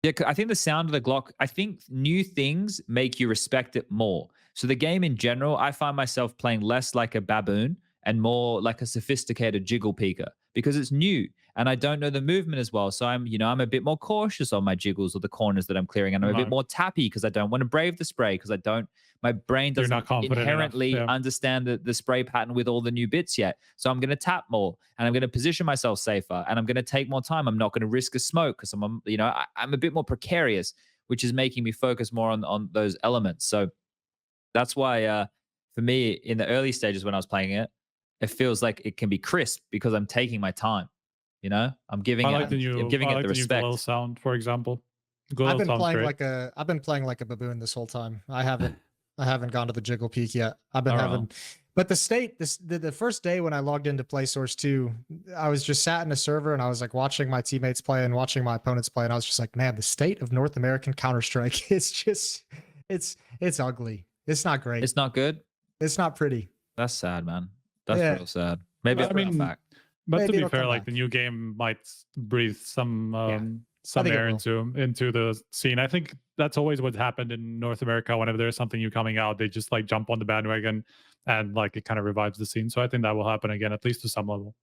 Yeah, I think the sound of the Glock, I think new things make you respect it more. So the game in general, I find myself playing less like a baboon and more like a sophisticated jiggle peeker because it's new and I don't know the movement as well. So I'm a bit more cautious on my jiggles or the corners that I'm clearing. And I'm a bit more tappy because I don't want to brave the spray because my brain doesn't inherently understand the spray pattern with all the new bits yet. So I'm going to tap more and I'm going to position myself safer and I'm going to take more time. I'm not going to risk a smoke because I'm a bit more precarious, which is making me focus more on those elements. So that's why for me in the early stages when I was playing it, it feels like it can be crisp because I'm taking my time. You know, I'm giving
I
it,
like the new,
I'm giving
I
it
like
the
the new
respect.
Galil sound, for example.
I've
Galil
been
sounds
playing
great.
I've been playing like a baboon this whole time. I haven't gone to the jiggle peak yet. I've been having, but the first day when I logged into Play Source 2, I was just sat in a server and I was like watching my teammates play and watching my opponents play, and I was just like, man, the state of North American Counter-Strike is just, it's ugly. It's not great.
It's not good.
It's not pretty.
That's sad, man. That's
Yeah.
real sad. Maybe
I mean,
fact.
but
Maybe
to be
it'll
fair,
come
like
back.
the new game might breathe some
think it
air
will.
into the scene. I think that's always what's happened in North America. Whenever there's something new coming out, they just like jump on the bandwagon, and like it kind of revives the scene. So I think that will happen again, at least to some level.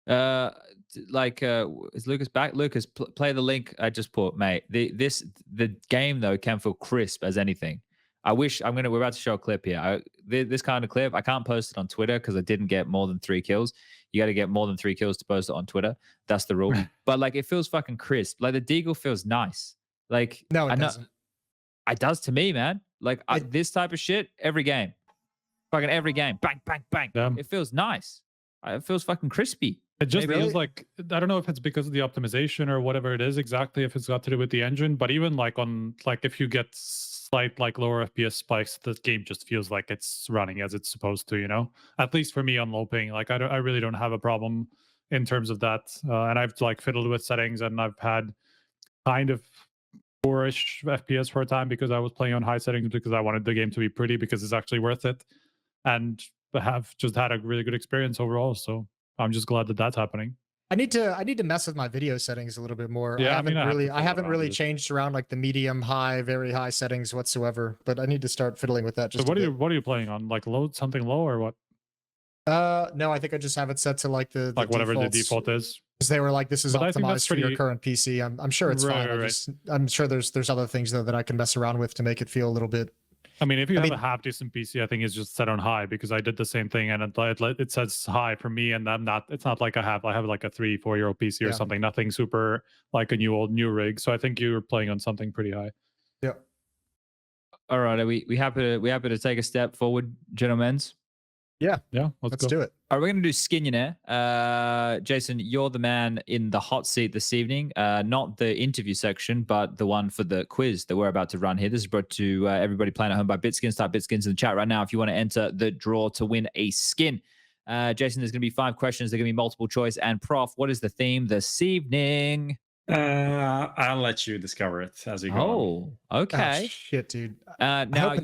Is Lucas back? Lucas, play the link I just put, mate. The game though can feel crisp as anything. I wish we're about to show a clip here. This kind of clip, I can't post it on Twitter because I didn't get more than 3 kills. You got to get more than 3 kills to post it on Twitter. That's the rule. But like, it feels fucking crisp. Like the deagle feels nice. Like
No, it
I know,
doesn't.
it does to me, man. Like this type of shit, every game, fucking every game, bang, bang, bang.
Yeah.
It feels nice. It feels fucking crispy.
It just
Maybe-
feels like, I don't know if it's because of the optimization or whatever it is exactly, if it's got to do with the engine, but even like on, like if you get slight like lower FPS spikes, the game just feels like it's running as it's supposed to, you know? At least for me on low ping, like I really don't have a problem in terms of that. And I've like fiddled with settings, and I've had kind of 4-ish FPS for a time because I was playing on high settings because I wanted the game to be pretty, because it's actually worth it. And I have just had a really good experience overall. So I'm just glad that that's happening.
I need to mess with my video settings a little bit more.
Yeah,
I haven't really changed around like the medium, high, very high settings whatsoever, but I need to start fiddling with that. Just
so what are you playing on? Like something low or what?
No, I think I just have it set to like the
Like whatever the
defaults,
default is.
because they were like, this is
But I think that's
optimized for your
pretty-
current PC. I'm sure it's fine.
Right.
I'm sure there's other things though that I can mess around with to make it feel a little bit.
I mean, if you have a half decent PC, I think it's just set on high, because I did the same thing and it says high for me, and it's not like I have like a 3-4 year old PC or something, nothing super like a new rig. So I think you're playing on something pretty high.
Yeah.
All right, are we happy to take a step forward, gentlemen?
Yeah.
Let's
do it.
All right, we're going to do Skinionaire. Jason, you're the man in the hot seat this evening. Not the interview section, but the one for the quiz that we're about to run here. This is brought to everybody playing at home by BitSkins. Type BitSkins in the chat right now if you want to enter the draw to win a skin. Jason, there's going to be 5 questions. They're going to be multiple choice. And Prof, what is the theme this evening?
I'll let you discover it as you go.
Oh, okay.
Oh, shit, dude.
Now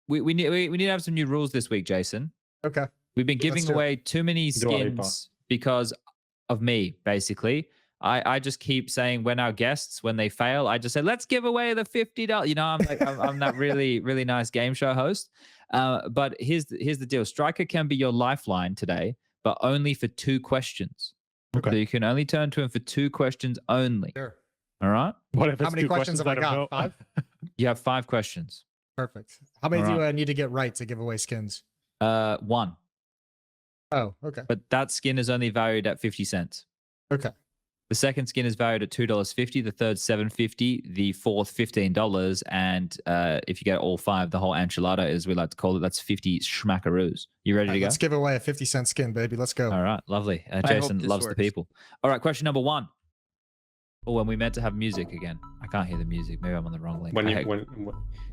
we need to have some new rules this week, Jason.
Okay.
We've been giving away too many skins because of me, basically. I just keep saying when our guests, when they fail, I just say, let's give away the $50. You know, I'm that really, really nice game show host. But here's the deal. Striker can be your lifeline today, but only for 2 questions.
Okay.
So you can only turn to him for 2 questions only.
Sure.
All right?
What if it's
How many
2
questions have I
don't
got?
know?
5?
You have 5 questions.
Perfect. How many
All
do
right.
I need to get right to give away skins?
1.
Oh, okay.
But that skin is only valued at 50 cents.
Okay.
The second skin is valued at $2.50. The third $7.50. The fourth $15. And if you get all 5, the whole enchilada, as we like to call it, that's 50 schmackaroos. You ready to go?
Let's give away a 50-cent skin, baby. Let's go.
All right, lovely.
hope
Jason
this
loves the
works.
people. All right, question number 1. Oh, and we meant to have music again. I can't hear the music. Maybe I'm on the wrong link.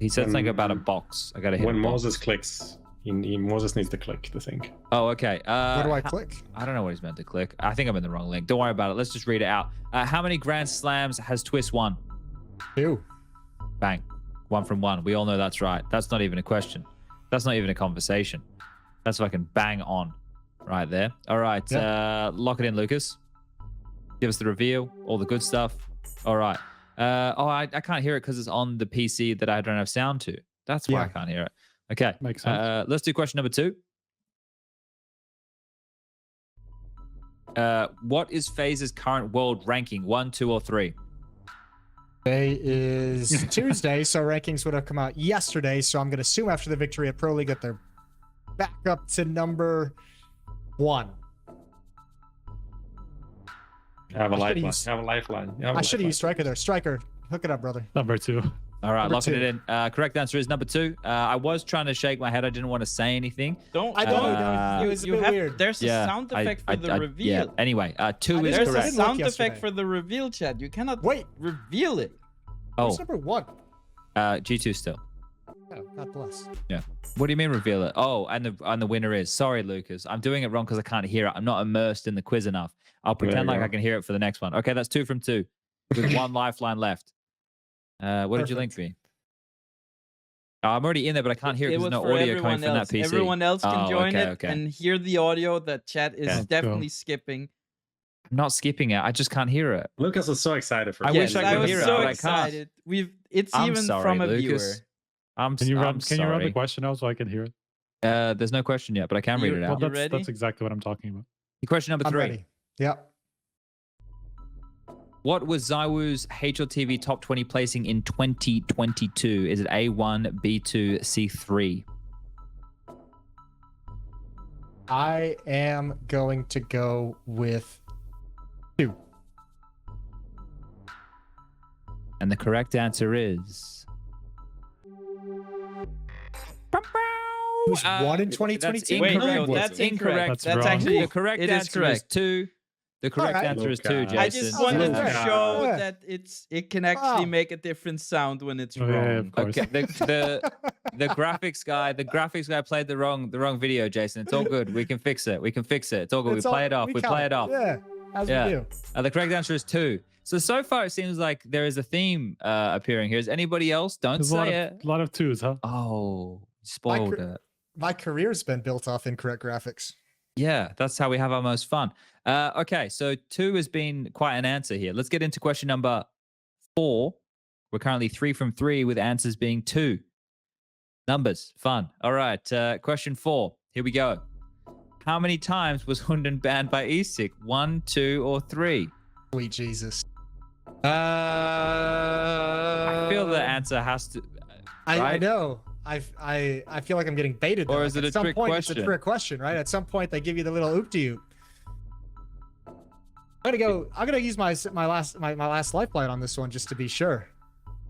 He said something about a box. I gotta hit
when
a box.
Moses clicks, Moses needs to click the thing.
Oh, okay.
Where do I click?
I don't know what he's meant to click. I think I'm in the wrong link. Don't worry about it. Let's just read it out. How many Grand Slams has Twistzz won?
2.
Bang. 1 from 1. We all know that's right. That's not even a question. That's not even a conversation. That's fucking bang on right there. All right.
Yeah.
Lock it in, Lucas. Give us the reveal, all the good stuff. All right. I can't hear it because it's on the PC that I don't have sound to. That's why I can't hear it. Okay.
Makes sense.
Let's do question number 2. What is FaZe's current world ranking? 1, 2, or 3?
Today is Tuesday, so rankings would have come out yesterday. So I'm going to assume after the victory at Pro League that they're back up to number 1.
Have a lifeline. Have a lifeline.
I should have used Striker there. Striker, hook it up, brother.
Number 2.
All right,
Number
locking
two.
it in. Correct answer is number 2. I was trying to shake my head. I didn't want to say anything.
Don't.
I know,
Uh,
it was a bit weird.
There's a sound effect for the reveal.
Yeah. Anyway, 2 is
There's a
correct.
didn't look
sound
yesterday.
effect for the reveal, Chad. You cannot
Wait.
reveal it.
What's
Oh,
number 1?
G2 still.
Oh, God bless.
Yeah. What do you mean reveal it? Oh, and the winner is. Sorry, Lucas. I'm doing it wrong because I can't hear it. I'm not immersed in the quiz enough. I'll pretend like I can hear it for the next one. Okay, that's 2 from 2 with 1 lifeline left. What did you link me? Oh, I'm already in there, but I can't hear it because there's no
for
audio coming
everyone
from
else.
that PC.
Everyone else can
Oh,
join
okay,
it
okay.
and hear the audio that Chad is
Okay.
definitely skipping.
I'm not skipping it. I just can't hear it.
Lucas was so excited for
I
this.
wish I could
was
hear it,
so
but I can't.
excited. It's
I'm
even
sorry,
from a
Lucas.
viewer.
Can you run the
sorry.
question out so I can hear it?
There's no question yet, but I can read it
Well,
out.
You
that's
ready?
exactly what I'm talking about.
Question number
I'm
3.
ready. Yeah.
What was ZywOo's HLTV top 20 placing in 2022? Is it A1, B2, C3?
I am going to go with 2.
And the correct answer is...
It was 1 in 2022?
That's
Wait,
incorrect.
no, that's incorrect.
That's
That's
wrong.
actually
The correct
it is
answer is
correct.
2. The correct
Alright.
answer is 2,
Lucas.
Jason.
I just wanted to
Lucas.
show
Yeah.
that it can actually
Wow.
make a different sound when it's
Oh, yeah,
wrong.
of course.
Okay, the graphics guy played the wrong video, Jason. It's all good. We can fix it. It's all good.
It's
we
all-
play it off. We
count
play it off.
Yeah, as
Yeah.
we do.
The correct answer is 2. So far it seems like there is a theme appearing here. Is anybody else? Don't
There's
say it.
a lot of 2s, huh?
Oh, spoiled
cr-
it.
My career's been built off incorrect graphics.
Yeah, that's how we have our most fun. Okay, so 2 has been quite an answer here. Let's get into question number 4. We're currently 3 from 3 with answers being 2. Numbers, fun. All right, question 4. Here we go. How many times was HUNDEN banned by ESIC? 1, 2, or 3?
Sweet Jesus.
I feel the answer has to.
I
right?
know. I feel like I'm getting baited.
Or
though.
is
Like,
it
at
a
some
trick
point, It's
question?
a trick question, right? At some point, they give you the little oop to you. I'm gonna use my last lifeline on this one just to be sure.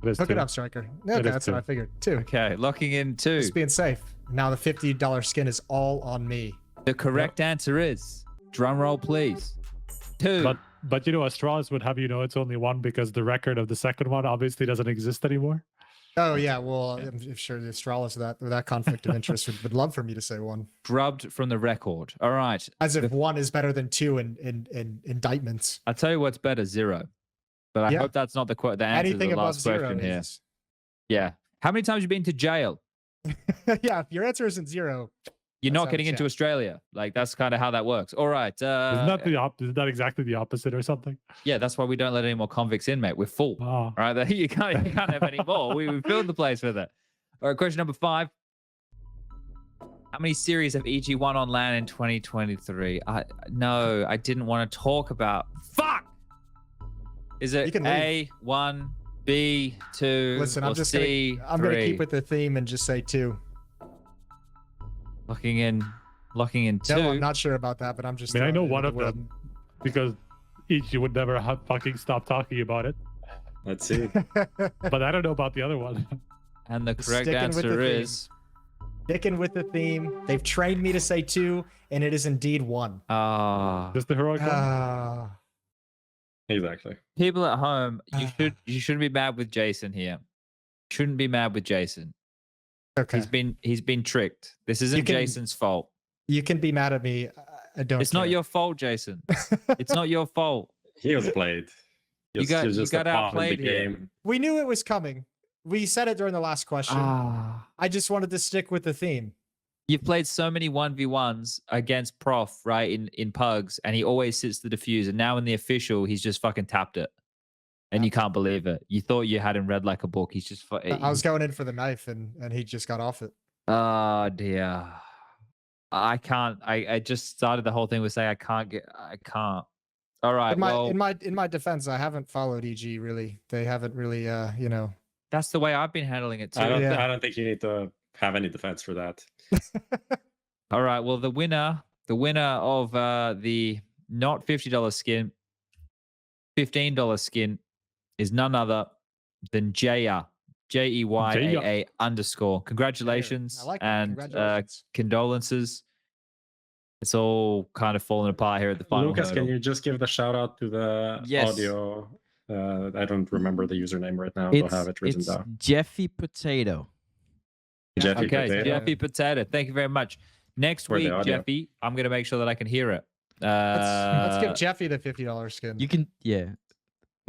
It is
Hook
2.
it up, striker. Okay,
is
that's what
2.
I figured. 2.
Okay, locking in 2.
Just being safe. Now the $50 skin is all on me.
The correct answer is, drum roll please, 2.
But you know, Astralis would have you know it's only 1 because the record of the second one obviously doesn't exist anymore.
Oh yeah, well, I'm sure the Astralis with that conflict of interest would love for me to say 1.
Drubbed from the record. All right.
As if 1 is better than 2 in indictments.
I'll tell you what's better, 0. But I
Yeah.
hope that's not the answer
Anything
to the
above
last
0
question here.
is.
Yeah. How many times have you been to jail?
Yeah, if your answer isn't 0,
You're
Let's
not
have a
getting into
chat.
Australia. Like, that's kind of how that works. All right.
Isn't that exactly the opposite or something?
Yeah, that's why we don't let any more convicts in, mate. We're full.
Oh.
All right. You can't have any more. We filled the place with it. All right. Question number 5. How many series have EG won on LAN in 2023? No, I didn't want to talk about. Fuck! Is
You
it
can leave.
A1, B2,
listen,
or
I'm just
C3?
gonna keep with the theme and just say 2.
Locking in 2.
No, I'm not sure about that, but I'm just.
I mean, I
throwing
know
it
one
into
of
the
them because each you would never fucking stop talking about it.
Let's see.
world.
But I don't know about the other one.
And the correct
Sticking with the
answer
theme.
is
Sticking with the theme. They've trained me to say 2, and it is indeed 1.
Just the heroic one.
Exactly.
people at home. You shouldn't be mad with Jason here. Shouldn't be mad with Jason.
Okay.
He's been tricked. This isn't
can-
Jason's fault.
You can be mad at me. I don't.
It's not your fault, Jason. It's not your fault.
He was played.
You got
a pawn in
outplayed
the
here.
game.
We knew it was coming. We said it during the last question. I just wanted to stick with the theme.
You've played so many 1v1s against Prof, right, in Pugs, and he always sits the defuse. And now in the official, he's just fucking tapped it. And you can't believe it. You thought you had him read like a book. He's just...
I was going in for the knife, and he just got off it.
Oh, dear. I can't. I just started the whole thing with saying I can't. All right,
In my defense, I haven't followed EG really. They haven't really,
that's the way I've been handling it too.
I
Yeah.
don't think you need to have any defense for that.
All right. Well, the winner of the not $50 skin, $15 skin is none other than Jaya. JEYAA_. Congratulations.
I like it.
And
Congratulations.
condolences. It's all kind of falling apart here at the final.
Lucas,
hurdle.
can you just give the shout out to the audio? I don't remember the username right now. I don't have it written down.
Jeffy Potato.
Jeffy
Okay,
Potato.
Jeffy Potato. Thank you very much. Next
For the
week,
audio.
Jeffy, I'm going to make sure that I can hear it.
Let's give Jeffy the $50 skin.
You can, yeah.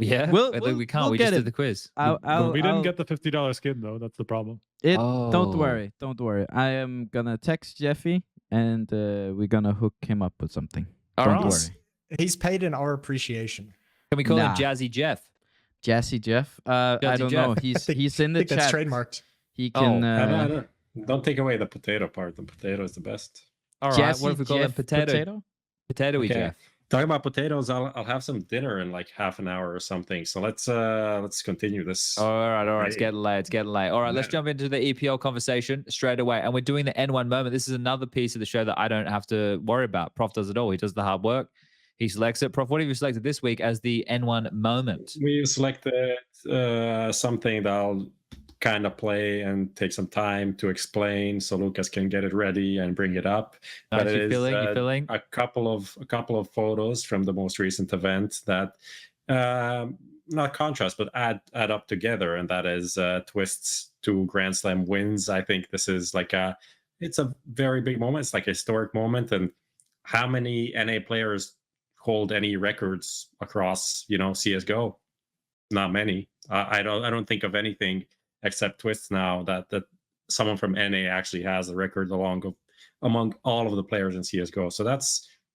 Yeah, we can't.
we'll
we
get
just
it.
did the quiz.
We didn't get the $50 skin though. That's the problem.
Don't worry. Don't worry. I am gonna text Jeffy and we're gonna hook him up with something. Don't worry.
He's paid in our appreciation.
Can we call him Jazzy Jeff?
Jazzy Jeff? I don't know. He's in the chat.
That's trademarked.
He can.
Don't take away the potato part. The potato is the best.
All right. What if we call him Potato? Potato-y
Okay.
Jeff.
Talking about potatoes, I'll have some dinner in like half an hour or something. So let's continue this.
All right. It's getting late. All right, let's jump into the EPL conversation straight away. And we're doing the N1 moment. This is another piece of the show that I don't have to worry about. Prof does it all. He does the hard work. He selects it. Prof, what have you selected this week as the N1 moment?
We selected something that I'll kind of play and take some time to explain so Lucas can get it ready and bring it up.
Nice.
But it
You
is
feeling?
a couple of photos from the most recent event that not contrast but add up together, and that is Twistzz 2 Grand Slam wins. I think this is it's a very big moment. It's like a historic moment. And how many NA players hold any records across CSGO? Not many. I don't think of anything except Twistzz now that someone from NA actually has a record among all of the players in CSGO. So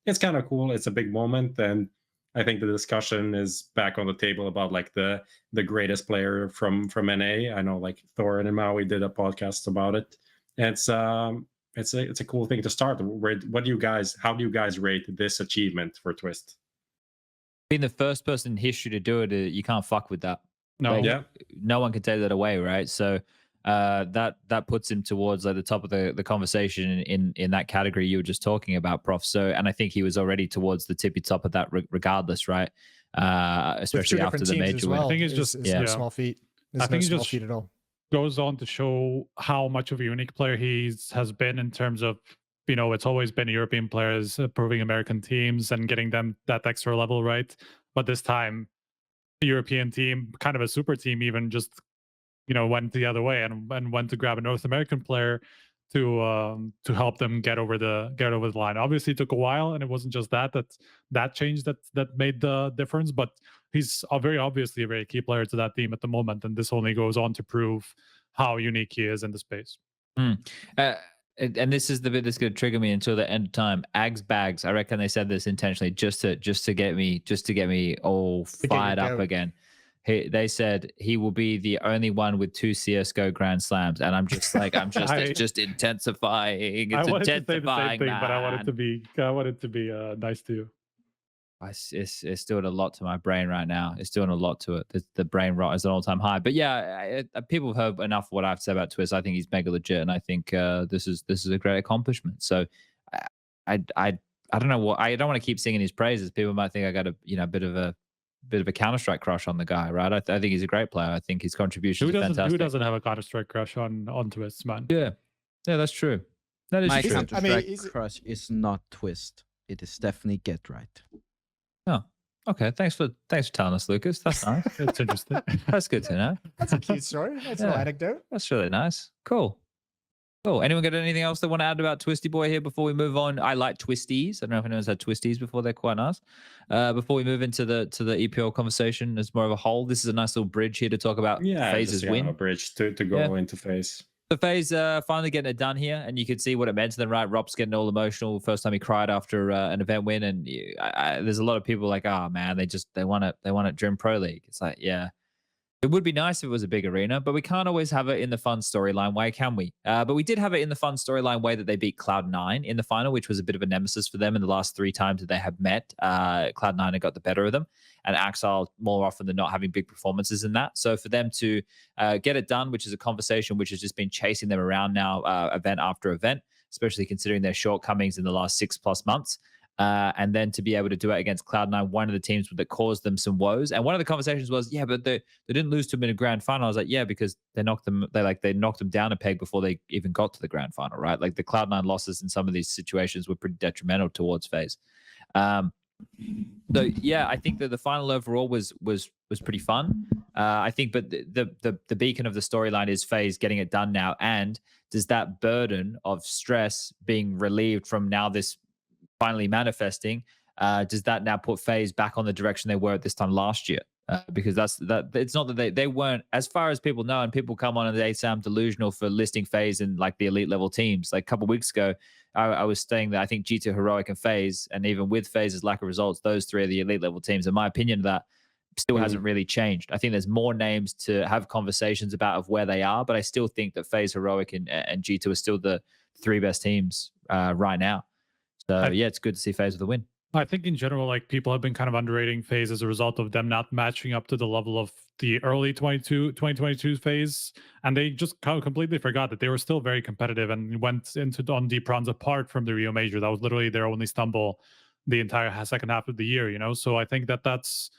it's kind of cool. It's a big moment, and I think the discussion is back on the table about like the greatest player from NA. I know like Thor and Maui did a podcast about it. And it's a cool thing to start. How do you guys rate this achievement for Twistzz?
Being the first person in history to do it, you can't fuck with that.
No,
No one can take that away, right? So that puts him towards like the top of the conversation in that category you were just talking about, Prof. So, and I think he was already towards the tippy top of that regardless, right? Especially after the major win.
I think it's just
no small feat.
I think
no
it's
small
just
feat at all.
Goes on to show how much of a unique player he has been in terms of, it's always been European players proving American teams and getting them that extra level, right? But this time, the European team, kind of a super team, even just went the other way and went to grab a North American player to help them get over the line. Obviously, it took a while, and it wasn't just that change that made the difference. But he's very obviously a very key player to that team at the moment, and this only goes on to prove how unique he is in the space.
And this is the bit that's going to trigger me until the end of time. Ags bags. I reckon they said this intentionally just to get me all fired up again. They said he will be the only one with 2 CSGO Grand Slams, and I'm just like, it's just intensifying. It's
I wanted
intensifying,
to say the same thing,
man.
but I wanted to be nice to you.
It's doing a lot to my brain right now. It's doing a lot to it. The brain rot is an all-time high. But yeah, people have heard enough of what I have to say about Twistzz. I think he's mega legit, and I think this is a great accomplishment. So I don't know what I don't want to keep singing his praises. People might think I got a bit of a Counter-Strike crush on the guy, right? I think he's a great player. I think his contribution is fantastic.
Who doesn't have a Counter-Strike crush on Twistzz, man?
Yeah, that's true. That is
My
true.
Counter-Strike crush is not Twistzz. It is definitely Get Right.
Oh, okay. Thanks for telling us, Lucas. That's nice.
It's interesting.
That's good to know.
That's a cute story. That's an anecdote.
That's really nice. Cool. Anyone got anything else they want to add about Twisty Boy here before we move on? I like Twisties. I don't know if anyone's had Twisties before. They're quite nice. Before we move into the EPL conversation as more of a whole, this is a nice little bridge here to talk about FaZe's win.
A bridge to go into FaZe.
The FaZe finally getting it done here, and you could see what it meant to them, right? Ropz getting all emotional. First time he cried after an event win, and there's a lot of people like, oh man, they want it during Pro League. It's like, yeah, it would be nice if it was a big arena, but we can't always have it in the fun storyline way, can we? But we did have it in the fun storyline way that they beat Cloud9 in the final, which was a bit of a nemesis for them in the last 3 times that they have met. Cloud9 had got the better of them, and Axile more often than not having big performances in that. So for them to get it done, which is a conversation which has just been chasing them around now, event after event, especially considering their shortcomings in the last 6+ months. and then to be able to do it against Cloud9, one of the teams that caused them some woes. And one of the conversations was, yeah, but they didn't lose to them in a grand final. I was like, yeah, because they knocked them down a peg before they even got to the grand final, right? Like the Cloud9 losses in some of these situations were pretty detrimental towards FaZe. So yeah, I think that the final overall was pretty fun. I think, but the beacon of the storyline is FaZe getting it done now, and does that burden of stress being relieved from now this finally manifesting, does that now put FaZe back on the direction they were at this time last year? Because it's not that they weren't, as far as people know, and people come on and they say I'm delusional for listing FaZe in like the elite level teams. Like a couple of weeks ago, I was saying that I think G2, Heroic, and FaZe, and even with FaZe's lack of results, those three are the elite level teams. In my opinion, that still hasn't really changed. I think there's more names to have conversations about of where they are, but I still think that FaZe, Heroic, and G2 are still the three best teams right now. So yeah, it's good to see FaZe with a win.
I think in general, like people have been kind of underrating FaZe as a result of them not matching up to the level of the early 2022 FaZe, and they just kind of completely forgot that they were still very competitive and went into on deep runs apart from the Rio Major. That was literally their only stumble the entire second half of the year, you know. So I think that that's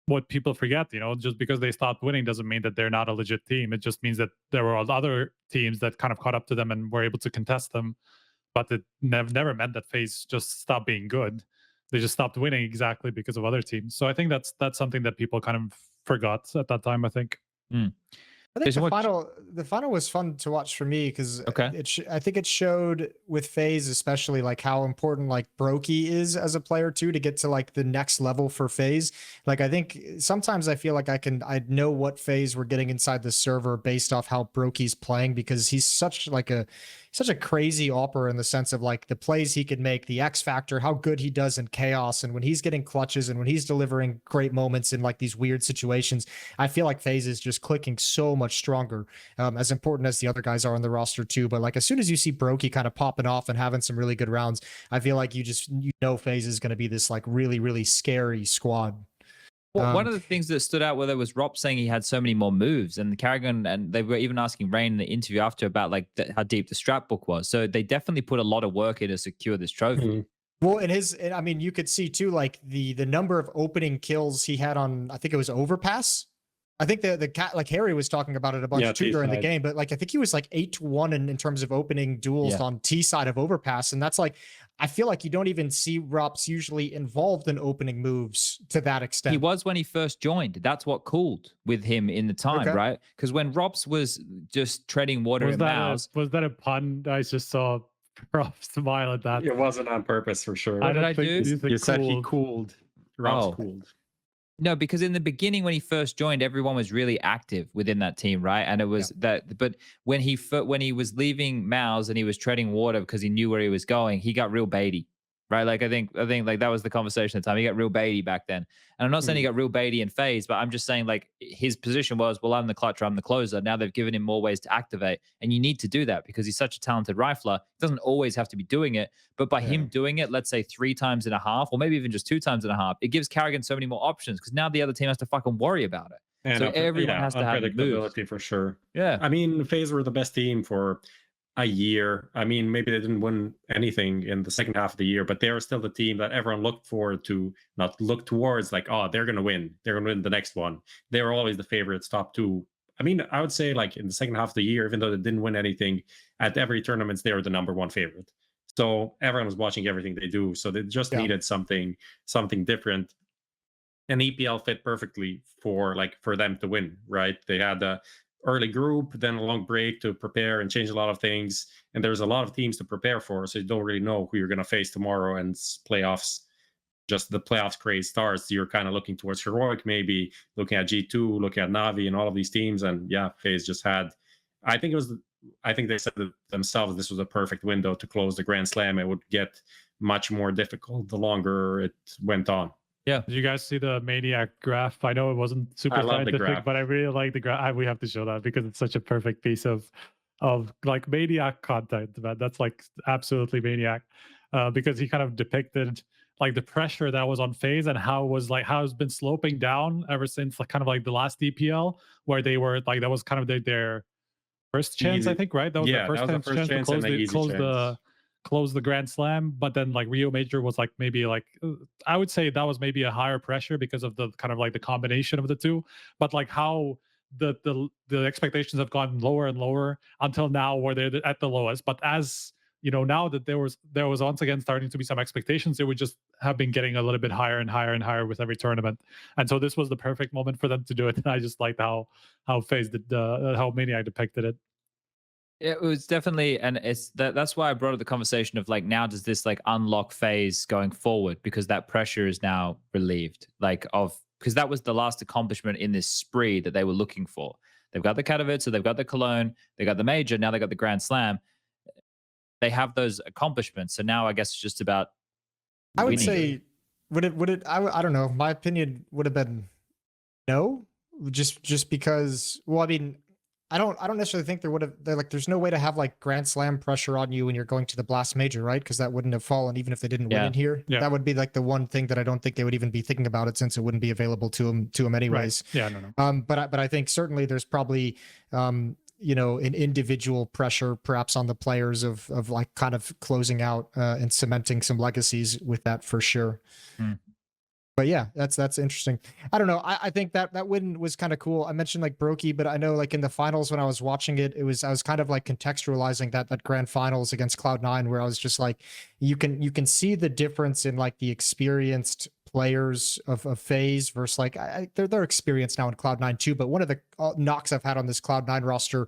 what people forget, you know. Just because they stopped winning doesn't mean that they're not a legit team. It just means that there were other teams that kind of caught up to them and were able to contest them. But it never meant that FaZe just stopped being good. They just stopped winning exactly because of other teams. So I think that's something that people kind of forgot at that time, I think.
I think the final was fun to watch for me because I think it showed with FaZe especially like how important like Brokey is as a player too, to get to like the next level for FaZe. Like I think sometimes I feel like I know what FaZe we're getting inside the server based off how Brokey's playing, because he's such a crazy opera in the sense of like the plays he can make, the X factor, how good he does in chaos, and when he's getting clutches and when he's delivering great moments in like these weird situations. I feel like FaZe is just clicking so much stronger, as important as the other guys are on the roster too. But like as soon as you see Brokey kind of popping off and having some really good rounds, I feel like you know FaZe is going to be this like really, really scary squad.
Well, one of the things that stood out was Rob saying he had so many more moves, and Carrigan, and they were even asking Rain in the interview after about like how deep the strat book was. So they definitely put a lot of work in to secure this trophy.
Well, I mean, you could see too, like the number of opening kills he had on, I think it was Overpass. I think the cat, like Harry was talking about it a bunch too during the game, but like I think he was like 8-1 in terms of opening duels on T side of Overpass, and that's like, I feel like you don't even see ropz usually involved in opening moves to that extent.
He was when he first joined. That's what cooled with him in the time, right? Because when ropz was just treading water in Mouse.
Was that a pun? I just saw Rob smile at that.
It wasn't on purpose for sure.
What did I do?
You said he cooled. ropz cooled.
No, because in the beginning when he first joined, everyone was really active within that team, right? And it was that. But when he was leaving Mouse and he was treading water because he knew where he was going, he got real baity, right? Like I think like that was the conversation at the time. He got real baity back then. And I'm not saying he got real baity in FaZe, but I'm just saying like his position was, well, I'm the clutcher, I'm the closer. Now they've given him more ways to activate, and you need to do that because he's such a talented rifler. He doesn't always have to be doing it, but by him doing it, let's say 3 times and a half, or maybe even just 2 times and a half, it gives Carrigan so many more options because now the other team has to fucking worry about it.
And
so everyone has to have
unpredictability for sure.
Yeah,
I mean, FaZe were the best team for a year. I mean, maybe they didn't win anything in the second half of the year, but they were still the team that everyone looked forward to, not look towards like, oh, they're going to win. They're going to win the next one. They were always the favorites, top 2. I mean, I would say like in the second half of the year, even though they didn't win anything, at every tournament, they were the #1 favorite. So everyone was watching everything they do. So they just needed something different. And EPL fit perfectly for them to win, right? They had the early group, then a long break to prepare and change a lot of things. And there's a lot of teams to prepare for, so you don't really know who you're going to face tomorrow. And playoffs, just the playoffs craze starts. You're kind of looking towards Heroic, maybe looking at G2, looking at Navi and all of these teams. And yeah, FaZe just had, I think they said themselves, this was a perfect window to close the Grand Slam. It would get much more difficult the longer it went on.
Yeah. Did you guys see the Maniac graph? I know it wasn't super scientific, but I really like the graph. We have to show that because it's such a perfect piece of like Maniac content, man. That's like absolutely Maniac, because he kind of depicted like the pressure that was on FaZe and how it's been sloping down ever since like kind of like the last EPL, where they were like, that was kind of their first chance, I think, right? That was their first chance to close close the Grand Slam, but then like Rio Major was like maybe like I would say that was maybe a higher pressure because of the kind of like the combination of the two. But like how the expectations have gone lower and lower until now where they're at the lowest. But as you know, now that there was once again starting to be some expectations, it would just have been getting a little bit higher and higher and higher with every tournament. And so this was the perfect moment for them to do it. And I just liked how FaZe did how Maniac depicted it.
It was definitely, and it's that's why I brought up the conversation of like, now does this like unlock FaZe going forward, because that pressure is now relieved, like because that was the last accomplishment in this spree that they were looking for. They've got the Katowice, so they've got the Cologne, they got the Major, now they got the Grand Slam. They have those accomplishments, so now I guess it's just about
I would
winning.
say, would it? I don't know. My opinion would have been no, just because. Well, I mean, I don't necessarily think there would have. There's no way to have like Grand Slam pressure on you when you're going to the Blast Major, right? Because that wouldn't have fallen even if they didn't win in here.
Yeah.
That would be like the one thing that I don't think they would even be thinking about it, since it wouldn't be available to them anyways.
Right. Yeah, no.
But I think certainly there's probably you know, an individual pressure perhaps on the players of like kind of closing out and cementing some legacies with that for sure. But yeah, that's interesting. I don't know. I think that win was kind of cool. I mentioned like Brokey, but I know like in the finals when I was watching it, I was kind of like contextualizing that grand finals against Cloud9, where I was just like, you can see the difference in like the experienced players of FaZe versus like they're experienced now in Cloud9 too. But one of the knocks I've had on this Cloud9 roster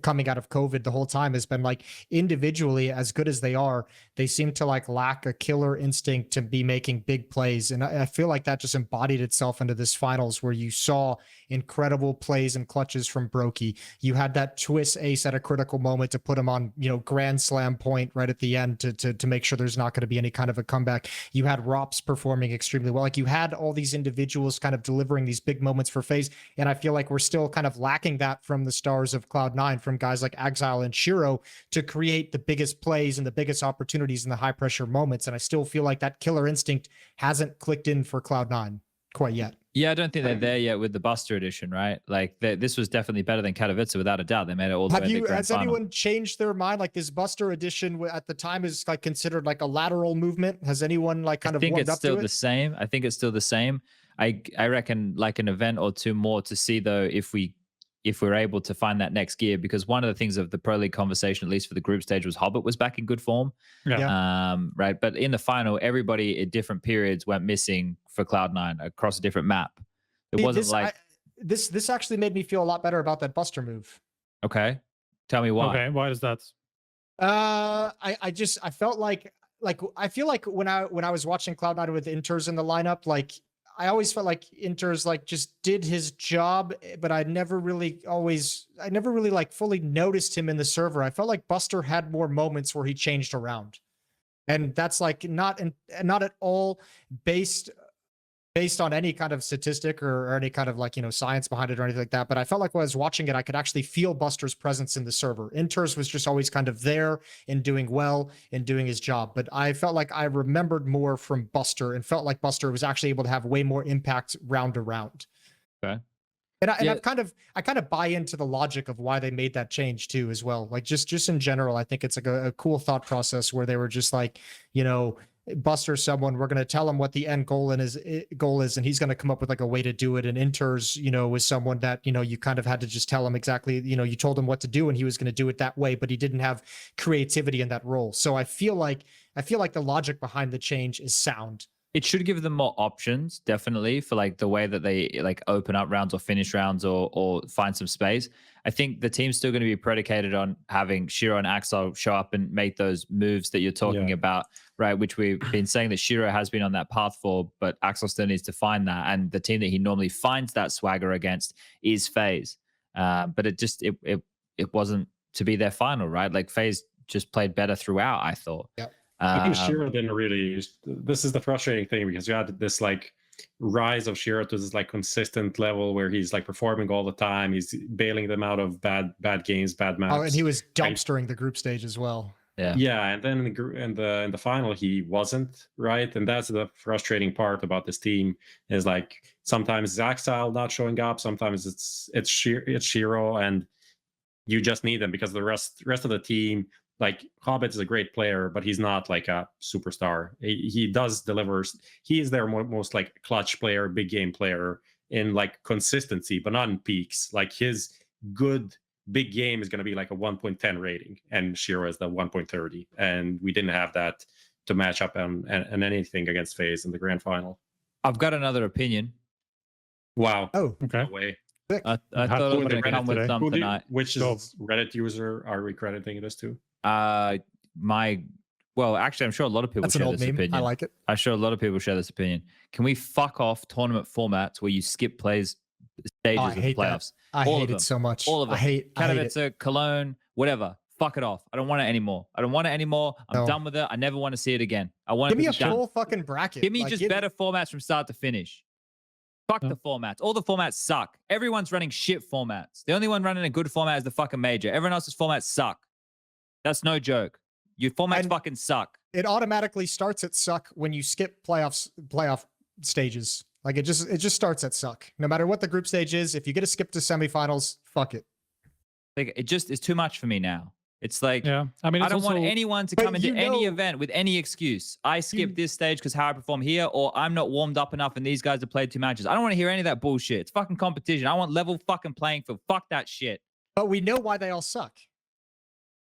coming out of COVID the whole time has been like, individually, as good as they are, they seem to like lack a killer instinct to be making big plays. And I feel like that just embodied itself into this finals, where you saw incredible plays and clutches from Brokey. You had that Twistzz ace at a critical moment to put him on, you know, Grand Slam point right at the end to make sure there's not going to be any kind of a comeback. You had ropz performing extremely well. Like, you had all these individuals kind of delivering these big moments for FaZe. And I feel like we're still kind of lacking that from the stars of Cloud9, from guys like Axile and Shiro, to create the biggest plays and the biggest opportunities in the high pressure moments. And I still feel like that killer instinct hasn't clicked in for Cloud9 quite yet.
Yeah, I don't think they're there yet with the Buster edition, right? Like, this was definitely better than Katowice, without a doubt. They made it all the way to the grand
Has
final.
anyone changed their mind? Like, this Buster edition at the time is like considered like a lateral movement. Has anyone like kind of warmed up to it?
I think it's still the same. I think it's still the same. I reckon like an event or two more to see, though, if we're able to find that next gear, because one of the things of the Pro League conversation, at least for the group stage, was Hobbit was back in good form. Right. But in the final, everybody at different periods went missing for Cloud9 across a different map. It wasn't
this actually made me feel a lot better about that Buster move.
Okay. Tell me why.
Okay, why is that?
I felt like I feel like when I was watching Cloud9 with Inters in the lineup, like I always felt like Inters like just did his job, but I never really like fully noticed him in the server. I felt like Buster had more moments where he changed around. And that's like not at all based on any kind of statistic or any kind of like, you know, science behind it or anything like that. But I felt like when I was watching it, I could actually feel Buster's presence in the server. Inters was just always kind of there and doing well and doing his job. But I felt like I remembered more from Buster and felt like Buster was actually able to have way more impact round to round.
Okay.
And I kind of buy into the logic of why they made that change too, as well. Like just in general, I think it's like a cool thought process where they were just like, you know, Buster's someone, we're going to tell him what the end goal is, and he's going to come up with like a way to do it. And Inters, you know, was someone that, you know, you kind of had to just tell him exactly, you know, you told him what to do and he was going to do it that way, but he didn't have creativity in that role. So I feel like the logic behind the change is sound.
It should give them more options, definitely, for like the way that they like open up rounds or finish rounds or find some space. I think the team's still going to be predicated on having Shiro and Axel show up and make those moves that you're talking about, right? Which we've been saying that Shiro has been on that path for, but Axel still needs to find that. And the team that he normally finds that swagger against is FaZe. But it wasn't to be their final, right? Like FaZe just played better throughout, I thought.
Yep.
I think Shiro didn't really. This is the frustrating thing, because you had this like rise of Shiro to this like consistent level where he's like performing all the time. He's bailing them out of bad games, bad maps.
Oh, and he was dumpstering the group stage as well.
Yeah, and then in the final he wasn't, right, and that's the frustrating part about this team, is like sometimes it's Axile not showing up, sometimes it's Shiro, and you just need them because the rest of the team like Hobbit is a great player, but he's not like a superstar. He does deliver. He is their most like clutch player, big game player in like consistency, but not in peaks. Like his good big game is going to be like a 1.10 rating, and Shiro is the 1.30, and we didn't have that to match up on anything against FaZe in the grand final.
I've got another opinion.
Wow.
Oh,
Okay.
No way.
I thought I was going to come with something.
Which Reddit user are we crediting this to?
Well, actually, I'm sure a lot of people
that's an
share
old
this
meme.
opinion.
I like it.
I'm sure a lot of people share this opinion. Can we fuck off tournament formats where you skip plays stages of the playoffs?
I hate it so much.
All of them.
I hate
Katowice, Cologne, whatever. Fuck it off. I don't want it anymore. I'm done with it. I never want to see it again. I want
Give me a
done.
full fucking bracket.
Give me just better formats from start to finish. Fuck the formats. All the formats suck. Everyone's running shit formats. The only one running a good format is the fucking major. Everyone else's formats suck. That's no joke. Your formats fucking suck.
It automatically starts at suck when you skip playoff stages. Like it just starts at suck. No matter what the group stage is, if you get a skip to semifinals, fuck it.
Like it just is too much for me now. It's like,
yeah. I mean,
I don't want anyone to come into any event with any excuse. I skipped this stage because how I perform here, or I'm not warmed up enough and these guys have played 2 matches. I don't want to hear any of that bullshit. It's fucking competition. I want level fucking playing field. Fuck that shit.
But we know why they all suck.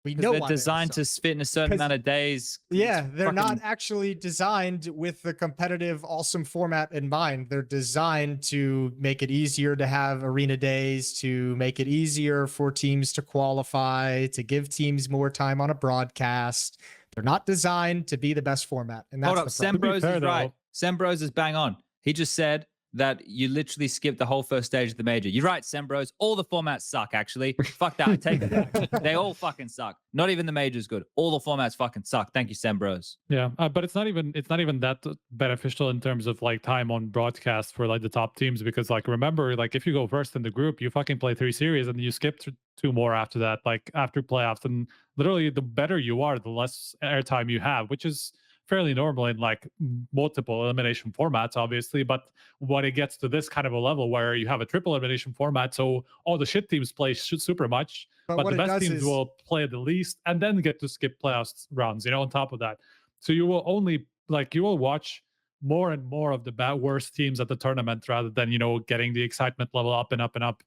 We know
they're designed to fit in a certain amount of days.
Yeah, they're not actually designed with the competitive, awesome format in mind. They're designed to make it easier to have arena days, to make it easier for teams to qualify, to give teams more time on a broadcast. They're not designed to be the best format. And that's
hold up, Sembros is right. Sembros is bang on. He just said that you literally skipped the whole first stage of the major. You're right, Sembros. All the formats suck, actually. Fuck that. I take it back. They all fucking suck. Not even the major's good. All the formats fucking suck. Thank you, Sembros.
Yeah, but it's not even that beneficial in terms of like time on broadcast for like the top teams, because like remember, like if you go first in the group, you fucking play 3 series and you skip 2 more after that, like after playoffs, and literally the better you are, the less airtime you have, which is fairly normal in like multiple elimination formats, obviously. But when it gets to this kind of a level where you have a triple elimination format, so all the shit teams play super much, but the best teams will play the least and then get to skip playoffs rounds, you know, on top of that. So you will only you will watch more and more of the worst teams at the tournament rather than, you know, getting the excitement level up and up and up.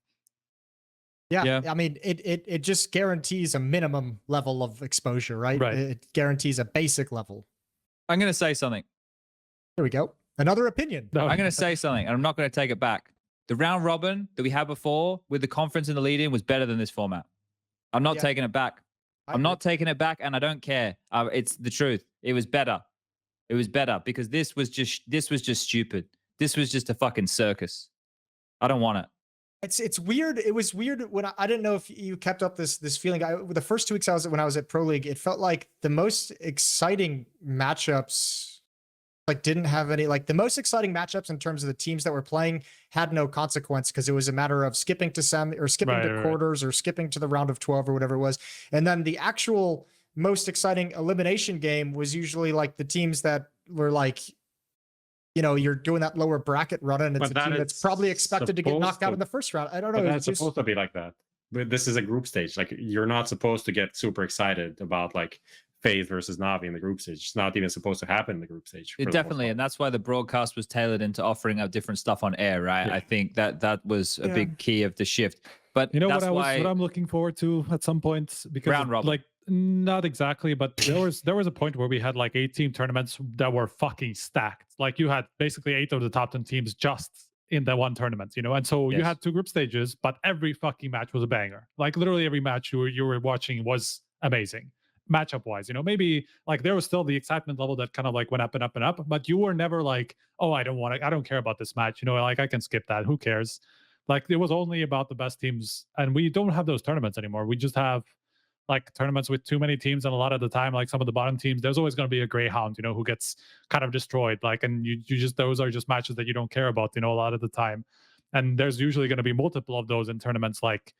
Yeah. I mean, it just guarantees a minimum level of exposure, right? It guarantees a basic level.
I'm going to say something.
There we go. Another opinion.
I'm going to say something, and I'm not going to take it back. The round robin that we had before with the conference and the lead-in was better than this format. I'm not taking it back. I'm not taking it back, and I don't care. It's the truth. It was better. It was better because this was just stupid. This was just a fucking circus. I don't want it.
It's weird. It was weird when I didn't know if you kept up this feeling. The first 2 weeks when I was at Pro League, it felt like the most exciting matchups didn't have any, like the most exciting matchups in terms of the teams that were playing had no consequence because it was a matter of skipping to skipping to quarters or skipping to the round of 12 or whatever it was. And then the actual most exciting elimination game was usually like the teams that were like, you know, you're doing that lower bracket run, and it's a team that's probably expected to get knocked out in the first round. I don't know.
But that's supposed to be like that. But this is a group stage. Like you're not supposed to get super excited about like FaZe versus Navi in the group stage. It's not even supposed to happen in the group stage.
It definitely, and that's why the broadcast was tailored into offering up different stuff on air, right? Yeah. I think that was a big key of the shift. But
you know
that's
what I'm looking forward to at some point, because
round robin.
Like not exactly, but there was a point where we had like 8-team tournaments that were fucking stacked. Like you had basically 8 of the top 10 teams just in that one tournament, you know, and so you had 2 group stages, but every fucking match was a banger. Like literally every match you were watching was amazing, matchup wise. You know, maybe like there was still the excitement level that kind of like went up and up and up, but you were never like, oh, I don't care about this match, you know, like I can skip that, who cares? Like it was only about the best teams, and we don't have those tournaments anymore. We just have like tournaments with too many teams, and a lot of the time, like some of the bottom teams, there's always going to be a greyhound, you know, who gets kind of destroyed. Like, and you just, those are just matches that you don't care about, you know, a lot of the time. And there's usually going to be multiple of those in tournaments like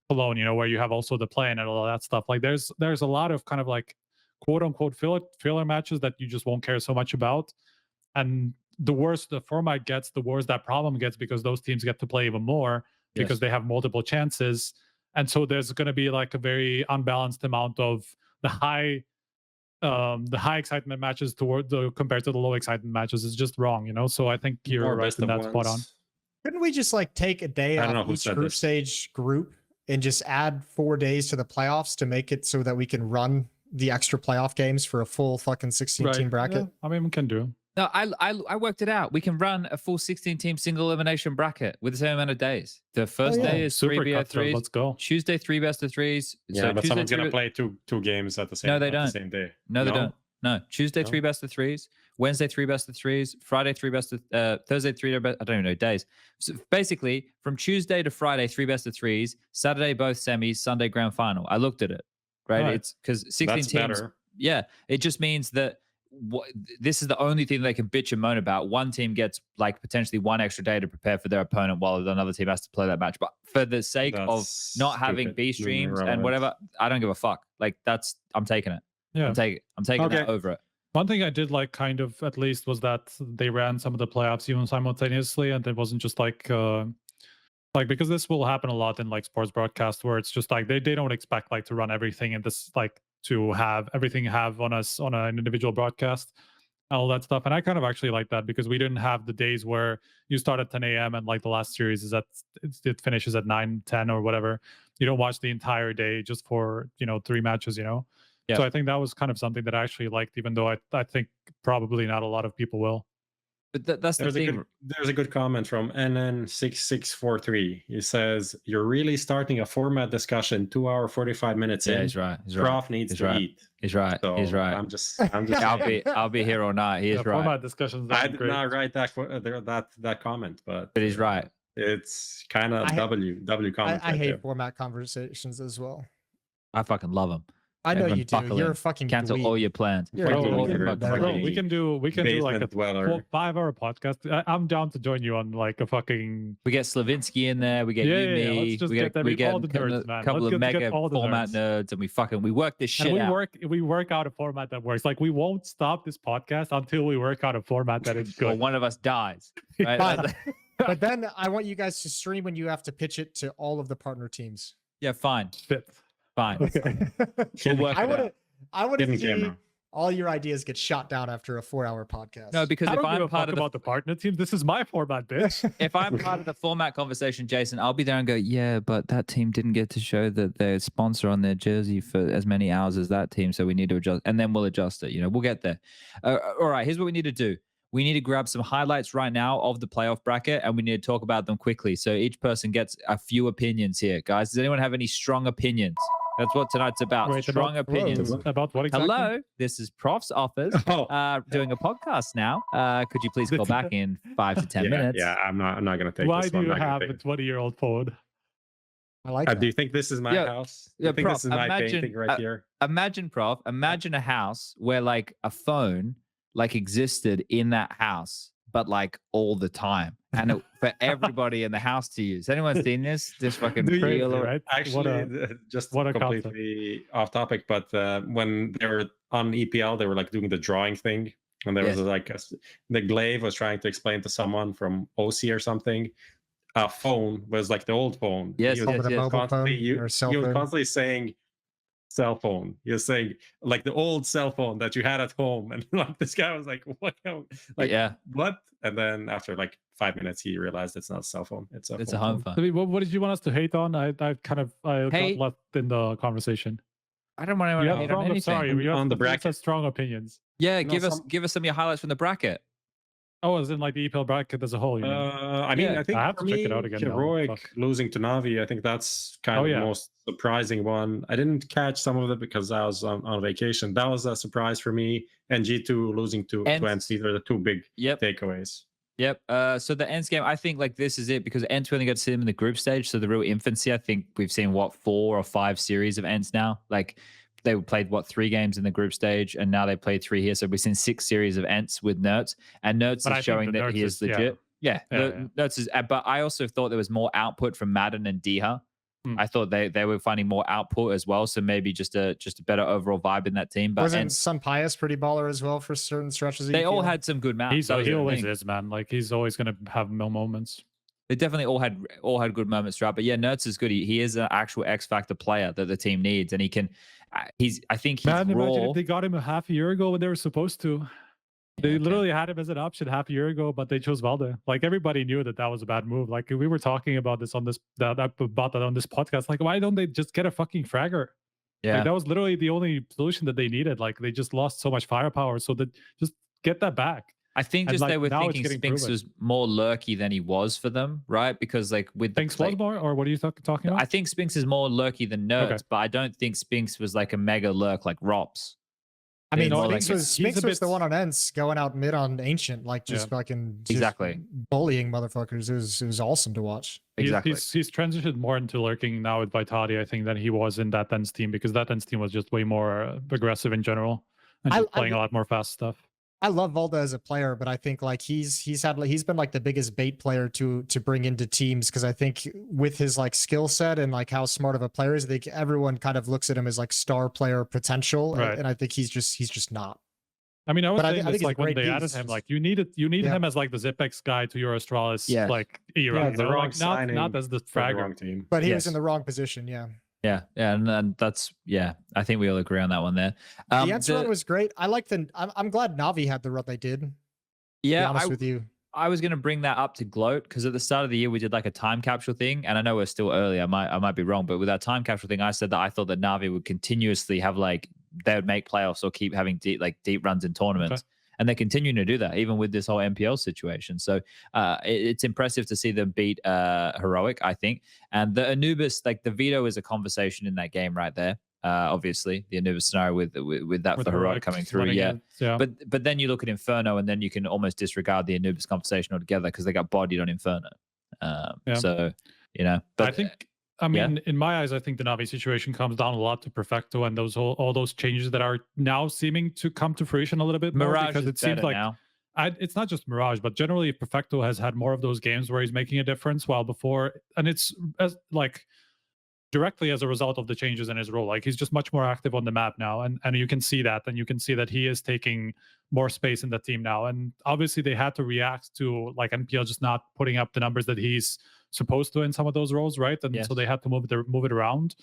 Cologne, you know, where you have also the play-in and all that stuff. Like there's a lot of kind of like quote unquote filler matches that you just won't care so much about. And the worse the format gets, the worse that problem gets, because those teams get to play even more because they have multiple chances. And so there's going to be like a very unbalanced amount of high excitement matches compared to the low excitement matches is just wrong, you know. So I think you're
More
right
best
in
of
that spot on.
ones.
Couldn't we just like take a day
I don't know
off
who
each
said
group
this.
stage group and just add 4 days to the playoffs to make it so that we can run the extra playoff games for a full fucking 16 team bracket?
Yeah, I mean, we can do.
No, I worked it out. We can run a full 16-team single elimination bracket with the same amount of days. The first day is
Super
3
cutthroat,
3s.
let's go.
Tuesday, 3 best of 3s.
Yeah,
so
but
Tuesday,
someone's gonna
3
play two games at the same.
No, they
at
don't.
The same day.
No, they don't. No, Tuesday,
No?
3 best of 3s. Wednesday, 3 best of 3s. Friday, 3 best of Thursday, 3 best. I don't even know days. So basically, from Tuesday to Friday, 3 best of 3s. Saturday, both semis. Sunday, grand final. I looked at it. Right, it's because 16
That's
teams.
better.
Yeah, it just means that this is the only thing they can bitch and moan about. One team gets like potentially 1 extra day to prepare for their opponent, while another team has to play that match. But for the sake of
That's
not having
stupid.
B streams and
Irrelevant.
whatever, I don't give a fuck. Like I'm taking it.
Yeah.
I'm taking that over it.
One thing I did like, kind of at least, was that they ran some of the playoffs even simultaneously, and it wasn't just like because this will happen a lot in like sports broadcast, where it's just like they don't expect like to run everything in this, like to have everything have on us on an individual broadcast, all that stuff. And I kind of actually like that, because we didn't have the days where you start at 10 a.m. and like the last series is it finishes at 9, 10 or whatever. You don't watch the entire day just for 3 matches, So I think that was kind of something that I actually liked, even though I think probably not a lot of people will.
But that's the thing.
There's a good comment from NN6643. He says, "You're really starting a format discussion 2 hour 45 minutes in.
He's right.
Prof needs to eat."
He's right.
So
He's right.
I'm just.
I'll be here all night. He is right.
Format discussions.
I did not write that comment, but
he's right.
It's kind of W comment.
I
right
hate
there.
format conversations as well.
I fucking love them.
I know
Everyone
you do.
buckle
You're
in.
a fucking
Cancel
dweeb.
all your plans.
You're a
Cancel all
dweeb.
your fucking
Bro,
plans.
We can do like a
Basement dweller.
5-hour podcast. I'm down to join you on like a fucking.
We get Slavinsky in there. We get
Yeah,
you,
yeah,
me.
let's just
we
get
get
all the nerds,
a
man.
couple
Let's
of
get
mega
all the
format nerds, and we work this shit
And
out.
we work out a format that works. Like, we won't stop this podcast until we work out a format that is
Or
good.
one of us dies. Right?
But, but then I want you guys to stream when you have to pitch it to all of the partner teams.
Yeah, fine.
Fifth.
Fine.
Okay.
We'll work it out.
I want to
Hidden
see
camera.
all your ideas get shot down after a 4-hour podcast.
No, because
I
if
don't give
I'm
a
part
fuck
of the
about the partner team. This is my format, bitch.
if I'm part of the format conversation, Jason, I'll be there and go, yeah, but that team didn't get to show that their sponsor on their jersey for as many hours as that team, so we need to adjust, and then we'll adjust it. We'll get there. All right, here's what we need to do. We need to grab some highlights right now of the playoff bracket, and we need to talk about them quickly. So each person gets a few opinions here, guys. Does anyone have any strong opinions? That's what tonight's about.
Wait,
strong opinions.
About what exactly?
Hello, this is Prof's office. Doing a podcast now. Could you please call back in 5 to 10 minutes?
Yeah, I'm not gonna take
Why
this
do
one.
you
I'm not
have
gonna
a
take it.
20-year-old phone?
I like that.
Do you think this is my house?
yeah,
I think
Prof,
this is my
imagine-
painting right here.
Imagine, Prof, imagine a house where like a phone like existed in that house, but like all the time, and for everybody in the house to use. Anyone seen this? This fucking
Crazy,
real,
right?
Actually, just
what a
completely off topic, but when they were on EPL, they were like doing the drawing thing, and there was like the Glaive was trying to explain to someone from OC or something. A phone was like the old phone.
Yes,
he was,
yes,
a
yes.
mobile phone
constantly,
or a cell
he was
phone.
constantly saying cell phone. He was saying like the old cell phone that you had at home, and like this guy was like, "What? Like what?" And then after like 5 minutes, he realized it's not a cell phone. It's a
home phone.
I mean, what did you want us to hate on? I got left in the conversation.
I don't want
You
anyone
have
to hate on anything.
you have
On the
you
bracket.
said strong opinions.
Yeah,
No,
give us some of your highlights from the bracket.
Oh, as in like the EPL bracket as a whole. You mean?
I mean,
Yeah,
I think
I have
for
to check
me,
it out again now.
Heroic
Fuck.
losing to Navi, I think that's kind of the most surprising one. I didn't catch some of it because I was on vacation. That was a surprise for me. And G2 losing to Twistzz, these are the two big takeaways.
Yep. So the Ents game, I think like this is it, because Ents only got to see them in the group stage. So the real infancy, I think we've seen 4 or 5 series of Ents now. Like they played 3 games in the group stage, and now they played 3 here. So we've seen 6 series of Ents with Nerds, and Nerds is showing that he is legit. Yeah. Nerds is. But I also thought there was more output from Madden and Diha. I thought they were finding more output as well. So maybe just a better overall vibe in that team. But
wasn't Sun Pius pretty baller as well for certain stretches?
They all had some good maps.
He always is, man. Like he's always gonna have moments.
They definitely all had good moments throughout. But yeah, Nertz is good. He is an actual X factor player that the team needs, and he can. I think he's
Man,
raw.
imagine if they got him a half a year ago when they were supposed to. They
Yeah,
literally had him as an option half a year ago, but they chose Valde. Like everybody knew that that was a bad move. Like we were talking about this on this about that on this podcast. Like why don't they just get a fucking fragger?
Yeah,
Like that was literally the only solution that they needed. Like they just lost so much firepower. So that just get that back.
I think
And,
just
like,
they were
now it's
thinking
getting
Spinks
proven.
was more lurky than he was for them, right? Because like with
Thanks
like,
was more, or what are you talking about?
I think Spinks is more lurky than Nerds,
Okay.
but I don't think Spinks was like a mega lurk like ropz.
I mean,
More
Spinks
like-
was
he's a
the
bit-
one on Ents going out mid on Ancient, like just
Yeah.
fucking
Exactly.
bullying motherfuckers. It was awesome to watch.
Exactly.
He's transitioned more into lurking now with Vitality, I think, than he was in that Ents team, because that Ents team was just way more aggressive in general and just playing a lot more fast stuff.
I love Valde as a player, but I think like he's been like the biggest bait player to bring into teams, because I think with his like skill set and like how smart of a player is, I think everyone kind of looks at him as like star player potential,
Right.
and I think he's just not.
I mean, I was
But I
saying
think
this
he's a
like when
great
they
piece,
added him,
just-
like you need
Yeah.
him as like the Zipex guy to your Astralis
Yeah.
like era.
Yeah,
you
the
know?
wrong
Like, not
signing
as the
for the
fragger.
wrong team.
But he was
Yes.
in the wrong position. Yeah.
Yeah, and that's I think we all agree on that one there.
The answer run was great. I like I'm glad Navi had the run they did. To be
yeah,
honest with you.
I was going to bring that up to gloat because at the start of the year we did like a time capsule thing, and I know we're still early. I might be wrong, but with that time capsule thing, I said that I thought that Navi would continuously have like they would make playoffs or keep having deep runs in tournaments, and they're continuing to do that even with this whole MPL situation. So it's impressive to see them beat Heroic, I think, and the Anubis like the veto is a conversation in that game right there. Obviously, the Anubis scenario with that
With
for Heroic
Heroic
coming through,
running
yeah.
it, yeah.
But then you look at Inferno, and then you can almost disregard the Anubis conversation altogether because they got bodied on Inferno. So but
I think, I mean, in my eyes, I think the Navi situation comes down a lot to Perfecto and all those changes that are now seeming to come to fruition a little bit more,
Mirage
because
is
it seems
better
like
now.
it's not just Mirage, but generally Perfecto has had more of those games where he's making a difference, while before, and it's as like directly as a result of the changes in his role. Like he's just much more active on the map now, and you can see that, and you can see that he is taking more space in the team now. And obviously they had to react to like NPL just not putting up the numbers that he's supposed to in some of those roles, right? And so they had to move it around.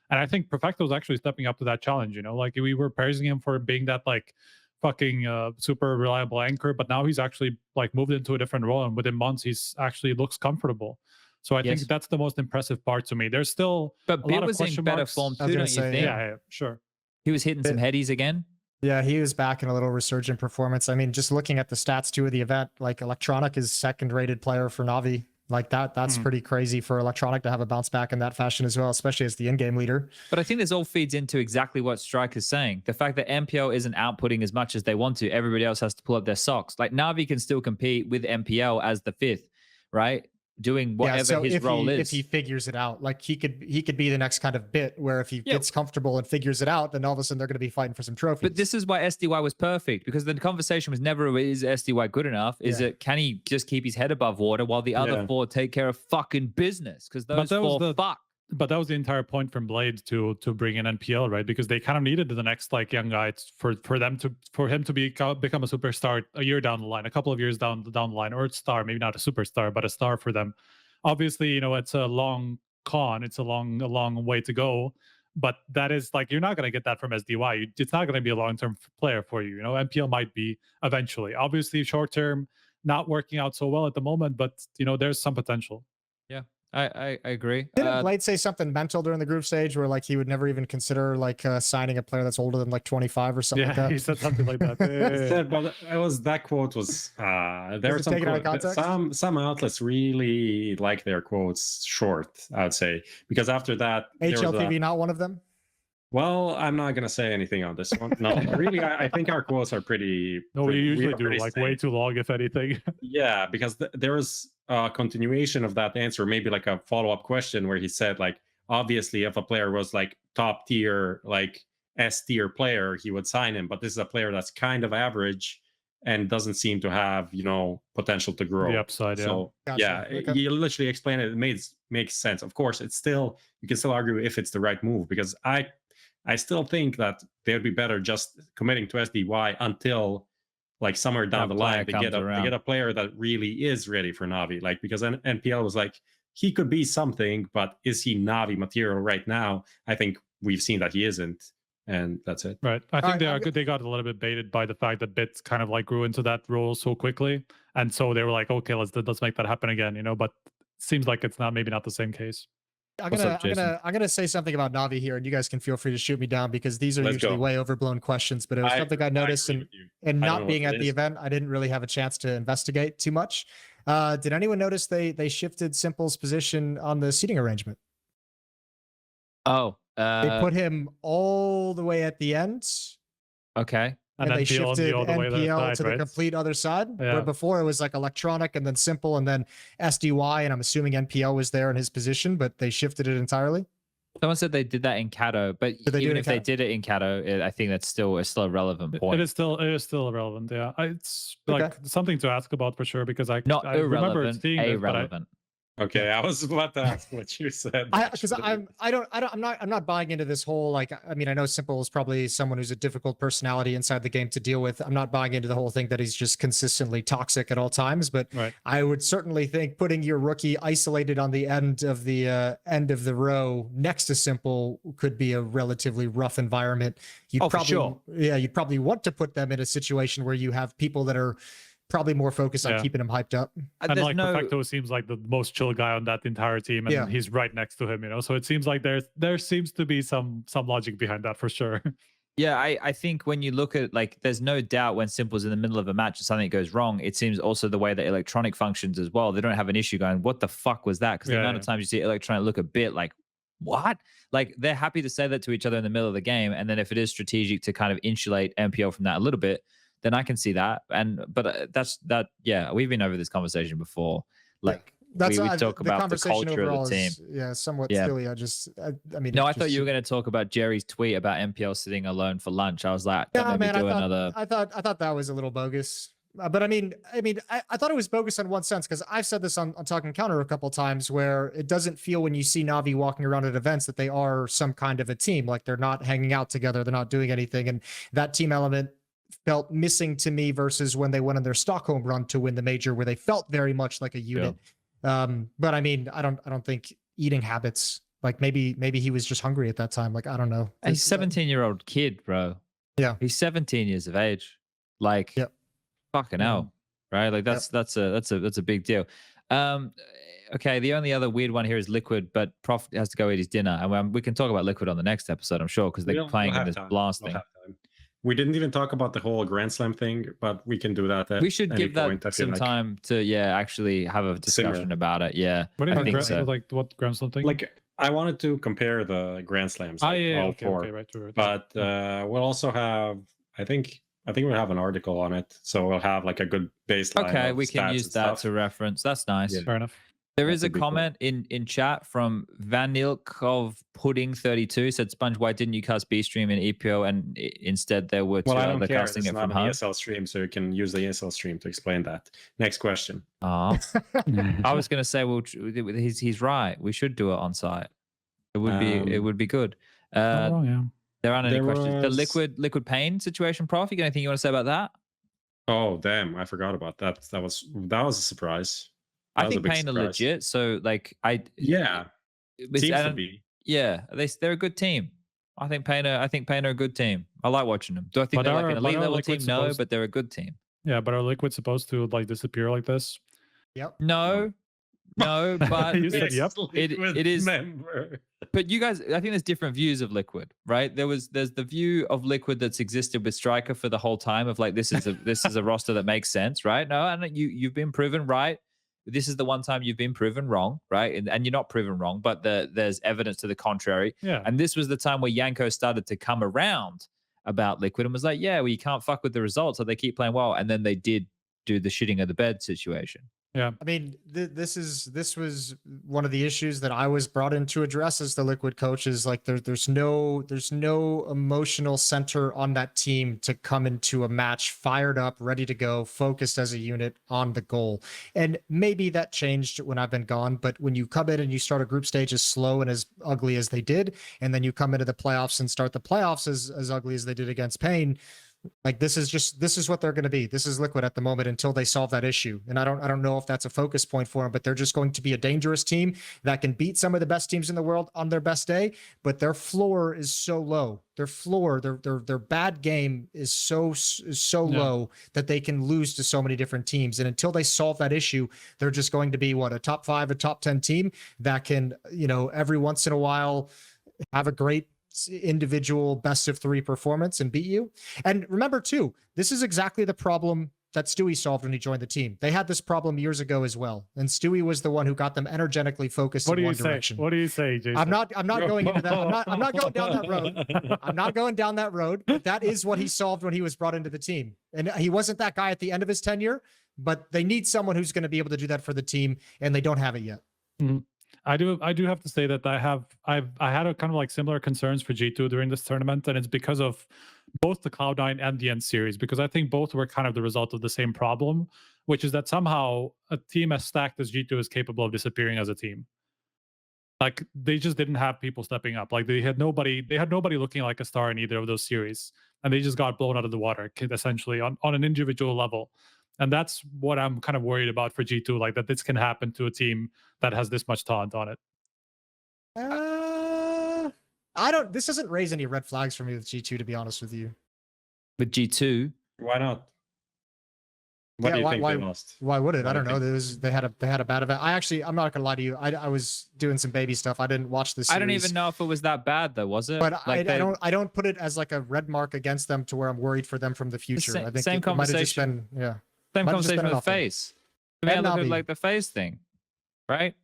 And I think Perfecto is actually stepping up to that challenge. Like we were praising him for being that like fucking super reliable anchor, but now he's actually like moved into a different role, and within months he's actually looks comfortable. So I think that's the most impressive part to me. There's still
But
a
Bit
lot of
was in
question
better
marks.
form
I was
too,
gonna
don't you
say,
think?
Yeah, sure.
He was hitting some headies again.
Yeah, he was back in a little resurgent performance. I mean, just looking at the stats too of the event, like Electronic is second rated player for Navi. Like that's pretty crazy for Electronic to have a bounce back in that fashion as well, especially as the in-game leader.
But I think this all feeds into exactly what Strike is saying. The fact that MPL isn't outputting as much as they want to, everybody else has to pull up their socks. Like Navi can still compete with MPL as the fifth, right? Doing whatever his role is.
If he figures it out, like he could be the next kind of Bit, where if he gets comfortable and figures it out, then all of a sudden they're going to be fighting for some trophies.
But this is why SDY was perfect, because the conversation was never, is SDY good enough? Is it, can he just keep his head above water while the other four take care of fucking business? Because those four fuck.
But that was the entire point from Blade to bring in NPL, right? Because they kind of needed the next like young guy for him to become a superstar a year down the line, a couple of years down the line, or a star, maybe not a superstar, but a star for them. Obviously, it's a long con, it's a long way to go. But that is like, you're not going to get that from SDY. It's not going to be a long-term player for you. NPL might be eventually. Obviously, short-term, not working out so well at the moment, but there's some potential.
Yeah. I agree.
Didn't Blade say something mental during the group stage where like he would never even consider like signing a player that's older than like 25 or something like that?
He said something like that.
But that quote was there are some outlets really like their quotes short, I would say, because after that
HLTV not one of them.
Well, I'm not gonna say anything on this one. No, really, I think our quotes are pretty.
No, we usually do like way too long, if anything.
Yeah, because there was a continuation of that answer, maybe like a follow-up question where he said, like, obviously, if a player was like top tier, like S tier player, he would sign him. But this is a player that's kind of average and doesn't seem to have, potential to grow.
The upside, yeah.
So
Gotcha. Okay.
you literally explain it. It makes sense. Of course, you can still argue if it's the right move, because I still think that they would be better just committing to SDY until like somewhere down
That
the line,
player
they
comes
get
around.
a player that really is ready for Navi. Like, because NPL was like, he could be something, but is he Navi material right now? I think we've seen that he isn't, and that's it.
Right. I think
right,
they got a little bit baited by the fact that Bits kind of like grew into that role so quickly, and so they were like, okay, let's make that happen again, you know. But seems like it's maybe not the same case.
I'm
What's up, Jason?
gonna say something about Navi here, and you guys can feel free to shoot me down because these are
Let's
usually
go.
way overblown questions. But it was something I noticed,
agree
and
with you.
and
I don't
not
know
being
what
at
it
the
is.
event, I didn't really have a chance to investigate too much. Did anyone notice they shifted Simple's position on the seating arrangement?
Oh,
They put him all the way at the end,
okay.
and they
NPL
shifted
all the way to the
NPL
side,
to the
right?
complete other side.
Yeah.
Where before it was like electronic and then Simple and then SDY, and I'm assuming NPL was there in his position, but they shifted it entirely.
Someone said they did that in Cato, but
Did they do
even
it in
if they
Cato?
did it in Cato, I think that's still a relevant point.
It is still irrelevant. Yeah, it's
Okay.
like something to ask about for sure because I
Not
remember
irrelevant,
seeing this, but
irrelevant.
Okay, I was about to ask what you said.
Because I'm not buying into this whole, like, I mean, I know Simple is probably someone who's a difficult personality inside the game to deal with. I'm not buying into the whole thing that he's just consistently toxic at all times, but
Right.
I would certainly think putting your rookie isolated on the end of the row next to Simple could be a relatively rough environment. You'd
for
probably,
sure.
yeah, you'd probably want to put them in a situation where you have people that are probably more focused on
Yeah.
keeping him hyped up.
And
There's
like
no,
Perfecto seems like the most chill guy on that entire team, and
Yeah.
he's right next to him, you know. So it seems like there seems to be some logic behind that for sure.
yeah, I think when you look at, like, there's no doubt when Simple's in the middle of a match and something goes wrong, it seems also the way that Electronic functions as well. They don't have an issue going, what the fuck was that? Because the amount of times you see Electronic look a bit like, what? Like, they're happy to say that to each other in the middle of the game. And then if it is strategic to kind of insulate MPL from that a little bit, then I can see that. But yeah, we've been over this conversation before. Like,
That's
we
the
talk about the
conversation
culture of
overall
the team.
is, yeah, somewhat
Yeah.
silly. I mean,
No, I
it's
thought
just-
you were going to talk about Jerry's tweet about MPL sitting alone for lunch. I was like,
Yeah,
don't
man,
maybe do
I
another.
thought that was a little bogus. But I mean, I thought it was bogus in one sense because I've said this on Talking Counter a couple of times where it doesn't feel when you see Navi walking around at events that they are some kind of a team. Like, they're not hanging out together, they're not doing anything, and that team element felt missing to me versus when they went on their Stockholm run to win the major, where they felt very much like a unit. But I mean, I don't think eating habits. Like, maybe he was just hungry at that time. Like, I don't know.
He's 17-year-old kid, bro.
Yeah.
He's 17 years of age. Like,
Yep.
fucking hell, right? Like, that's a big deal. Okay, the only other weird one here is Liquid, but Prof has to go eat his dinner, and we can talk about Liquid on the next episode, I'm sure, because they're playing in this blasting.
We didn't even talk about the whole Grand Slam thing, but we can do that.
We should give that some time to actually have a discussion about it. Yeah,
What do you
I think so.
like what Grand Slam thing?
Like, I wanted to compare the Grand Slams,
Ah,
like,
yeah,
all
okay,
four.
okay, right.
But we'll also have, I think we'll have an article on it, so we'll have like a good baseline.
Okay,
of
we can
stats
use
and
that
stuff.
to reference. That's nice.
Yeah.
Fair enough.
There
That
is a
would be cool.
comment in chat from Vanilkov Pudding 32 said, "Sponge, why didn't you cast B stream in EPO and instead there were two
Well, I don't
other
care.
casting
It's
it
not
from
an
home?"
ESL stream, so you can use the ESL stream to explain that. Next question.
I was going to say, well, he's right. We should do it on site. It would be good.
Not wrong, yeah.
There aren't any
There
questions.
was-
The liquid pain situation, Prof. You got anything you want to say about that?
Oh, damn! I forgot about that. That was a surprise. That
I
was a
think
big
pain are
surprise.
legit. So, like,
Yeah,
it's-
seems to
and-
be.
Yeah, they're a good team. I think Pain are a good team. I like watching them. Do I think
But
they're like
are-
an
but
elite
are
level
Liquid
team? No,
supposed-
but they're a good team.
Yeah, but are Liquid supposed to like disappear like this?
Yep.
No, but
You said yep.
it is.
Member.
But you guys, I think there's different views of Liquid, right? There's the view of Liquid that's existed with Striker for the whole time of like this is a roster that makes sense, right? No, and you've been proven right. This is the one time you've been proven wrong, right? And you're not proven wrong, but there's evidence to the contrary.
Yeah.
And this was the time where Yanko started to come around about Liquid and was like, yeah, well, you can't fuck with the results, so they keep playing well. And then they did do the shitting of the bed situation.
Yeah.
I mean, this was one of the issues that I was brought in to address as the Liquid coach. Is like there's no emotional center on that team to come into a match fired up, ready to go, focused as a unit on the goal. And maybe that changed when I've been gone. But when you come in and you start a group stage as slow and as ugly as they did, and then you come into the playoffs and start the playoffs as ugly as they did against Pain, Like this is what they're going to be. This is Liquid at the moment until they solve that issue. And I don't know if that's a focus point for them, but they're just going to be a dangerous team that can beat some of the best teams in the world on their best day. But their floor is so low. Their floor, their bad game is so low that they can lose to so many different teams. And until they solve that issue, they're just going to be what, a top 5, a top 10 team that can, you know, every once in a while have a great individual best of 3 performance and beat you. And remember too, this is exactly the problem that Stewie solved when he joined the team. They had this problem years ago as well, and Stewie was the one who got them energetically focused in one direction.
What do you say, Jason?
I'm not going into that. I'm not going down that road. I'm not going down that road. But that is what he solved when he was brought into the team, and he wasn't that guy at the end of his tenure. But they need someone who's going to be able to do that for the team, and they don't have it yet.
Mm-hmm. I do have to say that I had a kind of like similar concerns for G2 during this tournament, and it's because of both the Cloud9 and the End series, because I think both were kind of the result of the same problem, which is that somehow a team as stacked as G2 is capable of disappearing as a team. Like they just didn't have people stepping up. Like they had nobody looking like a star in either of those series, and they just got blown out of the water essentially on an individual level. And that's what I'm kind of worried about for G2, like that this can happen to a team that has this much talent on it.
This doesn't raise any red flags for me with G2, to be honest with you.
With G2?
Why not? What do you think they lost?
Why would it? I don't know. They had a bad event. I'm not gonna lie to you. I was doing some baby stuff. I didn't watch this series.
I don't even know if it was that bad though, was it?
But like I don't put it as like a red mark against them to where I'm worried for them from the future. I think
same conversation. Same conversation with FaZe. Like the FaZe thing, right?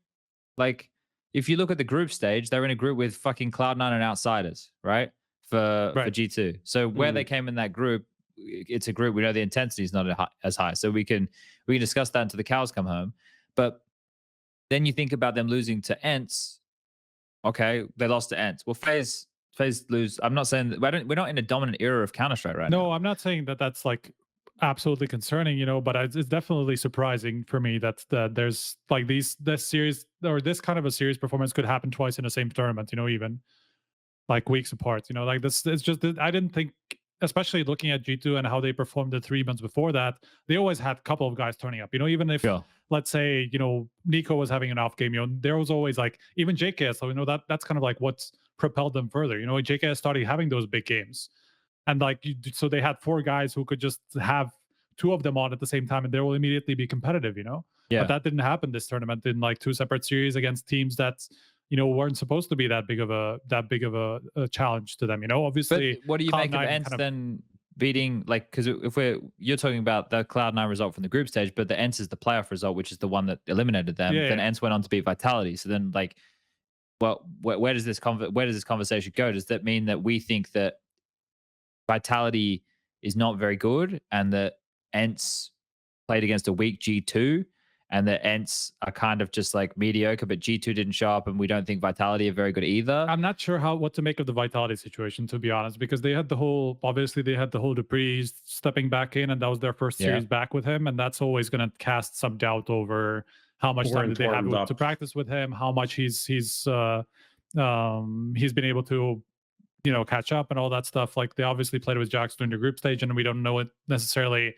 Like, if you look at the group stage, they're in a group with fucking Cloud9 and Outsiders, right? For G2. So where they came in that group, it's a group. We know the intensity is not as high, so we can discuss that until the cows come home. But then you think about them losing to Ents. Okay, they lost to Ents. Well, FaZe lose. I'm not saying that we're not in a dominant era of Counter-Strike right now.
No, I'm not saying that that's like absolutely concerning, you know, but it's definitely surprising for me that there's like this series or this kind of a series performance could happen twice in the same tournament, you know, even like weeks apart, you know, like this. It's just I didn't think, especially looking at G2 and how they performed the 3 months before that, they always had a couple of guys turning up, you know, even if let's say, you know, Nico was having an off game, you know, there was always like even JKS, so you know that's kind of like what's propelled them further, you know. JKS started having those big games. And like, so they had 4 guys who could just have 2 of them on at the same time, and they will immediately be competitive, you know. Yeah. But that didn't happen this tournament in like 2 separate series against teams that, you know, weren't supposed to be that big of a challenge to them, you know. Obviously,
but what do you make of Ents then beating, like, because if you're talking about the Cloud9 result from the group stage, but the Ents is the playoff result, which is the one that eliminated them. Then Ents went on to beat Vitality. So then, like, well, where does this conversation go? Does that mean that we think that Vitality is not very good and that Ents played against a weak G2 and the Ents are kind of just like mediocre, but G2 didn't show up and we don't think Vitality are very good either?
I'm not sure what to make of the Vitality situation, to be honest, because they had the whole Dupree stepping back in, and that was their first series back with him, and that's always going to cast some doubt over how much time did they have to practice with him, how much he's been able to, you know, catch up and all that stuff. Like, they obviously played with Jax during the group stage, and we don't know it necessarily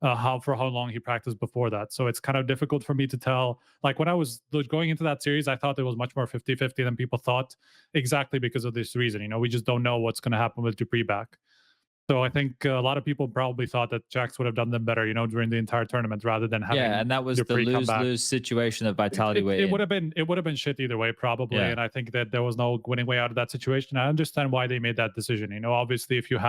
how long he practiced before that. So it's kind of difficult for me to tell. Like, when I was going into that series, I thought it was much more 50-50 than people thought, exactly because of this reason. You know, we just don't know what's going to happen with Dupree back. So I think a lot of people probably thought that Jax would have done them better, you know, during the entire tournament, rather than having
and that was
Dupree
the lose-lose situation that Vitality
it would have been shit either way, probably. And I think that there was no winning way out of that situation. I understand why they made that decision. You know, obviously, if you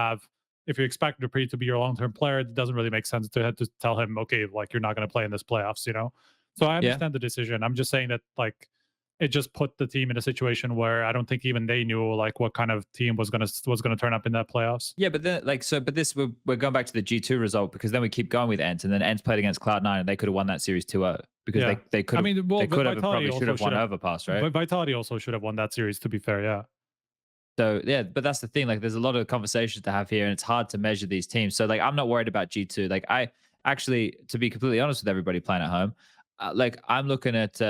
expect Dupree to be your long-term player, it doesn't really make sense to tell him, okay, like, you're not going to play in this playoffs, you know. So I understand the decision. I'm just saying that, like, it just put the team in a situation where I don't think even they knew, like, what kind of team was gonna turn up in that playoffs.
Yeah, but then, like, we're going back to the G2 result, because then we keep going with Ents, and then Ents played against Cloud9 and they could have won that series 2-0 because they could have. I mean, they could have probably should have won Overpass, right?
But Vitality also should have won that series, to be fair. Yeah.
So yeah, but that's the thing. Like, there's a lot of conversations to have here, and it's hard to measure these teams. So like, I'm not worried about G2. Like, I actually, to be completely honest with everybody playing at home, like, I'm looking at.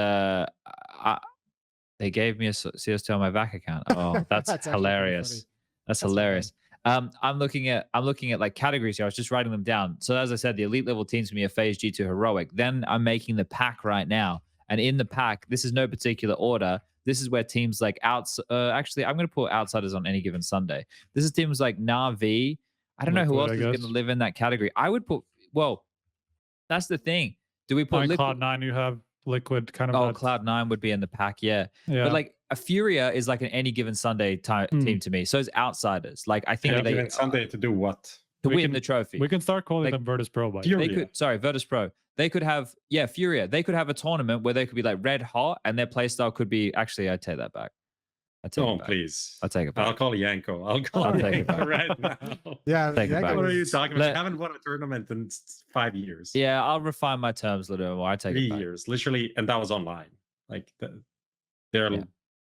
They gave me a CS2 on my VAC account. Oh, that's hilarious. That's hilarious. I'm looking at like categories here. I was just writing them down. So as I said, the elite level teams for me are FaZe, G2, Heroic. Then I'm making the pack right now, and in the pack, this is no particular order. This is where teams like actually, I'm going to put outsiders on any given Sunday. This is teams like Na'Vi. I don't know who else is going to live in that category. I would put. Well, that's the thing. Do we put
Cloud9? You have Liquid kind of.
Oh, Cloud9 would be in the pack, yeah. But like a Furia is like an any given Sunday team to me. So is outsiders. Like I think
they Sunday to do what?
To win the trophy.
We can start calling them Virtus Pro.
Virtus Pro. They could have Furia. They could have a tournament where they could be like red hot, and their playstyle could be. Actually, I take that back.
Please.
I'll take it back.
I'll call Yanko. I'll take it back right now.
Yeah,
take it back.
What are you talking about? You haven't won a tournament in 5 years.
Yeah, I'll refine my terms a little bit more. I take
3
it back.
years, literally, and that was online. Like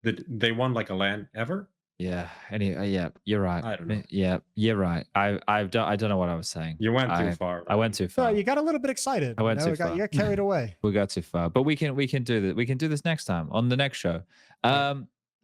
they won like a LAN ever.
Yeah. Yeah, you're right.
I don't know.
Yeah, you're right. I don't know what I was saying.
You went too far.
I went too far.
You got a little bit excited.
I went too far.
You got carried away.
We got too far. But we can do this. We can do this next time on the next show.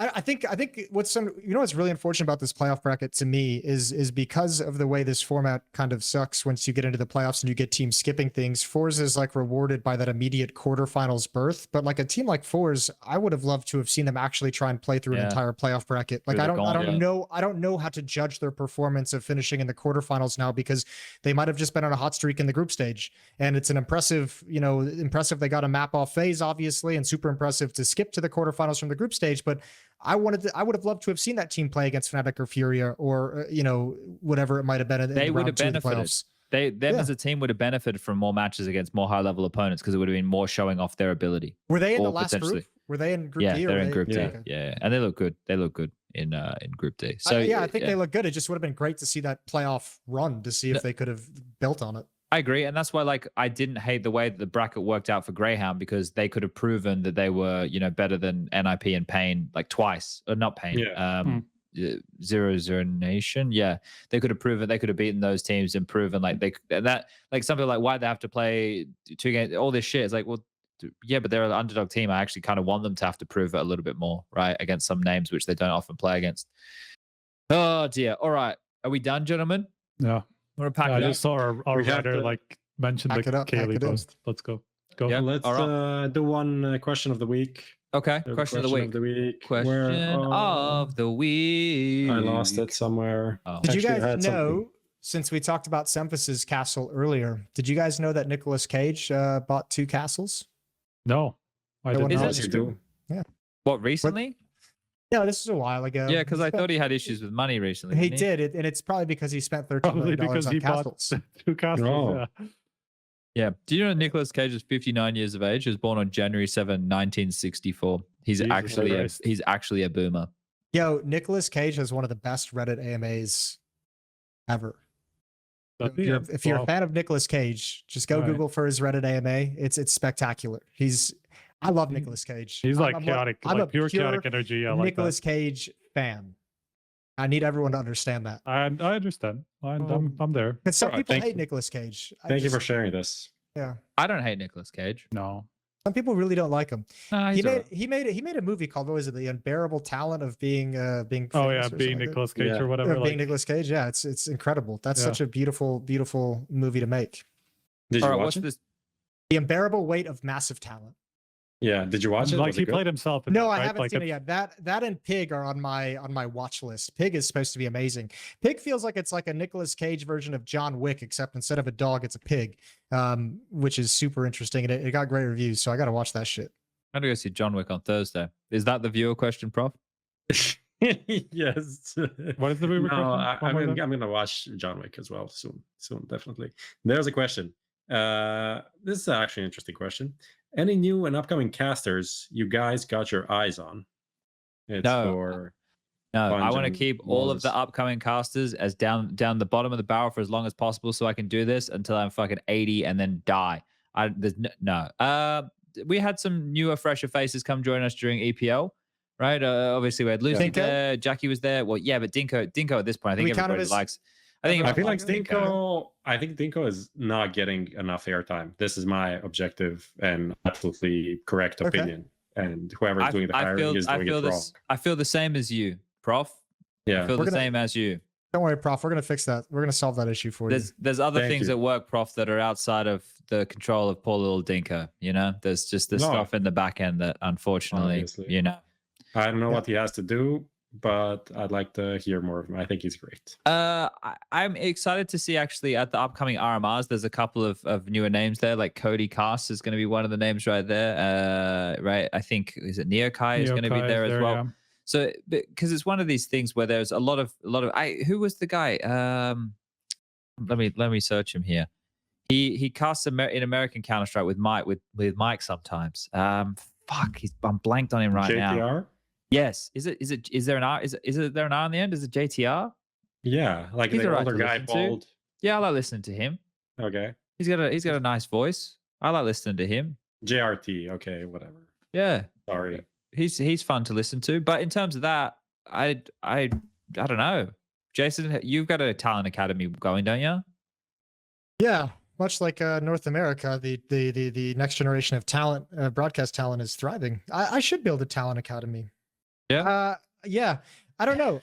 I think what's really unfortunate about this playoff bracket to me is because of the way this format kind of sucks once you get into the playoffs and you get teams skipping things. FaZe is like rewarded by that immediate quarterfinals berth, but like a team like FaZe, I would have loved to have seen them actually try and play through an entire playoff bracket. Like I don't know how to judge their performance of finishing in the quarterfinals now, because they might have just been on a hot streak in the group stage, and it's an impressive they got a map off FaZe obviously, and super impressive to skip to the quarterfinals from the group stage, but I would have loved to have seen that team play against Fnatic or Furia or whatever it might have been.
They would have benefited. Them as a team would have benefited from more matches against more high level opponents, because it would have been more showing off their ability.
Were they in the last group? Were they in Group D?
Yeah, they're in Group D. Yeah, and they look good. They look good in Group D. So
I think they look good. It just would have been great to see that playoff run to see if they could have built on it.
I agree, and that's why like I didn't hate the way that the bracket worked out for Greyhound, because they could have proven that they were better than NIP and Pain like twice, or not Pain. Zero Nation. Yeah, they could have proven, they could have beaten those teams and proven like some people like, why they have to play 2 games, all this shit. It's like, well, yeah, but they're an underdog team. I actually kind of want them to have to prove it a little bit more, right, against some names which they don't often play against. Oh dear. All right, are we done, gentlemen?
Yeah.
We're pack it
I
up.
just saw our writer like mention the Kaylee post. Let's go.
Yeah, let's do one question of the week.
Okay, question of the week. Question of the week.
I lost it somewhere.
Did you guys know, since we talked about Semphas's castle earlier, did you guys know that Nicolas Cage bought 2 castles?
No. I didn't know.
Yeah.
What, recently?
No, this is a while ago.
Yeah, because I thought he had issues with money recently.
He did, and it's probably because he spent $13 million on castles.
Bought 2 castles.
Yeah. Do you know Nicolas Cage is 59 years of age? He was born on January 7, 1964. He's actually a boomer.
Yo, Nicolas Cage has one of the best Reddit AMAs ever. If you're a fan of Nicolas Cage, just go Google for his Reddit AMA. It's spectacular. I love Nicolas Cage.
He's like chaotic, I'm a pure chaotic energy. I like
Nicolas Cage fan. I need everyone to understand that.
I understand. I'm there.
Because some people hate Nicolas Cage.
Thank you for sharing this.
Yeah.
I don't hate Nicolas Cage.
No.
Some people really don't like him.
He
made a movie called, what was it, The Unbearable Talent of Being
being Nicolas Cage or whatever.
Being Nicolas Cage. Yeah, it's incredible. That's such a beautiful movie to make.
Did you watch it?
The Unbearable Weight of Massive Talent.
Yeah, did you watch it?
Like he played himself.
No, I haven't seen it yet. That and Pig are on my watch list. Pig is supposed to be amazing. Pig feels like it's like a Nicolas Cage version of John Wick, except instead of a dog, it's a pig, which is super interesting, and it got great reviews. So I got to watch that shit.
I'm gonna go see John Wick on Thursday. Is that the viewer question, Prof?
Yes.
What is the viewer question?
I'm gonna watch John Wick as well soon, definitely. There's a question. This is actually an interesting question. Any new and upcoming casters you guys got your eyes on?
No, I want to keep all of the upcoming casters as down the bottom of the barrel for as long as possible, so I can do this until I'm fucking 80 and then die. We had some newer, fresher faces come join us during EPL, right? Obviously we had Lucy there, Jackie was there. Well, yeah, but Dinko at this point, I think everybody likes. I feel like
Dinko. I think Dinko is not getting enough airtime. This is my objective and absolutely correct opinion. And whoever's doing the hiring is doing it wrong.
I feel the same as you, Prof.
Yeah,
I feel the same as you.
Don't worry, Prof. We're gonna fix that. We're gonna solve that issue for you.
There's other
Thank
things
you.
at work, Prof, that are outside of the control of poor little Dinka. You know, there's just this
No.
stuff in the back end that, unfortunately,
Obviously.
you know.
I don't know
Yeah.
what he has to do, but I'd like to hear more of him. I think he's great.
I'm excited to see actually at the upcoming RMRs. There's a couple of newer names there, like Cody Cast is going to be one of the names right there. Right, I think is it Neokai is going to be
Neokai
there
is
as well.
yeah.
So because it's one of these things where there's a lot of who was the guy? Let me search him here. He casts in American Counter-Strike with Mike sometimes. Fuck, I'm blanked on him right now.
JTR?
Yes. Is there an R? Is there an R on the end? Is it JTR?
Yeah, like
He's
the
alright
older
to
guy,
listen to.
bald.
Yeah, I like listening to him.
Okay.
He's got a nice voice. I like listening to him.
JRT. Okay, whatever.
Yeah,
Sorry.
he's fun to listen to. But in terms of that, I don't know. Jason, you've got a talent academy going, don't you?
Yeah, much like North America, the next generation of talent, broadcast talent, is thriving. I should build a talent academy.
Yeah.
Yeah. I don't know.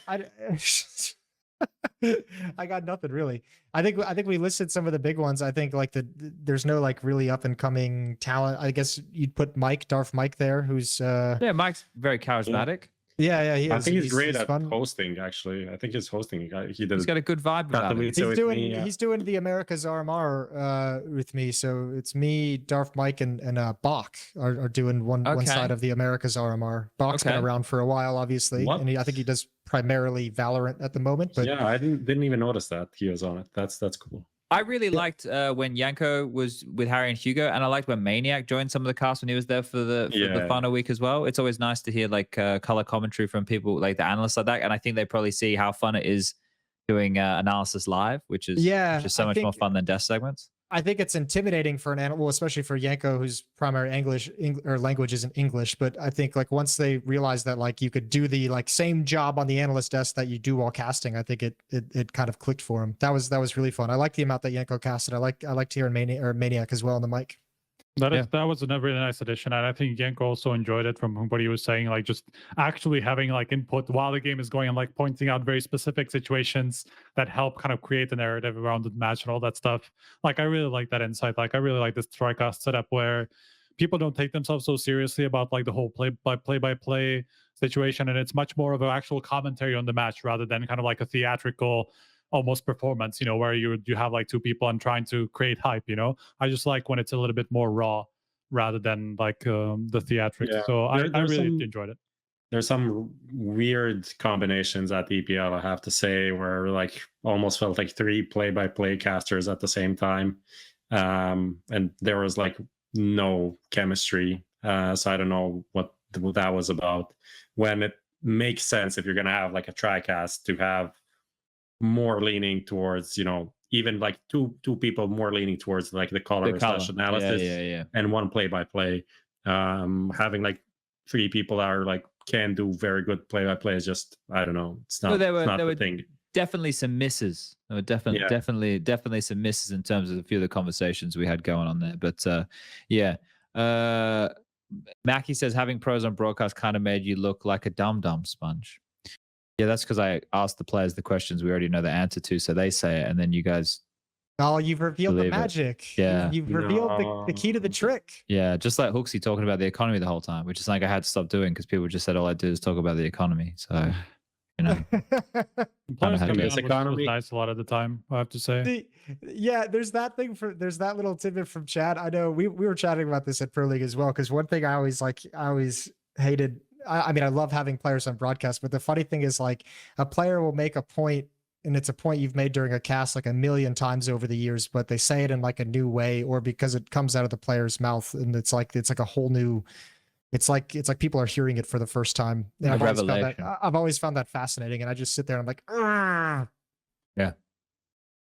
I got nothing really. I think we listed some of the big ones. I think like there's no like really up and coming talent. I guess you'd put Darth Mike there, who's
Yeah, Mike's very charismatic.
Yeah, he is.
I think he's great at
fun.
hosting. Actually, I think his hosting. He did.
He's got a good vibe about it.
He's doing the America's RMR with me. So it's me, Darth Mike, and Bach are doing one side of the America's RMR. Bach's been around for a while, obviously, and I think he does primarily Valorant at the moment. But
yeah, I didn't even notice that he was on it. That's cool.
I really liked when Yanko was with Harry and Hugo, and I liked when Maniac joined some of the cast when he was there for the final week as well. It's always nice to hear like color commentary from people like the analysts like that, and I think they probably see how fun it is doing analysis live, which is so much more fun than desk segments.
I think it's intimidating for an animal, well, especially for Yanko, whose primary language isn't English. But I think like once they realize that like you could do the like same job on the analyst desk that you do while casting, I think it kind of clicked for him. That was really fun. I like the amount that Yanko casted. I liked hearing Maniac as well on the mic.
That was a really nice addition, and I think Yanko also enjoyed it from what he was saying, like just actually having like input while the game is going and like pointing out very specific situations that help kind of create the narrative around the match and all that stuff. Like I really like that insight. Like I really like this TriCast setup where people don't take themselves so seriously about like the whole play-by-play situation, and it's much more of an actual commentary on the match rather than kind of like a theatrical almost performance, where you have like two people and trying to create hype. I just like when it's a little bit more raw rather than like the theatrics.
Yeah.
So I really enjoyed it.
There's some weird combinations at the EPL, I have to say, where like almost felt like 3 play-by-play casters at the same time, and there was like no chemistry. So I don't know what that was about. When it makes sense if you're gonna have like a TriCast to have more leaning towards, even like two people more leaning towards like the color analysis and one play-by-play. Having like 3 people that are like can do very good play-by-play is just, I don't know, it's not,
there
it's not
were
the thing.
Definitely some misses. There were definitely some misses in terms of a few of the conversations we had going on there. But Mackie says having pros on broadcast kind of made you look like a dum-dum sponge. Yeah, that's because I asked the players the questions we already know the answer to, so they say it, and then you guys.
Oh, you've revealed the magic.
Yeah,
you've revealed the key to the trick.
Yeah, just like Hooksy talking about the economy the whole time, which is like I had to stop doing because people just said all I do is talk about the economy. So,
players can be economy nice a lot of the time, I have to say.
There's that little tidbit from Chad. I know we were chatting about this at Pro League as well, because one thing I always hated. I mean, I love having players on broadcast, but the funny thing is like a player will make a point and it's a point you've made during a cast like a million times over the years, but they say it in like a new way, or because it comes out of the player's mouth and it's like a whole new, it's like people are hearing it for the first time. And I've always found that fascinating, and I just sit there and I'm like, argh.
Yeah.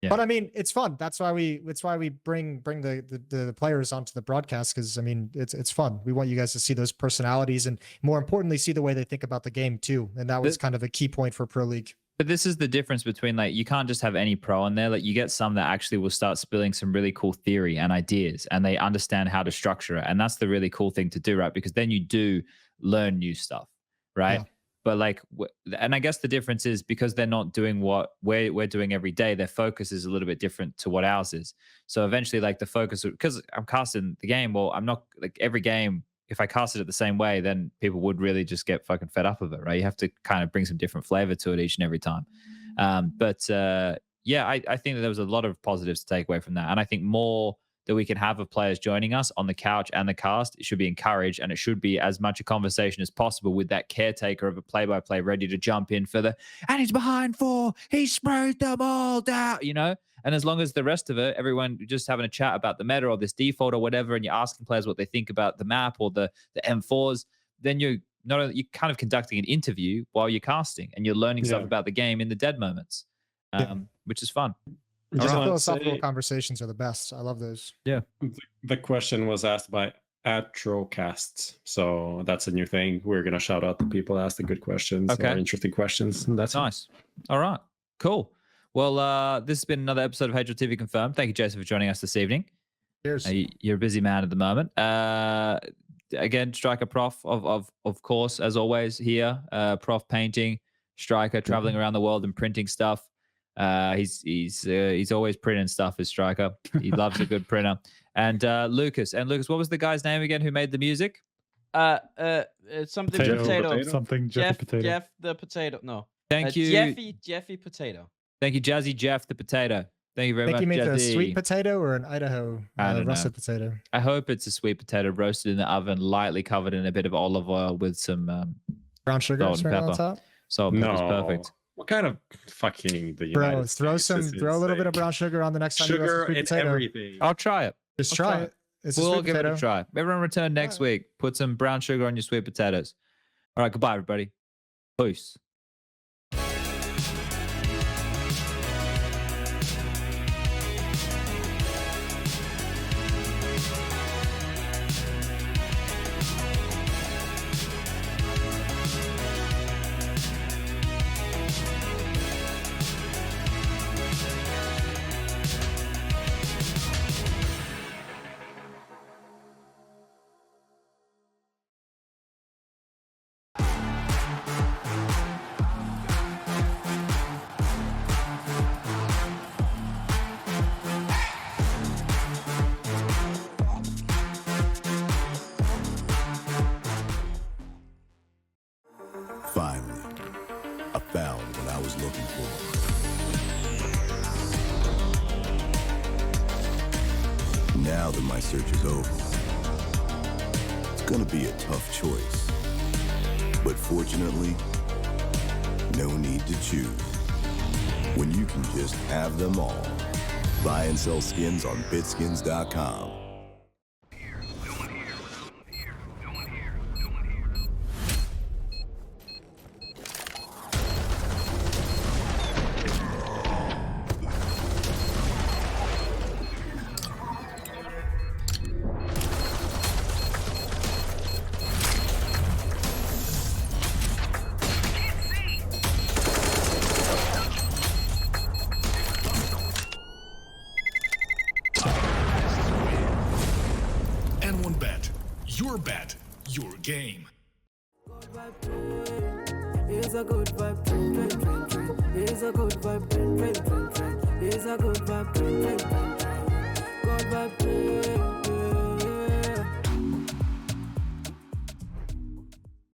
But I mean, it's fun. That's why we bring the players onto the broadcast, because I mean, it's fun. We want you guys to see those personalities, and more importantly, see the way they think about the game too. And that was kind of a key point for Pro League.
But this is the difference between like, you can't just have any pro on there. Like you get some that actually will start spilling some really cool theory and ideas, and they understand how to structure it. And that's the really cool thing to do, right? Because then you do learn new stuff, right? But like, and I guess the difference is because they're not doing what we're doing every day, their focus is a little bit different to what ours is. So eventually, like the focus, because I'm casting the game, well, I'm not like every game. If I cast it the same way, then people would really just get fucking fed up of it, right? You have to kind of bring some different flavor to it each and every time. Yeah, I think that there was a lot of positives to take away from that. And I think more that we can have of players joining us on the couch and the cast, it should be encouraged, and it should be as much a conversation as possible with that caretaker of a play-by-play ready to jump in for the, and he's behind 4, he sprayed them all down, you know? And as long as the rest of it, everyone just having a chat about the meta or this default or whatever, and you're asking players what they think about the map or the M4s, then you're kind of conducting an interview while you're casting, and you're learning stuff about the game in the dead moments, which is fun.
Philosophical conversations are the best. I love those.
Yeah.
The question was asked by Atrocasts, so that's a new thing. We're gonna shout out the people that asked the good questions, or interesting questions. And that's
nice. All right, cool. Well, this has been another episode of HLTV Confirmed. Thank you, Jason, for joining us this evening.
Cheers.
You're a busy man at the moment. Again, Striker Prof, of course, as always here. Prof painting, Striker traveling around the world and printing stuff. He's always printing stuff as Striker. He loves a good printer. And Lucas, what was the guy's name again who made the music?
Something potato.
Something Jeffy Potato.
Jeff the Potato. No.
Thank you.
Jeffy Potato.
Thank you, Jazzy Jeff the Potato. Thank you very much,
you made
Jazzy.
a sweet potato or an Idaho russet potato?
I hope it's a sweet potato roasted in the oven, lightly covered in a bit of olive oil with some
brown sugar
salt and pepper.
on top.
Salt and pepper's perfect.
What kind of fucking
bro? Throw a little bit of brown sugar on the next time you roast a sweet potato.
Everything.
I'll try it.
Just try it.
We'll give it a try. Everyone return next week. Put some brown sugar on your sweet potatoes. All right, goodbye, everybody. Peace.
Finally, I found what I was looking for. Now that my search is over, it's gonna be a tough choice. But fortunately, no need to choose. When you can just have them all. Buy and sell skins on BitSkins.com.
Your bet, your game.
It's a good vibe, it's a good vibe, it's a good vibe, God vibe.